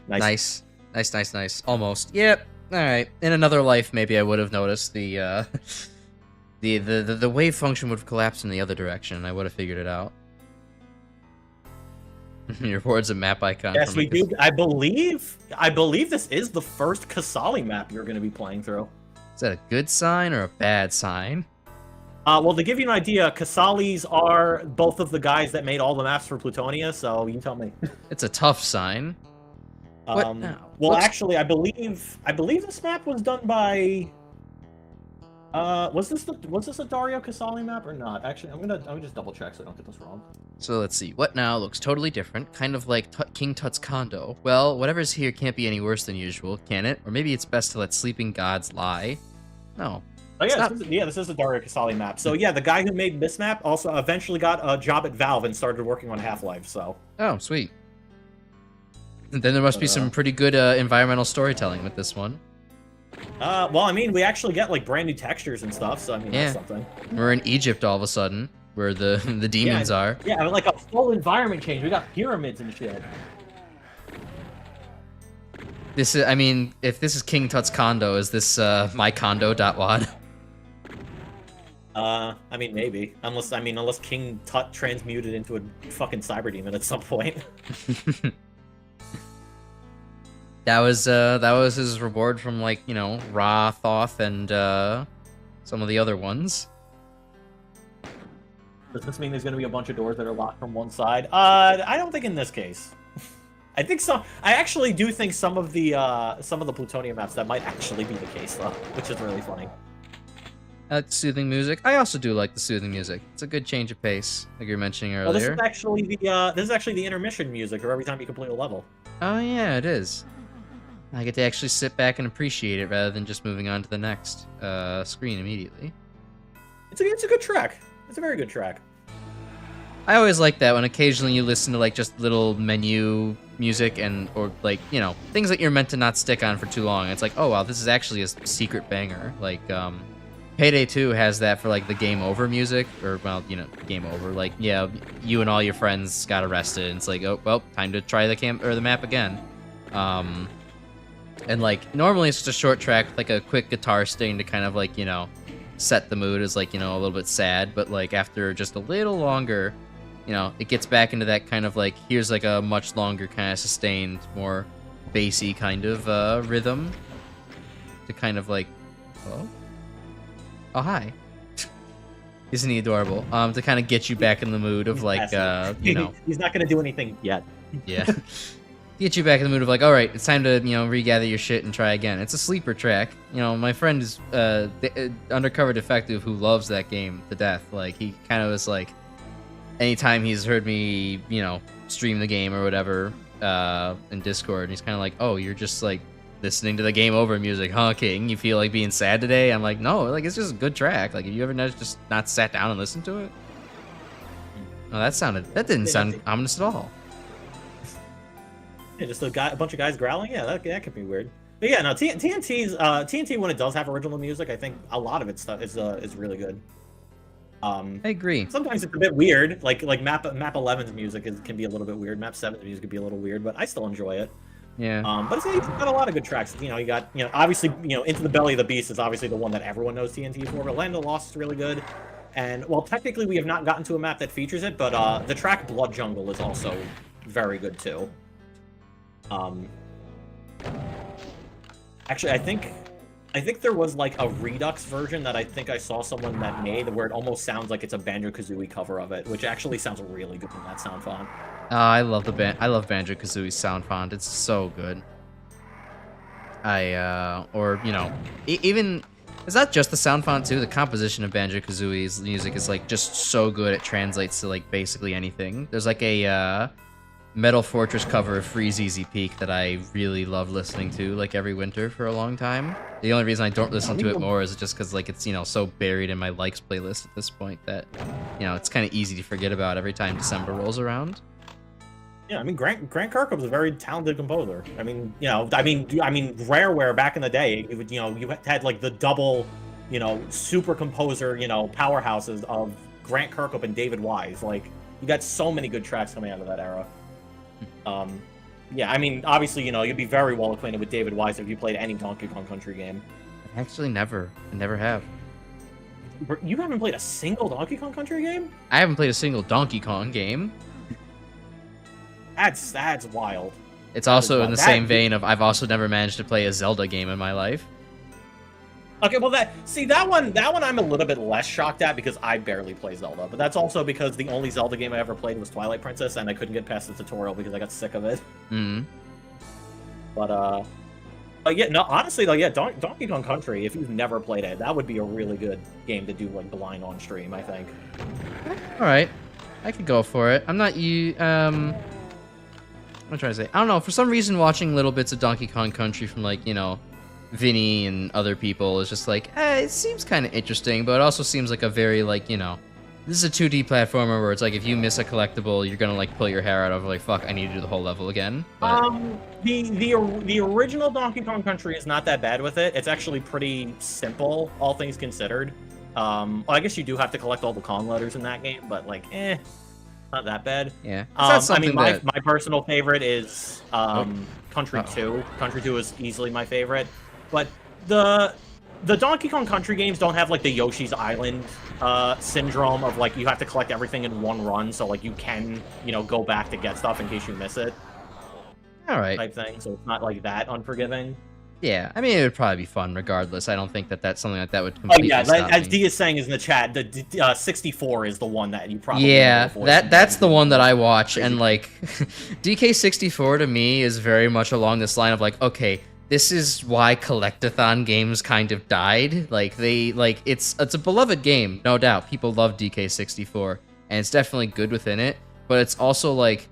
Nice. Almost. Yep. All right. In another life, maybe I would have noticed the wave function would have collapsed in the other direction, and I would have figured it out. Your board's a map icon. Yes, we do. I believe this is the first Kasali map you're going to be playing through. Is that a good sign or a bad sign? Well, to give you an idea, Kasalis are both of the guys that made all the maps for Plutonia, so you tell me. It's a tough sign. What now? Well, actually, I believe this map was done by. Was this a Dario Casali map or not? Actually, I'm gonna just double check so I don't get this wrong. So let's see. What now looks totally different, kind of like King Tut's condo. Well, whatever's here can't be any worse than usual, can it? Or maybe it's best to let sleeping gods lie. No. Oh yeah, this is the Dario Casali map. So yeah, the guy who made this map also eventually got a job at Valve and started working on Half-Life. So. Oh, sweet. Then there must be some pretty good environmental storytelling with this one. Well, I mean, we actually get like brand new textures and stuff, so I mean, that's something. We're in Egypt all of a sudden, where the demons are. Yeah, like a full environment change. We got pyramids and shit. This is, I mean, if this is King Tut's condo, is this my condo.wad? I mean, maybe. Unless King Tut transmuted into a fucking cyber demon at some point. That was his reward from, like, you know, Ra, Thoth, and some of the other ones. Does this mean there's going to be a bunch of doors that are locked from one side? I don't think in this case. I actually do think some of the plutonium maps that might actually be the case though, which is really funny. Soothing music. I also do like the soothing music. It's a good change of pace, like you were mentioning earlier. Well, this is actually the intermission music, or every time you complete a level. Oh yeah, it is. I get to actually sit back and appreciate it rather than just moving on to the next screen immediately. It's a good track. It's a very good track. I always like that when occasionally you listen to like just little menu music or like, you know, things that you're meant to not stick on for too long. It's like, oh wow, this is actually a secret banger. Like Payday 2 has that for like the game over music, or well, you know, game over. Like, yeah, you and all your friends got arrested and it's like, oh well, time to try the map again. And like normally it's just a short track with like a quick guitar sting to kind of like, you know, set the mood as like, you know, a little bit sad, but like after just a little longer, you know, it gets back into that kind of like, here's like a much longer kind of sustained, more bassy kind of rhythm to kind of like, hello? Oh, hi. Isn't he adorable? To kind of get you back in the mood of like, you know. He's not going to do anything yet. Yeah. Get you back in the mood of like, all right, it's time to, you know, regather your shit and try again. It's a sleeper track. You know, my friend is undercover detective who loves that game to death. Like, he kind of was like, anytime he's heard me, you know, stream the game or whatever in Discord, he's kind of like, oh, you're just like listening to the game over music, huh, King? You feel like being sad today? I'm like, no, like it's just a good track. Like, have you ever just not sat down and listened to it? No, that didn't sound ominous at all. Yeah, just a bunch of guys growling. Yeah, that could be weird. But yeah, no, TNT when it does have original music, I think a lot of its stuff is really good. I agree. Sometimes it's a bit weird, like Map 11's music can be a little bit weird. Map 7's music could be a little weird, but I still enjoy it. Yeah. But it's got a lot of good tracks. You know, you got, you know, obviously, you know, Into the Belly of the Beast is obviously the one that everyone knows TNT for, but Land of the Lost is really good. And well, technically we have not gotten to a map that features it, but the track Blood Jungle is also very good too. Actually, I think there was like a Redux version that I think I saw someone that made where it almost sounds like it's a Banjo-Kazooie cover of it, which actually sounds really good in that sound font. I love Banjo-Kazooie's sound font. It's so good. Or, you know, even, it's not just the sound font too, the composition of Banjo-Kazooie's music is like just so good it translates to like basically anything. There's like a Metal Fortress cover of Freeze Easy Peak that I really love listening to like every winter for a long time. The only reason I don't listen to it more is just because like it's, you know, so buried in my likes playlist at this point that, you know, it's kind of easy to forget about every time December rolls around. Yeah, I mean Grant Kirkhope's a very talented composer. I mean, you know, I mean Rareware back in the day, it would, you know, you had like the double, you know, super composer, you know, powerhouses of Grant Kirkhope and David Wise. Like, you got so many good tracks coming out of that era. Yeah, I mean, obviously, you know, you'd be very well acquainted with David Wise if you played any Donkey Kong Country game. Actually, never. I never have. You haven't played a single Donkey Kong Country game? I haven't played a single Donkey Kong game. That's wild. It's also in the same vein of I've also never managed to play a Zelda game in my life. Okay, well that one I'm a little bit less shocked at because I barely play Zelda, but that's also because the only Zelda game I ever played was Twilight Princess, and I couldn't get past the tutorial because I got sick of it. Mm-hmm. But yeah, no, honestly though, yeah, Donkey Kong Country, if you've never played it, that would be a really good game to do like blind on stream, I think. All right, I could go for it. I'm not I'm trying to say, I don't know, for some reason watching little bits of Donkey Kong Country from like, you know, Vinny and other people is just like, it seems kind of interesting, but it also seems like a very, like, you know, this is a 2D platformer where it's like if you miss a collectible, you're gonna like pull your hair out of like, fuck, I need to do the whole level again. But the original Donkey Kong Country is not that bad with it. It's actually pretty simple, all things considered. Well, I guess you do have to collect all the Kong letters in that game, but like, not that bad. Yeah. I mean, my personal favorite is Country 2. Country 2 is easily my favorite. But the Donkey Kong Country games don't have like the Yoshi's Island syndrome of like you have to collect everything in one run, so like you can, you know, go back to get stuff in case you miss it. All right. Type thing, so it's not like that unforgiving. Yeah, I mean, it would probably be fun regardless. I don't think that that's something like that would completely stop as me. D is saying is in the chat, the 64 is the one that you probably that's the one that I watch, and like DK64 to me is very much along this line of like, okay, this is why collectathon games kind of died. Like it's a beloved game, no doubt. People love DK64, and it's definitely good within it, but it's also like,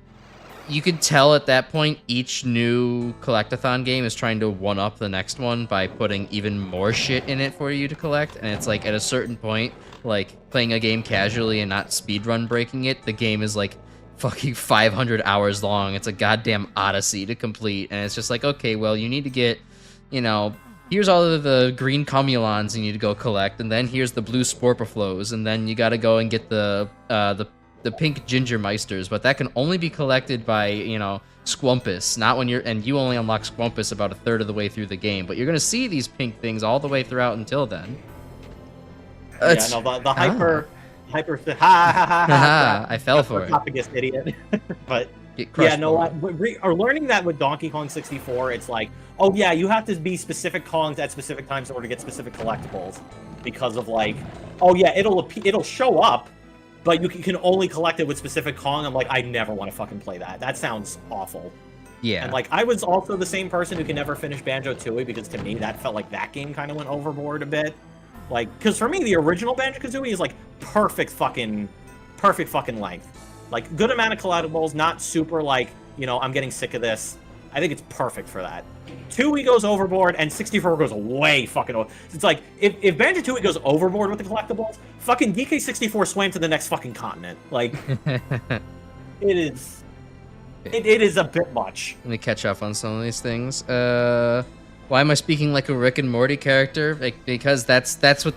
you could tell at that point each new collectathon game is trying to one-up the next one by putting even more shit in it for you to collect, and it's like at a certain point, like playing a game casually and not speedrun breaking it, the game is like fucking 500 hours long. It's a goddamn odyssey to complete, and it's just like, okay, well, you need to get, you know, here's all of the green cumulons you need to go collect, and then here's the blue sporpiflows, and then you gotta go and get the pink ginger meisters, but that can only be collected by, you know, Squumpus, not when you only unlock Squumpus about a third of the way through the game, but you're gonna see these pink things all the way throughout until then. Yeah, no, the hyper, I fell for it. Esophagus idiot. But yeah, no, or learning that with Donkey Kong 64, it's like, oh yeah, you have to be specific Kongs at specific times in order to get specific collectibles, because of like, oh yeah, it'll show up, but you can only collect it with specific Kong. I'm like, I never want to fucking play that. That sounds awful. Yeah. And like, I was also the same person who can never finish Banjo-Tooie, because to me that felt like that game kind of went overboard a bit. Like, because for me the original Banjo-Kazooie is like perfect fucking length. Like, good amount of collectibles, not super like, you know, I'm getting sick of this. I think it's perfect for that. Tooie goes overboard, and 64 goes way fucking over. It's like, if Banjo-Tooie goes overboard with the collectibles, fucking DK64 swam to the next fucking continent. Like, it is a bit much. Let me catch up on some of these things. Why am I speaking like a Rick and Morty character? Like, because that's what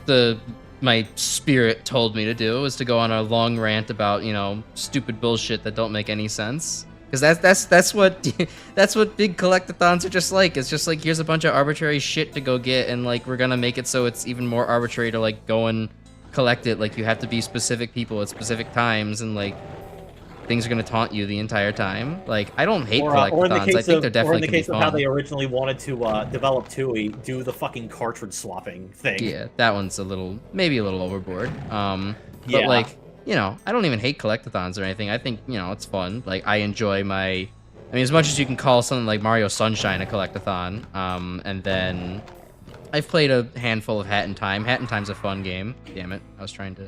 my spirit told me to do, was to go on a long rant about, you know, stupid bullshit that don't make any sense. Because that's what big collectathons are just like. It's just like, here's a bunch of arbitrary shit to go get, and like, we're gonna make it so it's even more arbitrary to like go and collect it. Like, you have to be specific people at specific times, and like, things are gonna taunt you the entire time. Like, I don't hate collectathons. I think they're definitely gonna be fun. Or in the case of how they originally wanted to develop Tooie, do the fucking cartridge swapping thing. Yeah, that one's maybe a little overboard. But like, you know, I don't even hate collectathons or anything. I think, you know, it's fun. Like, I enjoy I mean, as much as you can call something like Mario Sunshine a collectathon, and then I've played a handful of Hat in Time. Hat in Time's a fun game. Damn it, I was trying to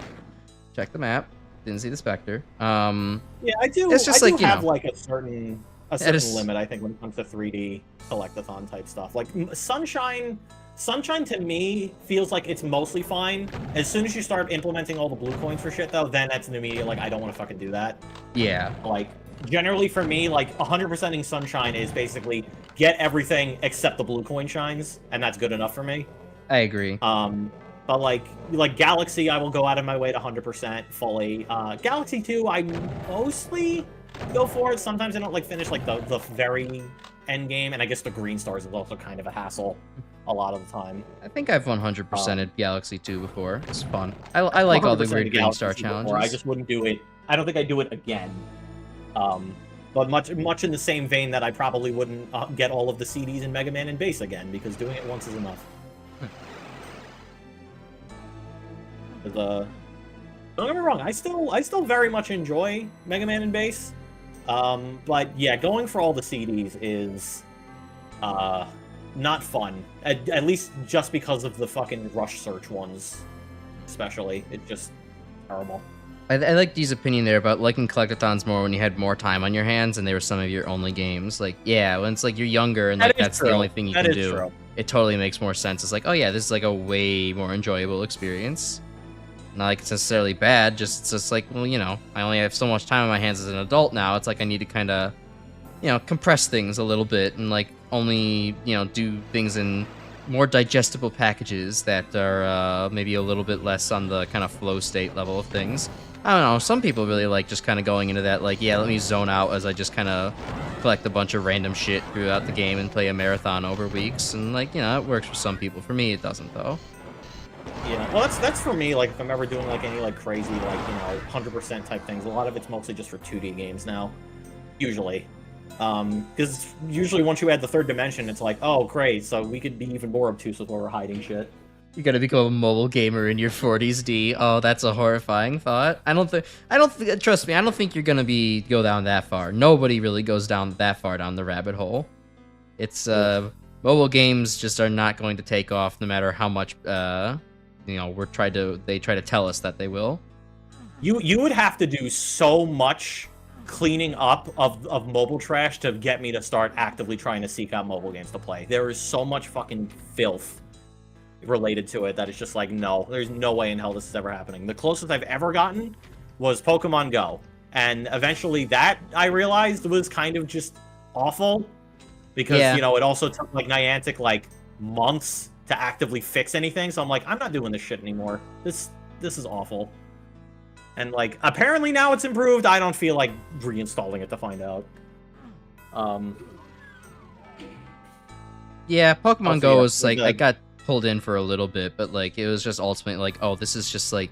check the map. Didn't see the Spectre. Yeah, I do. It's just I like, do you have know, like a certain limit, I think, when it comes to 3D collectathon type stuff. Like Sunshine to me feels like it's mostly fine. As soon as you start implementing all the blue coins for shit, though, then that's an immediate, like, I don't want to fucking do that. Yeah. Like, generally for me, like, 100%ing Sunshine is basically get everything except the blue coin shines, and that's good enough for me. I agree. But like Galaxy, I will go out of my way to 100% fully. Galaxy 2, I mostly go for it. Sometimes I don't like finish like the very end game, and I guess the green stars is also kind of a hassle a lot of the time. I think I've 100%ed Galaxy 2 before. It's fun. I like all the weird green star challenges. I just wouldn't do it. I don't think I'd do it again. But much in the same vein that I probably wouldn't get all of the CDs in Mega Man and Bass again, because doing it once is enough. Don't get me wrong, I still very much enjoy Mega Man and Bass. But yeah, going for all the CDs is not fun. At least just because of the fucking Rush Search ones, especially. It's just terrible. I like Dee's opinion there about liking collectathons more when you had more time on your hands and they were some of your only games. Like, yeah, when it's like you're younger and like that's the only thing you can do, true. It totally makes more sense. It's like, oh yeah, this is like a way more enjoyable experience. Not like it's necessarily bad, it's just like, well, you know, I only have so much time on my hands as an adult now. It's like I need to kind of, you know, compress things a little bit and like only, you know, do things in more digestible packages that are maybe a little bit less on the kind of flow state level of things. I don't know, some people really like just kind of going into that, like, yeah, let me zone out as I just kind of collect a bunch of random shit throughout the game and play a marathon over weeks, and like, you know, it works for some people. For me, it doesn't though. Yeah, well, that's for me. Like, if I'm ever doing like any like crazy, like, you know, 100% type things, a lot of it's mostly just for 2D games now, usually. Because usually once you add the third dimension, it's like, oh great, so we could be even more obtuse with where we're hiding shit. You're gonna become a mobile gamer in your 40s, D. Oh, that's a horrifying thought. Trust me, I don't think you're gonna go down that far. Nobody really goes down that far down the rabbit hole. It's, mobile games just are not going to take off no matter how much, you know, they try to tell us that they will. You would have to do so much cleaning up of mobile trash to get me to start actively trying to seek out mobile games to play. There is so much fucking filth related to it that it's just like, no, there's no way in hell this is ever happening. The closest I've ever gotten was Pokemon Go, and eventually that, I realized, was kind of just awful, because you know, it also took like Niantic like months to actively fix anything, so I'm like, I'm not doing this shit anymore. This is awful. And like, apparently now it's improved. I don't feel like reinstalling it to find out. Yeah, Pokemon Go was like, I got pulled in for a little bit, but like, it was just ultimately like, oh, this is just like,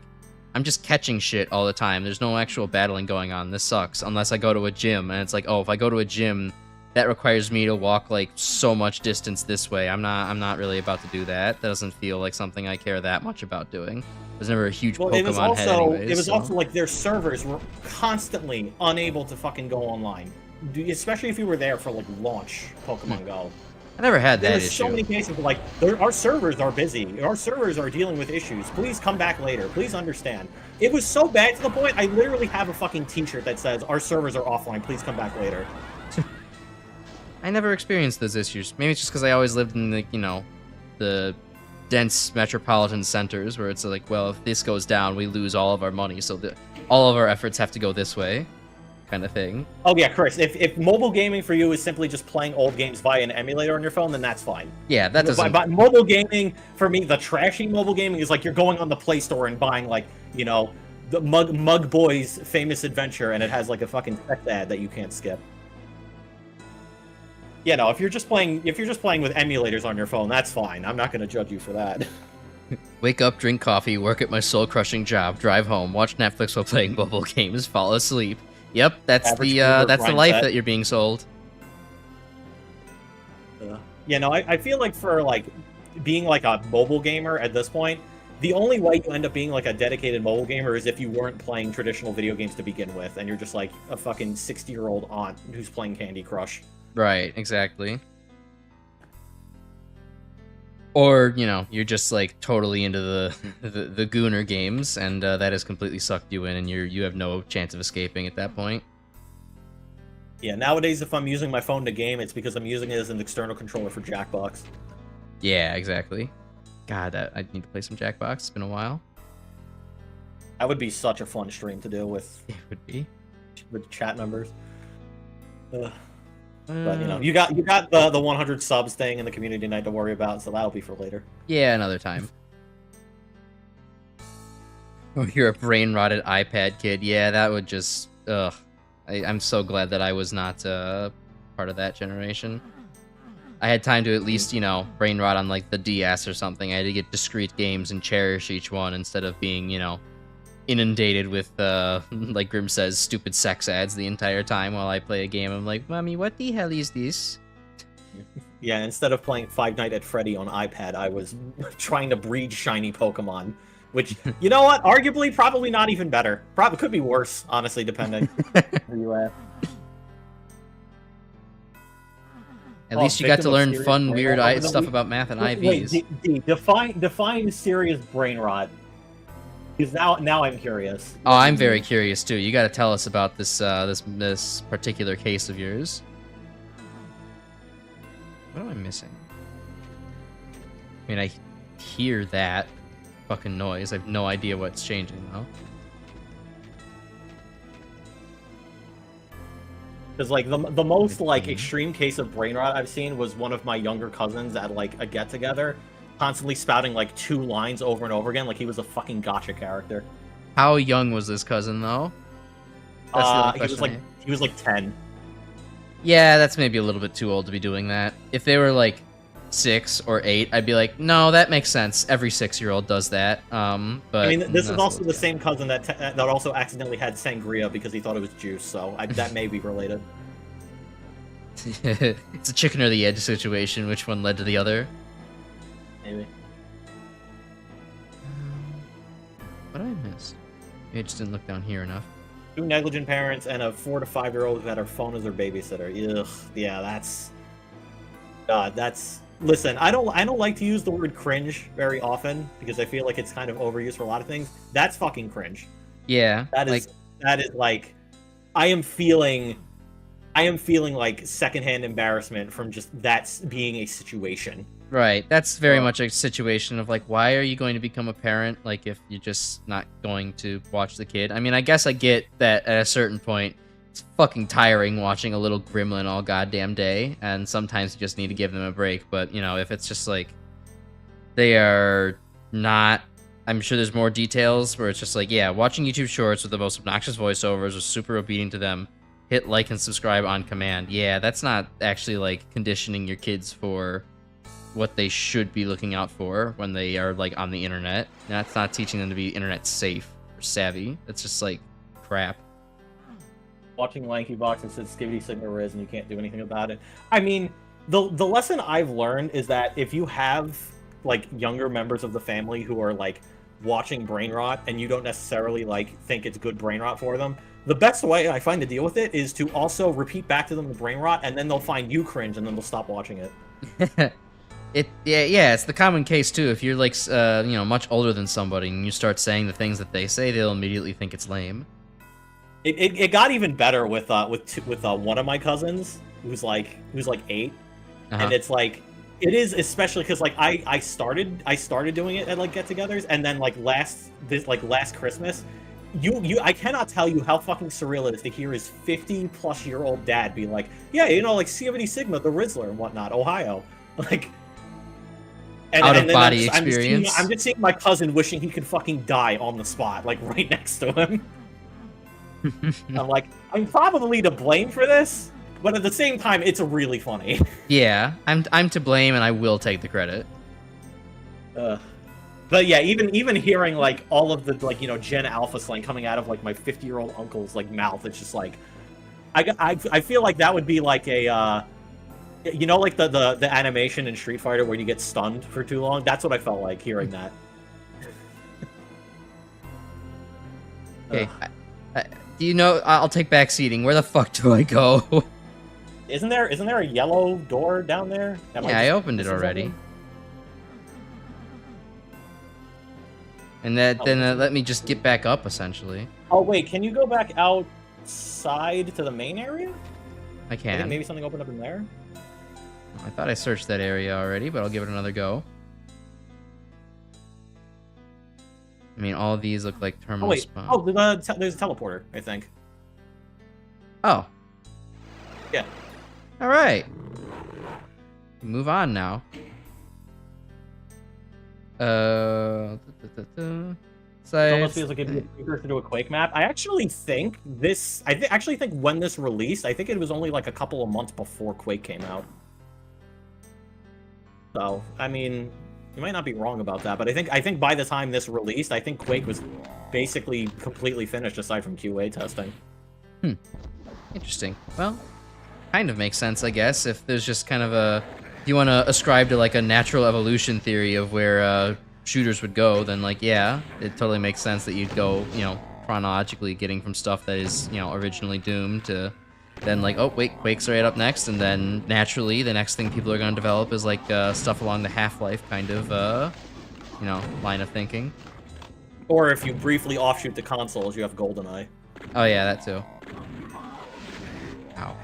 I'm just catching shit all the time. There's no actual battling going on. This sucks. Unless I go to a gym, and it's like, oh, if I go to a gym, that requires me to walk like so much distance this way. I'm not really about to do that. That doesn't feel like something I care that much about doing. I was never a huge Pokemon head anyways. It was also like their servers were constantly unable to fucking go online, especially if you were there for like launch Pokemon Go. I never had that issue. There's so many cases like, our servers are busy. Our servers are dealing with issues. Please come back later. Please understand. It was so bad to the point I literally have a fucking t-shirt that says, our servers are offline. Please come back later. I never experienced those issues. Maybe it's just because I always lived in the, you know, the dense metropolitan centers where it's like, well, if this goes down, we lose all of our money, so all of our efforts have to go this way, kind of thing. Oh yeah, Chris, if mobile gaming for you is simply just playing old games via an emulator on your phone, then that's fine. Yeah, that doesn't... But mobile gaming, for me, the trashy mobile gaming is like you're going on the Play Store and buying, like, you know, the Mug Boy's Famous Adventure, and it has like a fucking sex ad that you can't skip. Yeah, no, if you're just playing with emulators on your phone, that's fine. I'm not going to judge you for that. Wake up, drink coffee, work at my soul-crushing job, drive home, watch Netflix while playing mobile games, fall asleep. Yep, that's the life that you're being sold. Yeah, no, I feel like for like being like a mobile gamer at this point, the only way you end up being like a dedicated mobile gamer is if you weren't playing traditional video games to begin with, and you're just like a fucking 60-year-old aunt who's playing Candy Crush. Right, exactly. Or, you know, you're just like totally into the Gooner games, and that has completely sucked you in, and you have no chance of escaping at that point. Yeah, nowadays if I'm using my phone to game, it's because I'm using it as an external controller for Jackbox. Yeah, exactly. God, I need to play some Jackbox. It's been a while. That would be such a fun stream to do with. It would be. With chat members. But you know, you got the 100 subs thing and the community night to worry about, so that'll be for later. Yeah, another time. Oh, you're a brain rotted iPad kid. Yeah, that would just I'm so glad that I was not part of that generation. I had time to at least, you know, brain rot on like the DS or something. I had to get discrete games and cherish each one instead of being, you know, inundated with, like Grim says, stupid sex ads the entire time while I play a game. I'm like, Mommy, what the hell is this? Yeah, instead of playing Five Nights at Freddy on iPad, I was trying to breed shiny Pokemon. Which, you know what? Arguably, probably not even better. Probably could be worse, honestly, depending where you at. At least you got to learn fun, weird stuff about math and IVs. Wait, define serious brain rot. Because now I'm curious. Oh, I'm very curious too. You got to tell us about this this particular case of yours. What am I missing? I mean, I hear that fucking noise. I have no idea what's changing though. Because like the most like extreme case of brain rot I've seen was one of my younger cousins at like a get together, constantly spouting like 2 lines over and over again, like he was a fucking gotcha character. How young was this cousin though? He was like 10. Yeah, that's maybe a little bit too old to be doing that. If they were like 6 or 8, I'd be like, no, that makes sense. Every 6-year-old does that. But I mean, this is that's also the yeah. same cousin that also accidentally had sangria because he thought it was juice, so that may be related. It's a chicken or the egg situation. Which one led to the other? Maybe. What did I miss? Maybe I just didn't look down here enough. 2 negligent parents and a 4 to 5-year-old who had her phone as her babysitter. Ugh, yeah, that's. God, that's. Listen, I don't like to use the word cringe very often because I feel like it's kind of overused for a lot of things. That's fucking cringe. Yeah, that is like I am feeling like secondhand embarrassment from just that being a situation. Right. That's very much a situation of like, why are you going to become a parent? Like, if you're just not going to watch the kid. I mean, I guess I get that at a certain point, it's fucking tiring watching a little gremlin all goddamn day, and sometimes you just need to give them a break. But, you know, if it's just like, they are not, I'm sure there's more details where it's just like, yeah, watching YouTube shorts with the most obnoxious voiceovers or super obedient to them, hit like and subscribe on command. Yeah, that's not actually like conditioning your kids for what they should be looking out for when they are like on the internet. That's not teaching them to be internet safe or savvy. That's just like crap. Watching Lanky Box and says Skibidi Sigma Riz and you can't do anything about it. I mean, the lesson I've learned is that if you have like younger members of the family who are like watching brain rot and you don't necessarily like think it's good brain rot for them, the best way I find to deal with it is to also repeat back to them the brain rot, and then they'll find you cringe and then they'll stop watching it. Yeah, it's the common case too. If you're like much older than somebody and you start saying the things that they say, they'll immediately think it's lame. It got even better with one of my cousins who's like 8, and it's like it is especially because like I started doing it at like get-togethers, and then like last Christmas, I cannot tell you how fucking surreal it is to hear his 50-plus-year-old dad be like, yeah, like CMD Sigma, the Rizzler and whatnot, Ohio, like. Out-of-body experience. I'm just seeing my cousin wishing he could fucking die on the spot, like right next to him. I'm like, I'm probably to blame for this, but at the same time, it's really funny. Yeah, I'm to blame, and I will take the credit. But yeah, even hearing like all of the like Gen Alpha slang coming out of like my 50-year-old uncle's like mouth, it's just like, I feel like that would be like a. Like the animation in Street Fighter where you get stunned for too long? That's what I felt like hearing that. Okay. Do you know, I'll take back seating. Where the fuck do I go? Isn't there a yellow door down there? Yeah, I opened it already. Something? And then let me just get back up, essentially. Oh, wait, can you go back outside to the main area? I can. I think maybe something opened up in there? I thought I searched that area already, but I'll give it another go. I mean, all of these look like terminal spawn. Oh, there's a teleporter, I think. Oh. Yeah. All right. Move on now. So it almost feels like it'd be a precursor to a Quake map. I actually think this. Actually think when this released, I think it was only like a couple of months before Quake came out. So I mean, you might not be wrong about that, but I think by the time this released, I think Quake was basically completely finished aside from QA testing. Interesting. Well, kind of makes sense, I guess. If there's just kind of a, if you want to ascribe to like a natural evolution theory of where shooters would go, then like, yeah, it totally makes sense that you'd go, chronologically getting from stuff that is, originally doomed to then like, oh wait, Quake's right up next, and then naturally the next thing people are going to develop is like stuff along the Half-Life kind of, line of thinking. Or if you briefly offshoot the consoles, you have GoldenEye. Oh yeah, that too. Ow.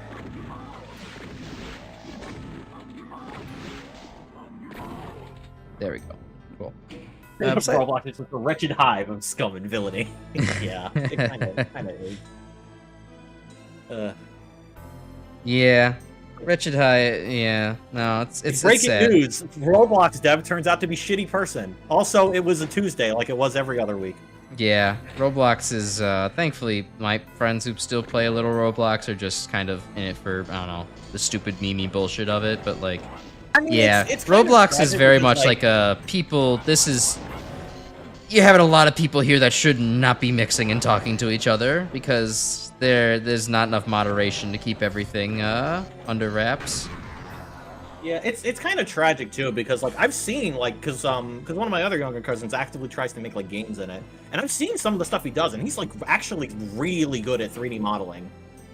There we go. Cool. Roblox is just a wretched hive of scum and villainy. Yeah, it kind of is. Yeah, wretched high. Yeah, no, it's breaking sad. news. Roblox dev turns out to be shitty person. Also, it was a Tuesday, like it was every other week. Yeah, Roblox is, thankfully, my friends who still play a little Roblox are just kind of in it for, I don't know, the stupid meme bullshit of it, but, like, I mean, yeah, it's kind of Roblox is very because, much like a people, this is, you're having a lot of people here that should not be mixing and talking to each other, because there's not enough moderation to keep everything, under wraps. Yeah, it's kind of tragic too because like I've seen like because one of my other younger cousins actively tries to make like games in it, and I've seen some of the stuff he does, and he's like actually really good at 3D modeling.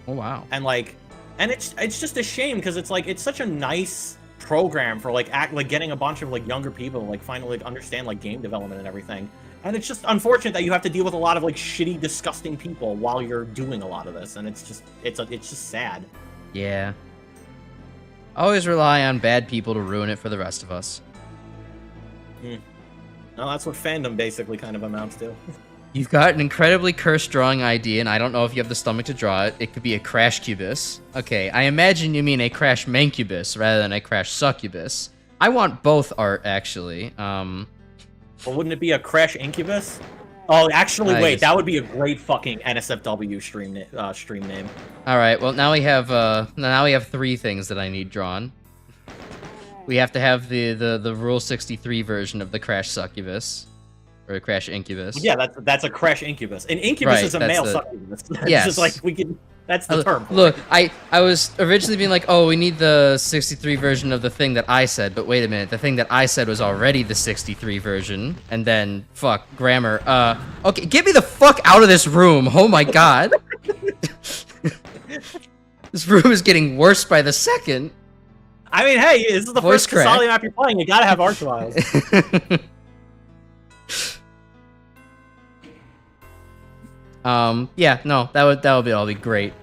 Oh wow! And like, and it's just a shame because it's like it's such a nice program for like getting a bunch of like younger people to, like finally like, understand like game development and everything. And it's just unfortunate that you have to deal with a lot of like shitty, disgusting people while you're doing a lot of this, and it's just sad. Yeah. Always rely on bad people to ruin it for the rest of us. No, that's what fandom basically kind of amounts to. You've got an incredibly cursed drawing idea, and I don't know if you have the stomach to draw it. It could be a crash cubus. Okay, I imagine you mean a crash mancubus rather than a crash succubus. I want both art, actually. Well, wouldn't it be a crash incubus? Oh, actually, wait, that would be a great fucking NSFW stream name. All right, well now we have 3 things that I need drawn. We have to have the Rule 63 version of the Crash Succubus, or Crash Incubus. Yeah, that's a Crash Incubus. An Incubus is a male succubus. Yes. Just like we can. That's the term. Look, I was originally being like, oh, we need the 63 version of the thing that I said, but wait a minute, the thing that I said was already the 63 version, and then, fuck, grammar, okay, get me the fuck out of this room, oh my god. This room is getting worse by the second. I mean, hey, this is the first Casali map you're playing, you gotta have art files. Yeah, no, that would all be great.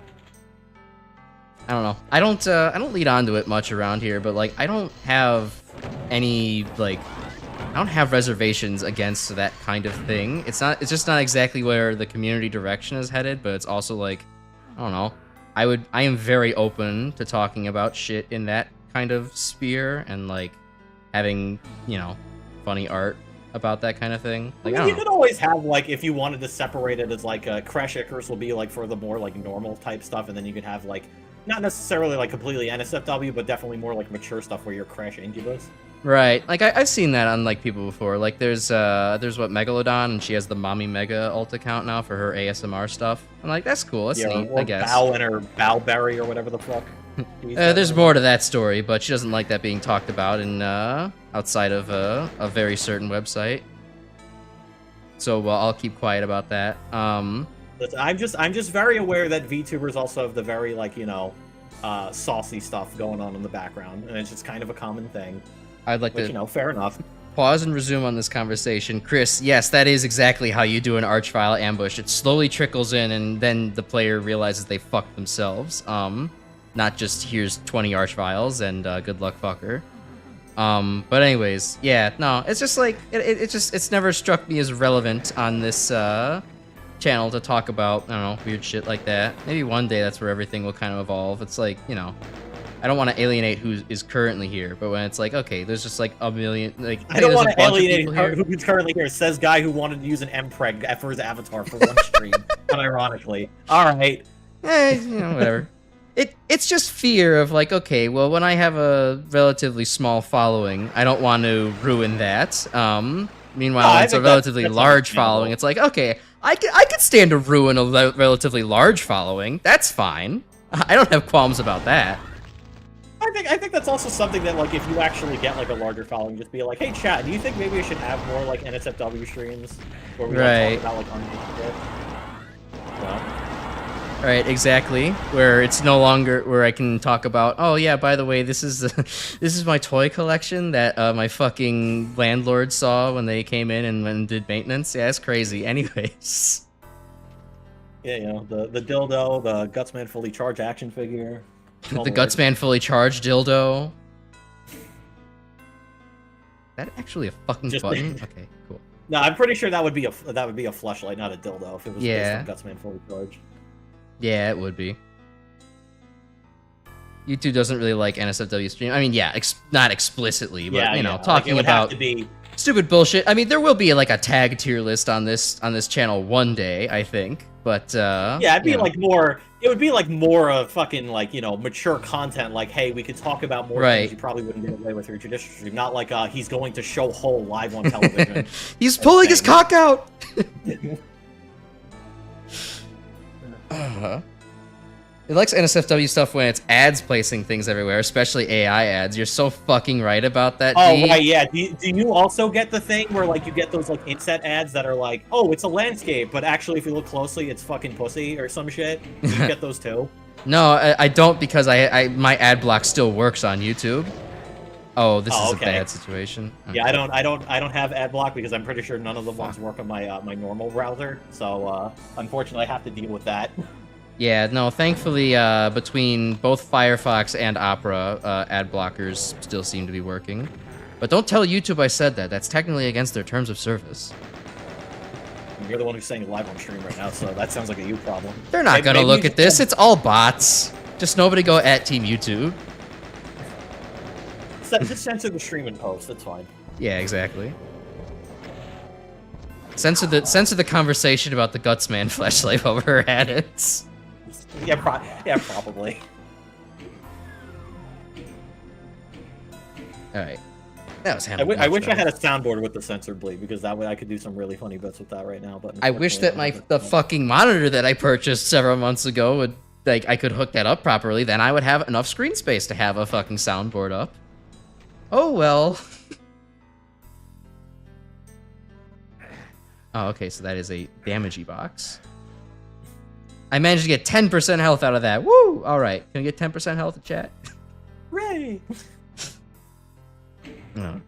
I don't know. I don't lead on to it much around here, but like I don't have any I don't have reservations against that kind of thing. It's just not exactly where the community direction is headed, but it's also like I don't know. I am very open to talking about shit in that kind of sphere and like having, you know, funny art about that kind of thing. Like, you could always have like if you wanted to separate it as like a Crash Icarus will be like for the more like normal type stuff, and then you could have like not necessarily like completely NSFW, but definitely more like mature stuff where you're Crash Incubus. Right. Like I've seen that on like people before. Like there's what Megalodon, and she has the Mommy Mega alt account now for her ASMR stuff. I'm like, that's cool. That's neat, I guess. Bow and her Bowberry or whatever the fuck. There's more to that story, but she doesn't like that being talked about in outside of a very certain website. So I'll keep quiet about that. I'm just very aware that VTubers also have the very like saucy stuff going on in the background, and it's just kind of a common thing. I'd like to fair enough. Pause and resume on this conversation. Chris, yes, that is exactly how you do an arch file ambush. It slowly trickles in, and then the player realizes they fucked themselves. Not just here's 20 arch files and good luck, fucker. But anyways, yeah, no, it's just like it's never struck me as relevant on this channel to talk about, I don't know, weird shit like that. Maybe one day that's where everything will kind of evolve. It's like, you know, I don't want to alienate who is currently here, but when it's like, okay, there's just like a million, like, I don't want to alienate who's currently here. Says guy who wanted to use an MPreg for his avatar for one stream, unironically. All right. You know, whatever. It's just fear of like, okay, well, when I have a relatively small following, I don't want to ruin that. Meanwhile, when it's a relatively large following, it's like, okay, I could stand to ruin a relatively large following. That's fine. I don't have qualms about that. I think that's also something that, like, if you actually get, like, a larger following, just be like, hey, chat, do you think maybe we should have more, like, NSFW streams? Where we talk about, like, unused Right, exactly. Where it's no longer where I can talk about, oh yeah, by the way, this is my toy collection that my fucking landlord saw when they came in and did maintenance. Yeah, it's crazy. Anyways. Yeah, you know, the dildo, the Gutsman fully charged action figure. The Gutsman fully charged dildo. Is that actually a fucking button? Okay, cool. No, I'm pretty sure that would be a fleshlight, not a dildo, if it was based on Gutsman fully charged. Yeah, it would be. YouTube doesn't really like NSFW stream. I mean, yeah, not explicitly, but you know, talking about Stupid bullshit. I mean, there will be like a tag tier list on this channel one day, I think. But yeah, it'd be like more. It would be like more of fucking like, you know, mature content. Like, hey, we could talk about more things you probably wouldn't get away with your traditional stream. Not like he's going to show whole live on television. He's pulling his cock out. It likes NSFW stuff when it's ads placing things everywhere, especially AI ads. You're so fucking right about that. Oh, D. right, yeah. Do you also get the thing where, like, you get those, like, inset ads that are like, oh, it's a landscape, but actually, if you look closely, it's fucking pussy or some shit? Do you get those too? No, I don't, because my ad block still works on YouTube. Oh, this is a bad situation. Okay. Yeah, I don't have ad block because I'm pretty sure none of the ones work on my my normal browser. So unfortunately, I have to deal with that. Yeah, no, thankfully, between both Firefox and Opera, ad blockers still seem to be working. But don't tell YouTube I said that. That's technically against their terms of service. You're the one who's saying live on stream right now, so that sounds like a you problem. They're not gonna look at this. It's all bots. Just nobody go at Team YouTube. Just censor the stream and post. That's fine. Yeah, exactly. Censor the conversation about the Gutsman flashlight while we're at it. Yeah, probably. All right, that was handled. I wish I had a soundboard with the censored bleed, because that way I could do some really funny bits with that right now. But I wish that the fucking monitor that I purchased several months ago would, like, I could hook that up properly. Then I would have enough screen space to have a fucking soundboard up. Oh well. Oh, okay, so that is a damagey box. I managed to get 10% health out of that. Woo! All right, can I get 10% health in chat? Hooray! No.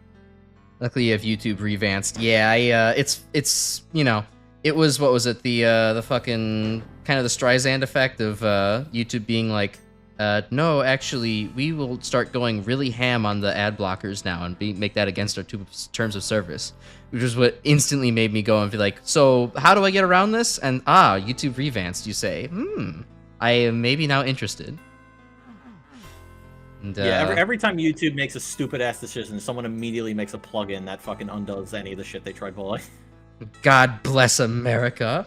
Luckily, you have YouTube revanced. Yeah, it's you know, it was, what was it, the fucking kind of the Streisand effect of YouTube being like, no, actually, we will start going really ham on the ad blockers now and make that against our terms of service, which is what instantly made me go and be like, so how do I get around this? And YouTube revanced, you say. I am maybe now interested. And, yeah, every time YouTube makes a stupid ass decision, someone immediately makes a plugin that fucking undoes any of the shit they tried pulling. God bless America.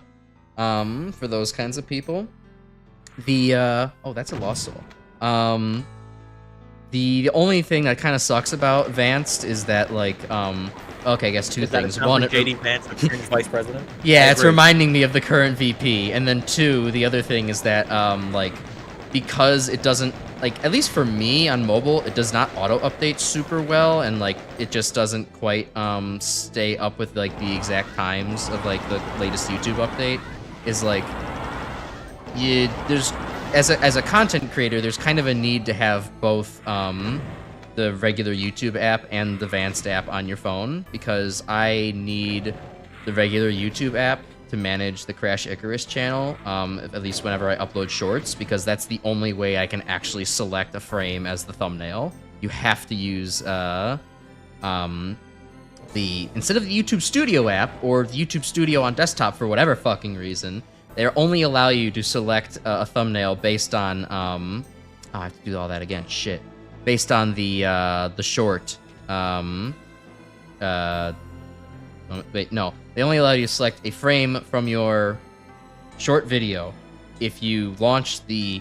For those kinds of people. Oh, that's a lost soul. The only thing that kind of sucks about Vanced is that, like, okay, I guess two things. One, like JD Vance, the current vice president. Yeah, it's reminding me of the current VP. And then two, the other thing is that, like, because it doesn't, like, at least for me on mobile, it does not auto-update super well, and, like, it just doesn't quite, stay up with, like, the exact times of, like, the latest YouTube update, is, like, there's, as a content creator, there's kind of a need to have both, the regular YouTube app and the Vanced app on your phone, because I need the regular YouTube app to manage the Crash Icarus channel, at least whenever I upload shorts, because that's the only way I can actually select a frame as the thumbnail. You have to use instead of the YouTube Studio app or the YouTube Studio on desktop for whatever fucking reason, they only allow you to select a thumbnail based on oh, I have to do all that again. Shit. Based on the short. Wait, no. They only allow you to select a frame from your short video if you launch the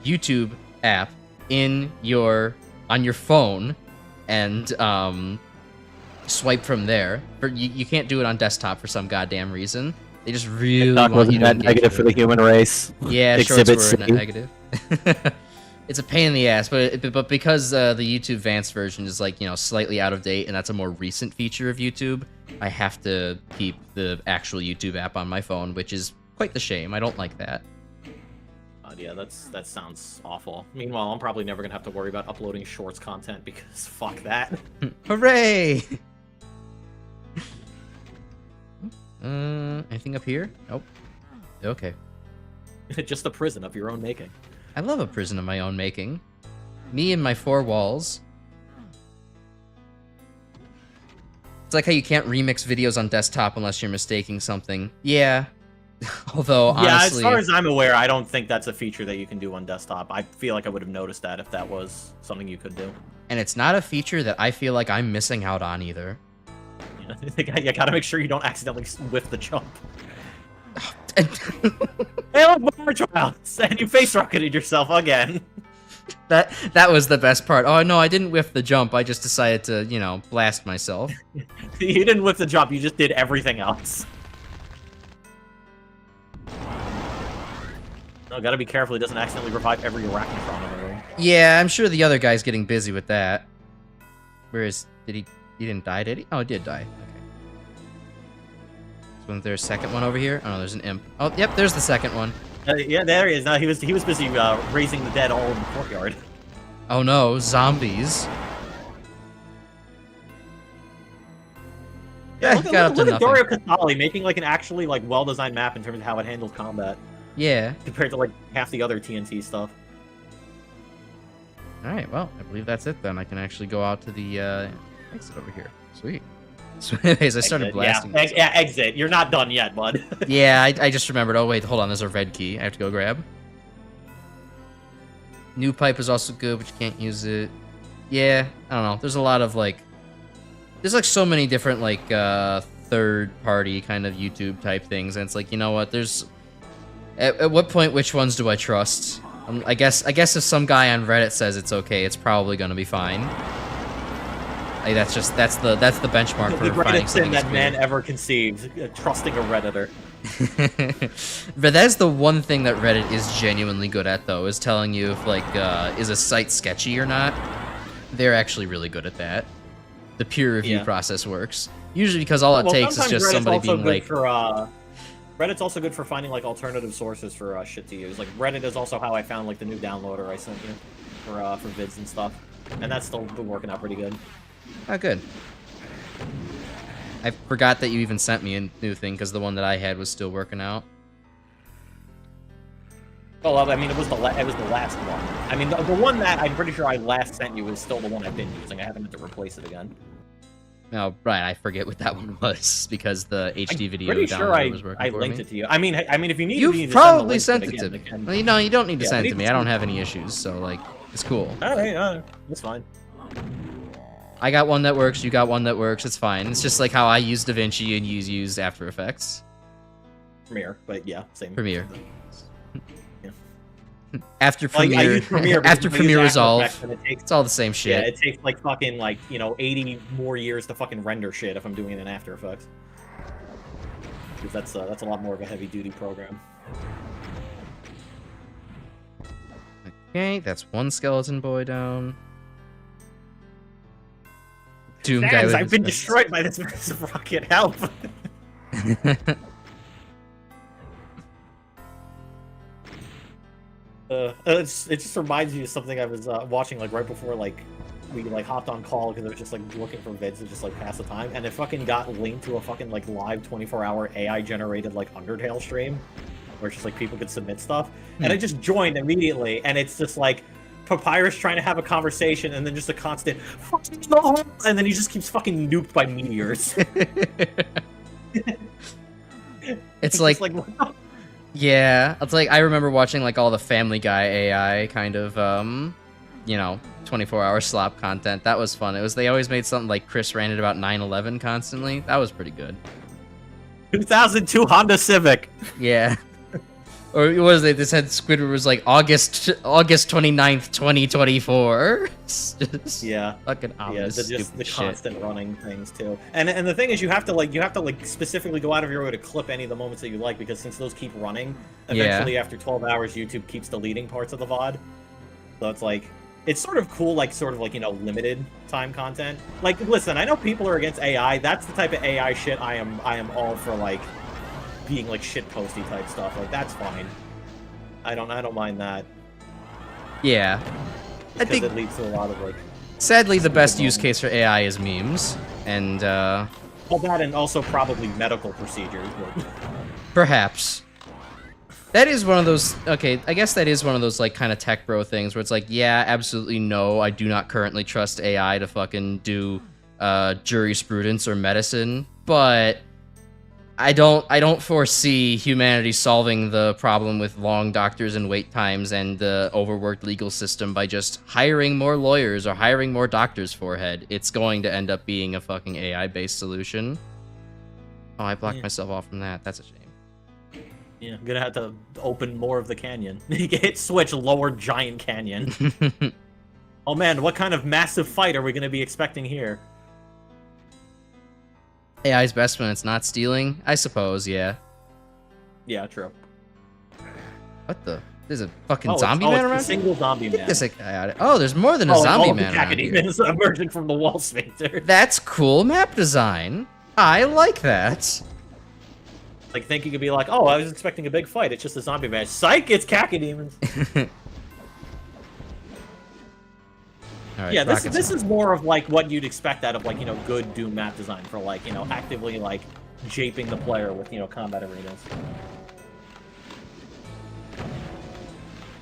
YouTube app on your phone and swipe from there. You can't do it on desktop for some goddamn reason. They just really want you to engage negative for the human race. Yeah, Exhibit shorts were negative. It's a pain in the ass, but because the YouTube Vanced version is, like, you know, slightly out of date, and that's a more recent feature of YouTube, I have to keep the actual YouTube app on my phone, which is quite the shame. I don't like that. Yeah, that sounds awful. Meanwhile, I'm probably never gonna have to worry about uploading shorts content because fuck that. Hooray! Anything up here? Nope. Okay. Just a prison of your own making. I love a prison of my own making. Me and my four walls. It's like how you can't remix videos on desktop unless you're mistaking something. Yeah. Although, honestly... Yeah, as far as I'm aware, I don't think that's a feature that you can do on desktop. I feel like I would have noticed that if that was something you could do. And it's not a feature that I feel like I'm missing out on either. You gotta make sure you don't accidentally whiff the jump. Hey, look, more trials, and you face rocketed yourself again. That was the best part. Oh no, I didn't whiff the jump. I just decided to, you know, blast myself. You didn't whiff the jump. You just did everything else. No, gotta be careful. He doesn't accidentally revive every arachnotron in the room. Yeah, I'm sure the other guy's getting busy with that. Where is... Did he... He didn't die, did he? Oh, he did die. Okay. So is there a second one over here? Oh, no, there's an imp. Oh, yep, there's the second one. Yeah, there he is. No, he was busy raising the dead all in the courtyard. Oh no, zombies. Yeah, look at Dario Casali making like an actually like well-designed map in terms of how it handles combat. Yeah. Compared to like half the other TNT stuff. Alright, well, I believe that's it then. I can actually go out to the exit over here. Sweet. So anyways, I started blasting. Yeah, exit. You're not done yet, bud. Yeah, I just remembered. Oh wait, hold on, there's a red key I have to go grab. New pipe is also good, but you can't use it. Yeah, I don't know. There's a lot of like... There's like so many different like third-party kind of YouTube type things, and it's like, you know what, there's... At what point, which ones do I trust? I guess if some guy on Reddit says it's okay, it's probably gonna be fine. Like, that's the benchmark for finding something that man ever conceived, trusting a Redditor. But that's the one thing that Reddit is genuinely good at, though, is telling you if like is a site sketchy or not. They're actually really good at that. The peer review process works usually because all it takes is just somebody being like. Reddit's also good for finding like alternative sources for shit to use. Like Reddit is also how I found like the new downloader I sent you for vids and stuff, and that's still been working out pretty good. Oh, good. I forgot that you even sent me a new thing because the one that I had was still working out. Well, I mean, it was the last one. I mean, the one that I'm pretty sure I last sent you is still the one I've been using. I haven't had to replace it again. No, right. I forget what that one was because the HD video downloader was working I for linked me. it to you. I mean, if you need, you probably sent it to me. Well, you know, you don't need to send it to me. I don't have any issues, so like, it's cool. Oh, hey, it's fine. I got one that works. You got one that works. It's fine. It's just like how I use DaVinci and you use After Effects. Premiere, but yeah, same. Premiere. Yeah. After Premiere, after Premiere Resolve, it's all the same shit. Yeah, it takes like fucking 80 more years to fucking render shit if I'm doing it in After Effects. Because that's a lot more of a heavy duty program. Okay, that's one skeleton boy down. Doom guy with I've been destroyed by this massive rocket. Help! It just reminds me of something I was watching like right before we hopped on call because I was just like looking for vids to just like pass the time, and it fucking got linked to a fucking like live 24-hour AI generated like Undertale stream where it's just like people could submit stuff, and I just joined immediately, and it's just like Papyrus trying to have a conversation, and then just a constant fucking no, and then he just keeps fucking nuked by meteors. It's like yeah, it's like I remember watching like all the Family Guy AI kind of 24-hour slop content. That was fun. They always made something like Chris ranted about 9/11 constantly. That was pretty good. 2002 Honda Civic. Yeah. Or what was it? They said Squidward was like August 29th, 2024. Yeah. Fucking ominous. Yeah, just the constant running things too. And the thing is, you have to specifically go out of your way to clip any of the moments that you like, because since those keep running, eventually after 12 hours, YouTube keeps deleting parts of the VOD. So it's like, it's sort of cool, limited time content. Like, listen, I know people are against AI. That's the type of AI shit I am all for, being shit posty type stuff. Like, that's fine. I don't mind that. Yeah. I think it leads to a lot of sadly, the best use case for AI is memes, and well, that and also probably medical procedures. But... Perhaps. That is one of those. Okay, I guess that is one of those kind of tech bro things where it's like, yeah, absolutely no, I do not currently trust AI to fucking do jurisprudence or medicine, but I don't foresee humanity solving the problem with long doctors and wait times and the overworked legal system by just hiring more lawyers or hiring more doctors for head. It's going to end up being a fucking AI-based solution. Oh, I blocked myself off from that. That's a shame. Yeah, I'm gonna have to open more of the canyon. Hit switch, lower giant canyon. Oh man, what kind of massive fight are we gonna be expecting here? AI's best when it's not stealing? I suppose, yeah. Yeah, true. What the? There's a fucking zombie man around? It's a single zombie man. Get this guy out of... Oh, there's more than a zombie man around here. It's emerging from the wall sphincter. That's cool map design. I like that. Like, think you could be like, oh, I was expecting a big fight. It's just a zombie match. Psych, it's cacodemons. Right, yeah, this is more of, like, what you'd expect out of, like, you know, good Doom map design for, like, you know, actively, like, japing the player with, you know, combat arenas.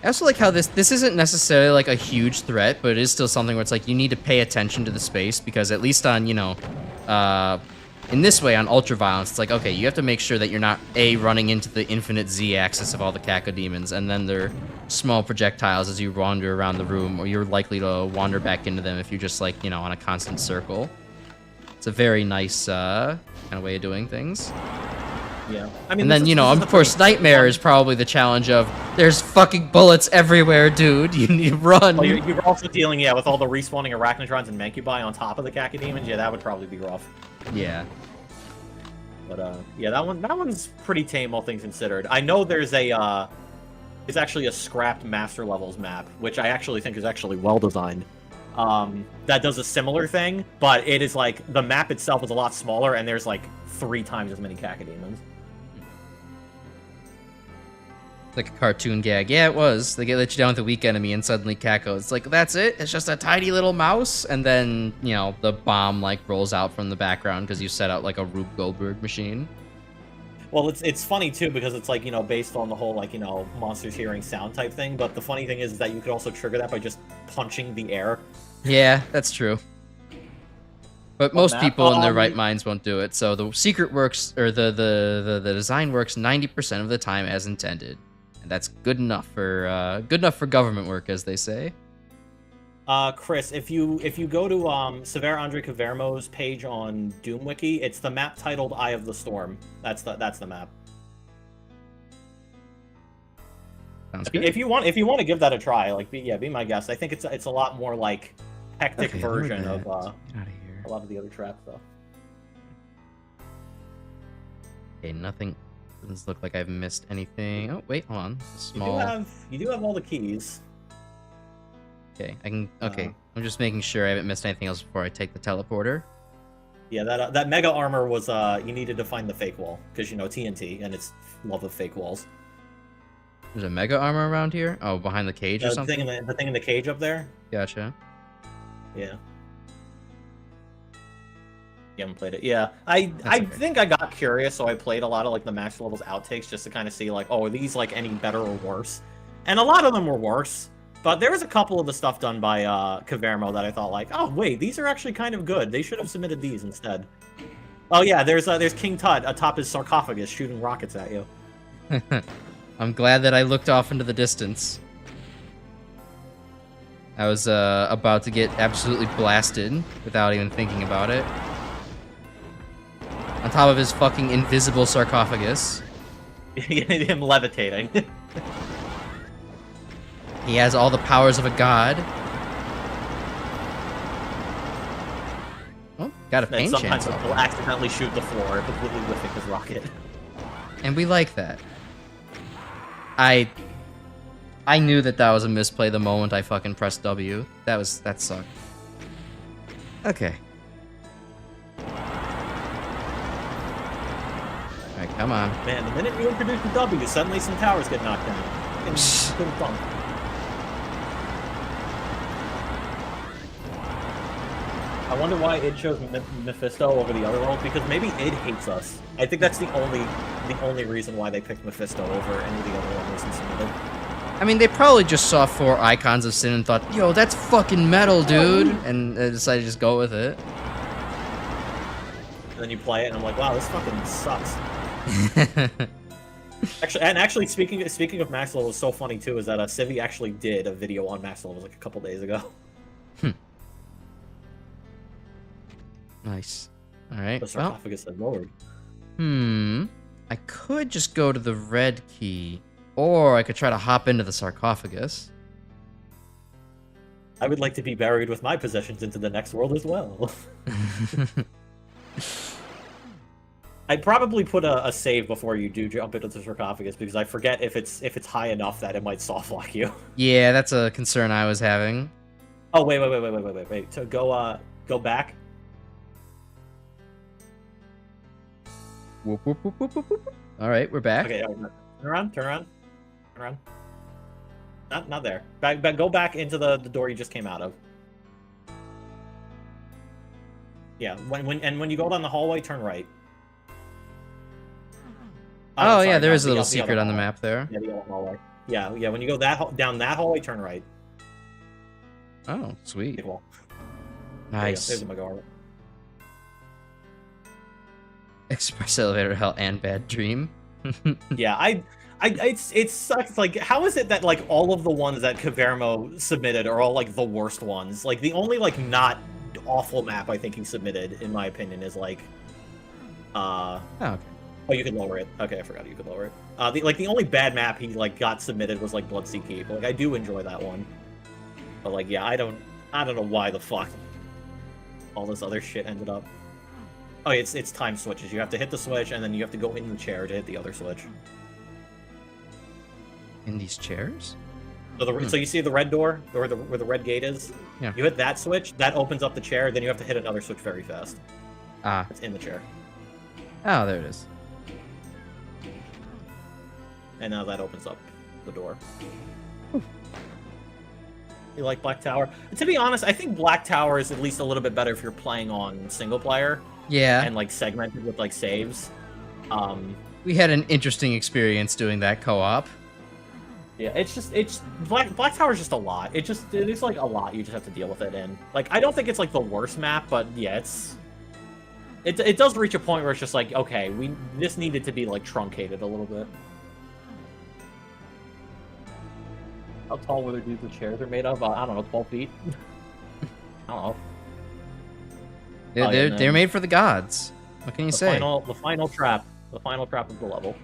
I also like how this isn't necessarily, like, a huge threat, but it is still something where it's, like, you need to pay attention to the space, because at least on, you know, in this way, on Ultraviolence, it's like, okay, you have to make sure that you're not, A, running into the infinite Z-axis of all the cacodemons, and then they're small projectiles as you wander around the room, or you're likely to wander back into them if you're just, like, you know, on a constant circle. It's a very nice, kind of way of doing things. Yeah. I mean, and then, you know, of course, Nightmare is probably the challenge of, there's fucking bullets everywhere, dude. You need to run. Well, you're also dealing, yeah, with all the respawning Arachnotrons and Mancubi on top of the cacodemons. Yeah, that would probably be rough. Yeah. But, yeah, that one's pretty tame, all things considered. I know there's a, it's actually a scrapped Master Levels map, which I actually think is actually well-designed. That does a similar thing, but it is, like, the map itself is a lot smaller, and there's, like, 3 times as many cacodemons. Like a cartoon gag. Yeah, it was. They let you down with a weak enemy and suddenly Caco. It's like, that's it? It's just a tiny little mouse? And then, you know, the bomb, like, rolls out from the background because you set out, like, a Rube Goldberg machine. Well, it's funny, too, because it's, like, you know, based on the whole, like, you know, monsters hearing sound type thing, but the funny thing is that you could also trigger that by just punching the air. Yeah, that's true. But most people in their right minds won't do it, so the secret works, or the design works 90% of the time as intended. And that's good enough for government work, as they say. Chris, if you go to Severe Andre Cavermo's page on Doom Wiki, it's the map titled Eye of the Storm. That's the map. Sounds good. If you want to give that a try, like be my guest. I think it's a lot more like hectic version of a lot of the other trap stuff. Okay, nothing. Doesn't look like I've missed anything. Oh wait, hold on. Small. You do have all the keys. Okay, I can. Okay, I'm just making sure I haven't missed anything else before I take the teleporter. Yeah, that mega armor was you needed to find the fake wall because you know TNT and its love of fake walls. There's a mega armor around here. Oh, behind the cage or something. The thing in the cage up there. Gotcha. Yeah. You haven't played it. Yeah, I think I got curious, so I played a lot of like the max levels outtakes just to kind of see like, oh, are these like any better or worse? And a lot of them were worse, but there was a couple of the stuff done by Cavermo that I thought like, oh wait, these are actually kind of good. They should have submitted these instead. Oh yeah, there's King Tut atop his sarcophagus shooting rockets at you. I'm glad that I looked off into the distance. I was about to get absolutely blasted without even thinking about it. On top of his fucking invisible sarcophagus. Him levitating. He has all the powers of a god. Oh, got a pain chance. Sometimes he'll accidentally shoot the floor, completely whiffing his rocket. And we like that. I knew that was a misplay the moment I fucking pressed W. That sucked. Okay. Alright, come on. Man, the minute you introduce the W, suddenly some towers get knocked down. I wonder why id chose Mephisto over the other ones, because maybe id hates us. I think that's the only reason why they picked Mephisto over any of the other ones in Submitted. I mean, they probably just saw 4 Icons of Sin and thought, yo, that's fucking metal, dude, and they decided to just go with it. And then you play it, and I'm like, wow, this fucking sucks. Actually, speaking of max level, is so funny too is that Civi actually did a video on max levels like a couple days ago. Nice. All right. The sarcophagus had lowered. I could just go to the red key, or I could try to hop into the sarcophagus. I would like to be buried with my possessions into the next world as well. I'd probably put a save before you do jump into the sarcophagus because I forget if it's high enough that it might soft lock you. Yeah, that's a concern I was having. Oh wait. So go back. Whoop, whoop, whoop, whoop, whoop, whoop. All right, we're back. Okay, turn around. Not there. Back. Go back into the door you just came out of. Yeah. When you go down the hallway, turn right. Oh, sorry, yeah, there no, is a little the secret on the map there. Yeah, the other hallway. Yeah. When you go down that hallway, turn right. Oh, sweet. Cool. Nice. There's my guard. Express elevator hell and bad dream. Yeah, it sucks. Like, how is it that like all of the ones that Cavermo submitted are all like the worst ones? Like the only like not awful map I think he submitted, in my opinion, is like, Okay. Oh, you can lower it. Okay, I forgot you could lower it. The only bad map he like got submitted was like Bloodsea Keep. Like I do enjoy that one, but like yeah, I don't know why the fuck all this other shit ended up. Oh, it's time switches. You have to hit the switch, and then you have to go in the chair to hit the other switch. In these chairs? So, so you see the red door, where the red gate is? Yeah. You hit that switch, that opens up the chair, then you have to hit another switch very fast. Ah. It's in the chair. Oh, there it is. And now that opens up the door. You like Black Tower? To be honest, I think Black Tower is at least a little bit better if you're playing on single player. Yeah. And like segmented with like saves. We had an interesting experience doing that co-op. Yeah, it's Black Tower is just a lot. It is like a lot. You just have to deal with it in. Like I don't think it's like the worst map, but yeah, it does reach a point where it's just like, okay, this needed to be like truncated a little bit. How tall were the chairs are made of? I don't know, 12 feet. I don't know. They're made for the gods. What can you say? The final trap of the level.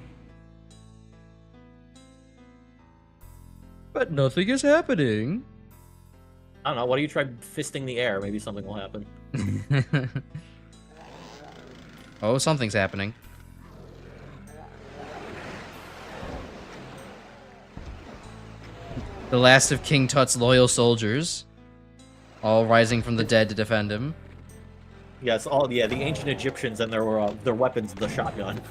But nothing is happening. I don't know. What do you try fisting the air? Maybe something will happen. Oh, something's happening. The last of King Tut's loyal soldiers, all rising from the dead to defend him. Yes, the ancient Egyptians and their weapons, the shotgun.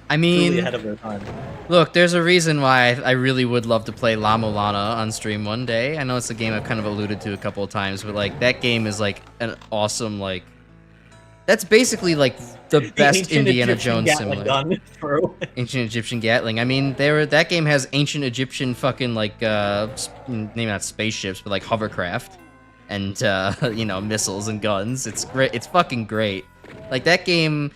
I mean, Truly ahead of their time. Look, there's a reason why I really would love to play La Mulana on stream one day. I know it's a game I've kind of alluded to a couple of times, but like that game is like an awesome like. That's basically like the best Indiana Jones simulator. Ancient Egyptian Gatling. I mean, that game has ancient Egyptian fucking like maybe not spaceships, but like hovercraft and you know, missiles and guns. It's great. It's fucking great. Like that game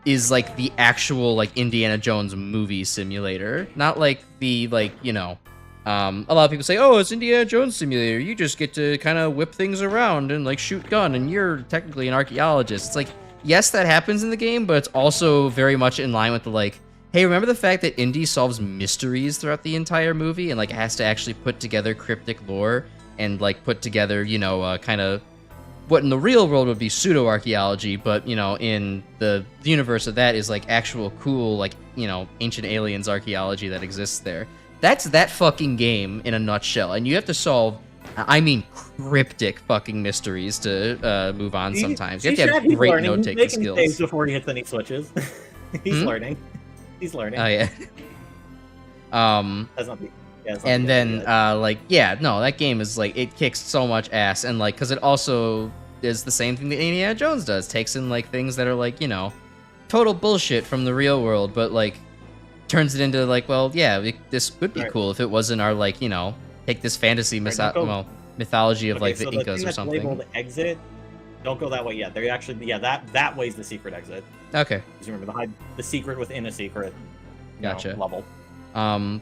is like the actual like Indiana Jones movie simulator, not like the like, you know, a lot of people say, oh, it's Indiana Jones simulator. You just get to kind of whip things around and like shoot gun, and you're technically an archaeologist. It's like, yes, that happens in the game, but it's also very much in line with the like, hey, remember the fact that Indy solves mysteries throughout the entire movie and like has to actually put together cryptic lore and like put together, you know, kind of what in the real world would be pseudo-archaeology, but, you know, in the universe of that is like actual cool, like, you know, ancient aliens archaeology that exists there. That's that fucking game in a nutshell, and you have to solve, I mean, cryptic fucking mysteries to move on sometimes. You have to have great note-taking skills. He's making before he hits any switches. He's learning. He's learning. Oh, yeah. That's not the, yeah, and then, like, yeah, no, that game is, like, it kicks so much ass, and, like, because it also is the same thing that Indiana Jones does. Takes in, like, things that are, like, you know, total bullshit from the real world, but, like, turns it into like, well, yeah, this would be cool if it wasn't our like, you know, take this fantasy mythology of like the Incas or something. Labeled exit Don't go that way yet. They actually, yeah, that way's the secret exit. Okay. Because remember the secret within a secret. Gotcha. Level.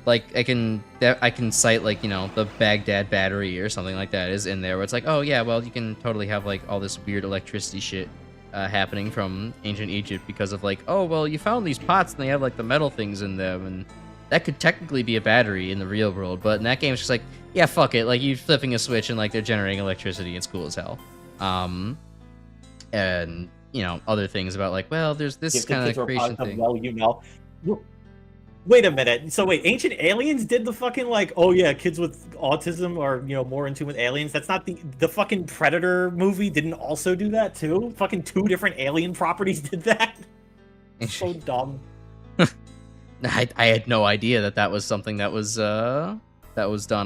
Like I can cite like, you know, the Baghdad battery or something like that is in there where it's like, oh yeah, well you can totally have like all this weird electricity shit happening from ancient Egypt because of like, oh well, you found these pots and they have like the metal things in them, and that could technically be a battery in the real world, but in that game it's just like, yeah, fuck it, like you're flipping a switch and like they're generating electricity. It's cool as hell. And you know, other things about like, well, there's this kind of creation thing. Well, you know. Wait a minute. So wait, Ancient Aliens did the fucking like, oh yeah, kids with autism are, you know, more in tune with aliens. That's not the fucking Predator movie didn't also do that too? Fucking 2 different alien properties did that? So dumb. I had no idea that was something that was done.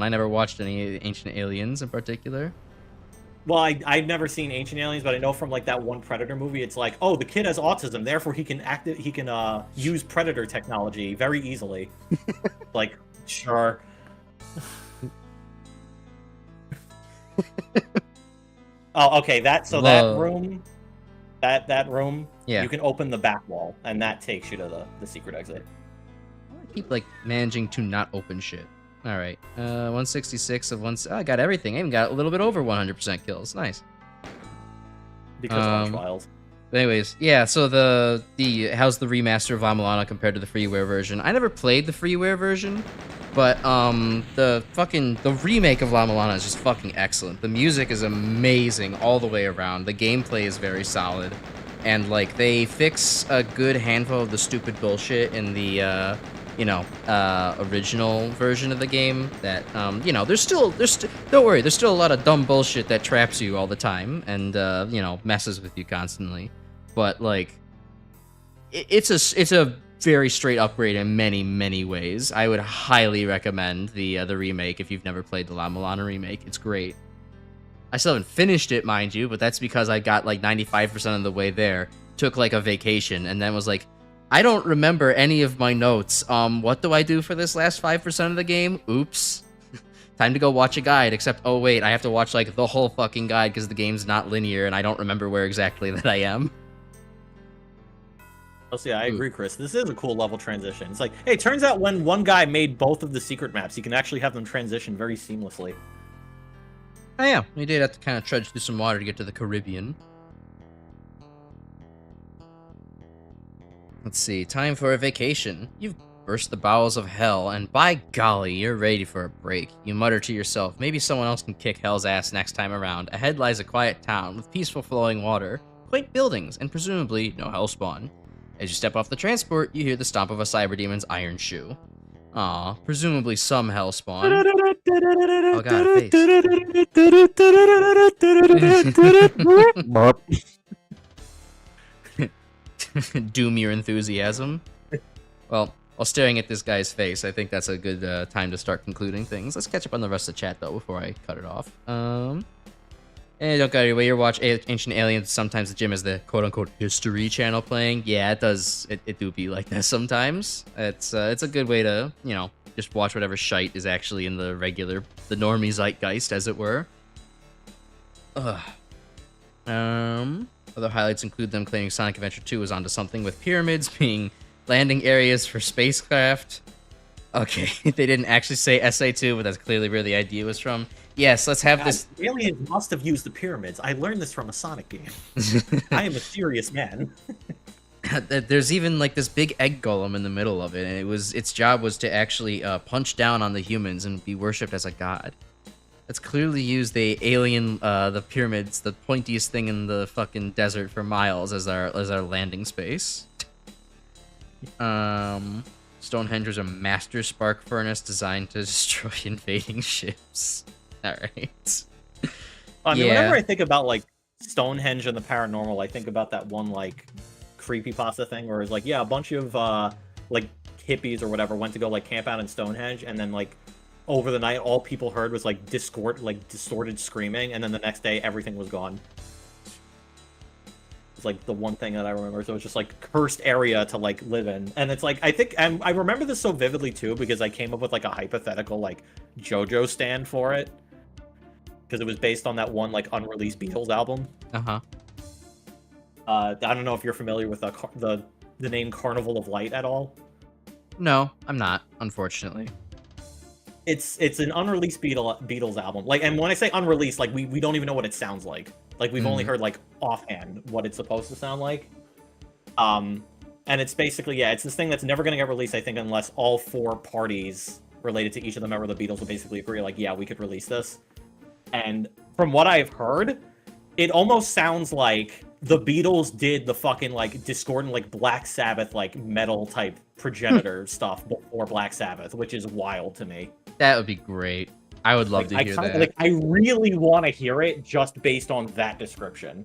I never watched any Ancient Aliens in particular. Well, I've never seen Ancient Aliens, but I know from like that one Predator movie, it's like, oh, the kid has autism, therefore he can use Predator technology very easily. Like, sure. Oh, okay. That room, that room, yeah, you can open the back wall, and that takes you to the secret exit. I keep like managing to not open shit. All right, 166 of one. Oh, I got everything. I even got a little bit over 100% kills. Nice. Because on trials. But anyways, yeah. So the how's the remaster of La Milano compared to the freeware version? I never played the freeware version, but the remake of La Milano is just fucking excellent. The music is amazing all the way around. The gameplay is very solid, and like they fix a good handful of the stupid bullshit in the original version of the game that, don't worry, there's still a lot of dumb bullshit that traps you all the time and, messes with you constantly. But, like, it's a very straight upgrade in many, many ways. I would highly recommend the remake if you've never played the La Milano remake. It's great. I still haven't finished it, mind you, but that's because I got, like, 95% of the way there, took, like, a vacation, and then was like, I don't remember any of my notes. What do I do for this last 5% of the game? Oops. Time to go watch a guide, except, oh wait, I have to watch, like, the whole fucking guide because the game's not linear and I don't remember where exactly that I am. Oh, so yeah, I agree, Chris. This is a cool level transition. It's like, hey, turns out when one guy made both of the secret maps, you can actually have them transition very seamlessly. Oh yeah, we did have to kind of trudge through some water to get to the Caribbean. Let's see, time for a vacation. You've burst the bowels of hell, and by golly, you're ready for a break. You mutter to yourself, maybe someone else can kick hell's ass next time around. Ahead lies a quiet town with peaceful flowing water, quaint buildings, and presumably no hellspawn. As you step off the transport, you hear the stomp of a cyber demon's iron shoe. Aw, presumably some hellspawn. Oh god, face. Doom your enthusiasm. Well, while staring at this guy's face, I think that's a good time to start concluding things. Let's catch up on the rest of the chat, though, before I cut it off. And don't go anywhere. You watch Ancient Aliens. Sometimes the gym has the quote-unquote history channel playing. Yeah, it does. It do be like that sometimes. It's a good way to, just watch whatever shite is actually in the normie zeitgeist, as it were. Other highlights include them claiming Sonic Adventure 2 was onto something, with pyramids being landing areas for spacecraft. Okay, they didn't actually say SA2, but that's clearly where the idea was from. Yes, let's have this. Aliens must have used the pyramids. I learned this from a Sonic game. I am a serious man. There's even like this big egg golem in the middle of it, and its job was to actually punch down on the humans and be worshipped as a god. Let's clearly use the alien, the pyramids, the pointiest thing in the fucking desert for miles as our landing space. Stonehenge is a master spark furnace designed to destroy invading ships. All right. I mean, whenever I think about like Stonehenge and the paranormal, I think about that one like creepypasta thing where it's like, yeah, a bunch of like hippies or whatever went to go like camp out in Stonehenge, and then like over the night, all people heard was like distorted screaming, and then the next day, everything was gone. It's like the one thing that I remember. So it's just like cursed area to like live in, and it's like I remember this so vividly too because I came up with like a hypothetical like JoJo stand for it because it was based on that one like unreleased Beatles album. I don't know if you're familiar with the name Carnival of Light at all. No, I'm not, unfortunately. It's an unreleased Beatles album. Like, and when I say unreleased, like we don't even know what it sounds like. Like we've only heard like offhand what it's supposed to sound like. And it's basically, yeah, it's this thing that's never going to get released, I think, unless all 4 parties related to each of the members of the Beatles will basically agree, like, yeah, we could release this. And from what I've heard, it almost sounds like the Beatles did the fucking, like, discordant, like, Black Sabbath, like, metal type progenitor stuff before Black Sabbath, which is wild to me. That would be great. I would love to hear that. Like, I really want to hear it just based on that description.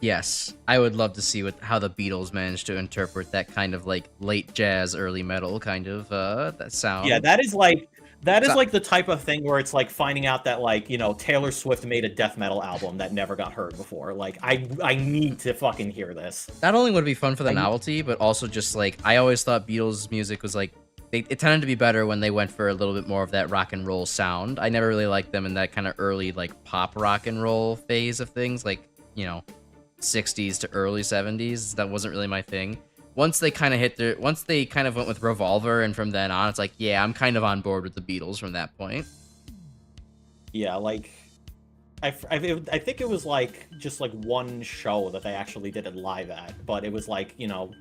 Yes, I would love to see how the Beatles managed to interpret that kind of like late jazz, early metal kind of that sound. Yeah, that is like the type of thing where it's like finding out that like, you know, Taylor Swift made a death metal album that never got heard before. Like I need to fucking hear this. Not only would it be fun for the novelty, but also just like I always thought Beatles music was like it tended to be better when they went for a little bit more of that rock and roll sound. I never really liked them in that kind of early like pop rock and roll phase of things, like, you know, 60s to early 70s. That wasn't really my thing. Once they kind of went with Revolver, and from then on it's like, yeah, I'm kind of on board with the Beatles from that point. Yeah, like I think it was like just like one show that they actually did it live at, but it was like, you know,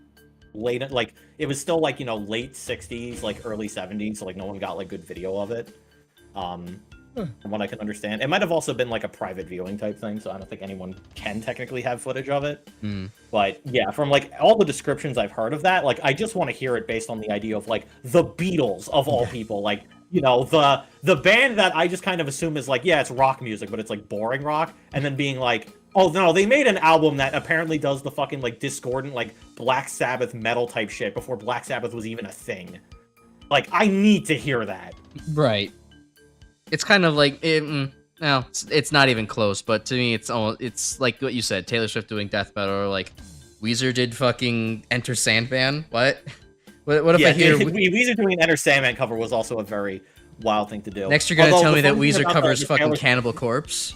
late, like it was still like, you know, late 60s, like early 70s, so like no one got like good video of it. From what I can understand, it might have also been like a private viewing type thing, so I don't think anyone can technically have footage of it. But yeah, from like all the descriptions I've heard of that, like I just want to hear it based on the idea of like the Beatles of all people, like, you know, the band that I just kind of assume is like, yeah, it's rock music, but it's like boring rock, and then being like, oh no, they made an album that apparently does the fucking like discordant like Black Sabbath metal type shit before Black Sabbath was even a thing. Like, I need to hear that. Right. It's kind of like no, it's not even close. But to me, it's like what you said, Taylor Swift doing death metal, or like Weezer did fucking Enter Sandman. What if I hear Weezer doing an Enter Sandman cover was also a very wild thing to do. Next, you're gonna tell me that Weezer covers fucking Cannibal Corpse.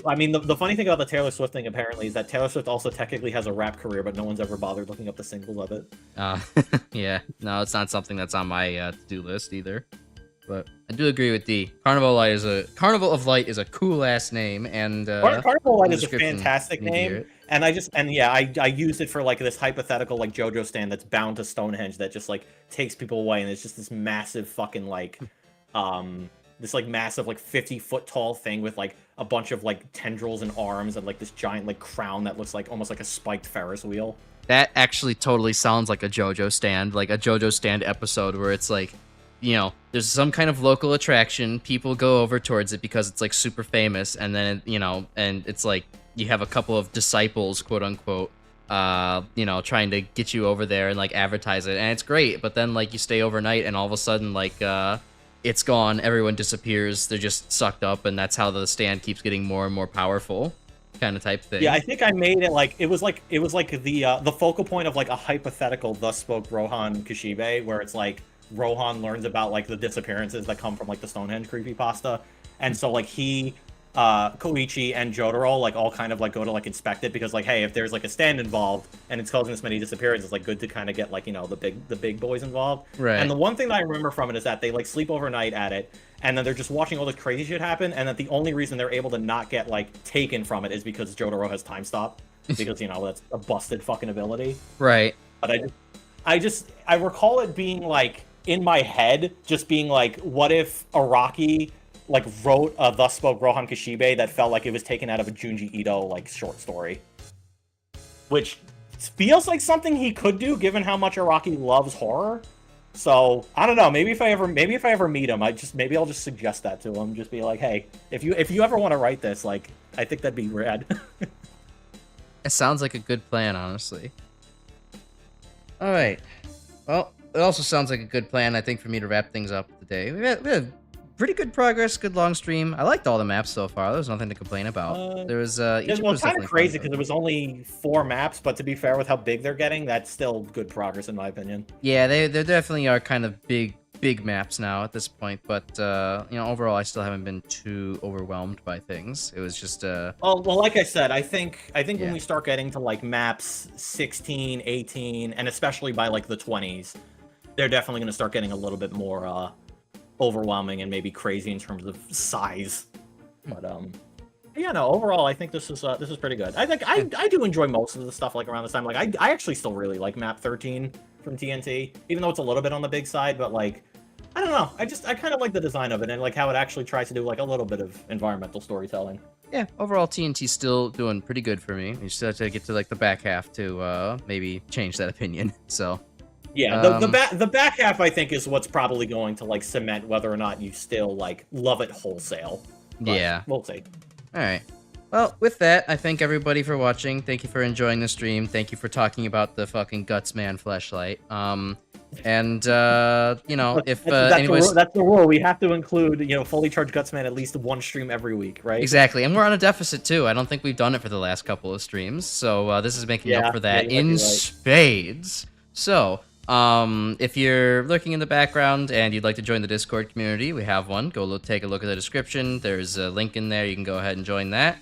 I mean, the funny thing about the Taylor Swift thing apparently is that Taylor Swift also technically has a rap career, but no one's ever bothered looking up the singles of it. Yeah, no, it's not something that's on my to-do list either. But I do agree with D. Carnival of Light is a cool ass name, and Carnival of Light is a fantastic name. And I used it for like this hypothetical like JoJo stand that's bound to Stonehenge that just like takes people away, and it's just this massive fucking like this like massive like 50-foot tall thing with like a bunch of like tendrils and arms and like this giant like crown that looks like almost like a spiked Ferris wheel. That actually totally sounds like a JoJo stand, like a JoJo stand episode where it's like, you know, there's some kind of local attraction, people go over towards it because it's like super famous, and then, you know, and it's like you have a couple of disciples, quote unquote, you know, trying to get you over there and like advertise it, and it's great, but then like you stay overnight and all of a sudden like it's gone, everyone disappears, they're just sucked up, and that's how the stand keeps getting more and more powerful, kind of type thing. Yeah, I think I made it like it was like the focal point of like a hypothetical Thus Spoke Rohan Kishibe, where it's like Rohan learns about like the disappearances that come from like the Stonehenge creepypasta, and so like he Koichi and Jotaro like all kind of like go to like inspect it, because like, hey, if there's like a stand involved and it's causing this many disappearances, it's like good to kind of get like, you know, the big boys involved. Right. And the one thing that I remember from it is that they like sleep overnight at it, and then they're just watching all this crazy shit happen, and that the only reason they're able to not get like taken from it is because Jotaro has time stop, because, you know, that's a busted fucking ability. Right. But I recall it being like in my head, just being like, what if Araki like wrote a Thus Spoke Rohan Kishibe that felt like it was taken out of a Junji Ito like short story, which feels like something he could do given how much Araki loves horror. So I don't know. Maybe if I ever meet him, maybe I'll just suggest that to him. Just be like, hey, if you ever want to write this, like, I think that'd be rad. It sounds like a good plan, honestly. All right. Well, it also sounds like a good plan, I think, for me to wrap things up today. We had pretty good progress, good long stream. I liked all the maps so far. There was nothing to complain about. There was Egypt was kind of crazy because it was only 4 maps, but to be fair, with how big they're getting, that's still good progress in my opinion. Yeah, they definitely are kind of big big maps now at this point, but you know, overall, I still haven't been too overwhelmed by things. It was just Oh, well, like I said, I think Yeah. when we start getting to like maps 16, 18, and especially by like the 20s, they're definitely going to start getting a little bit more overwhelming and maybe crazy in terms of size. But yeah, no, overall, I think this is pretty good. I think I do enjoy most of the stuff like around this time. Like I actually still really like map 13 from TNT, even though it's a little bit on the big side, but like I don't know. I kind of like the design of it and like how it actually tries to do like a little bit of environmental storytelling. Yeah, overall TNT's still doing pretty good for me. You still have to get to like the back half to maybe change that opinion. So yeah, the back half I think is what's probably going to like cement whether or not you still like love it wholesale. But yeah, we'll see. All right. Well, with that, I thank everybody for watching. Thank you for enjoying the stream. Thank you for talking about the fucking Gutsman fleshlight. And you know, if anybody's... that's the rule. We have to include, you know, fully charged Gutsman at least one stream every week, right? Exactly, and we're on a deficit too. I don't think we've done it for the last couple of streams, so this is making up for that in spades. So, if you're lurking in the background and you'd like to join the Discord community, we have one. Go take a look at the description. There's a link in there. You can go ahead and join that.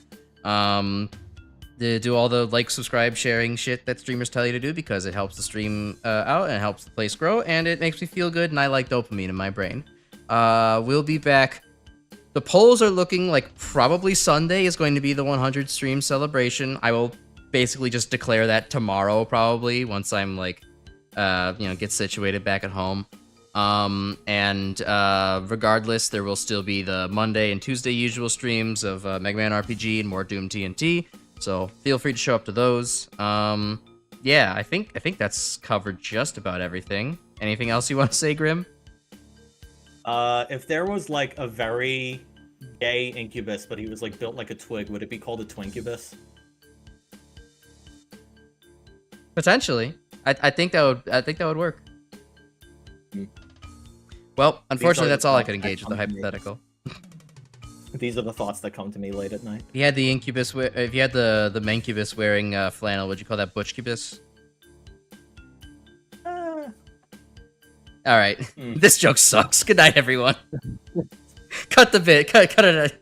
To do all the like, subscribe, sharing shit that streamers tell you to do because it helps the stream out and it helps the place grow and it makes me feel good and I like dopamine in my brain. We'll be back. The polls are looking like probably Sunday is going to be the 100 stream celebration. I will basically just declare that tomorrow probably once I'm like, you know, get situated back at home. Regardless, there will still be the Monday and Tuesday usual streams of Mega Man RPG and more Doom TNT. So feel free to show up to those. Yeah, I think that's covered just about everything. Anything else you want to say, Grim? If there was like a very gay incubus, but he was like built like a twig, would it be called a twincubus? Potentially. I think that would work. Well, unfortunately, that's all I could engage with the hypothetical. These are the thoughts that come to me late at night. If you had the incubus, if you had the mancubus wearing flannel, would you call that butchcubus? All right, this joke sucks. Good night, everyone. Cut the bit. Cut it.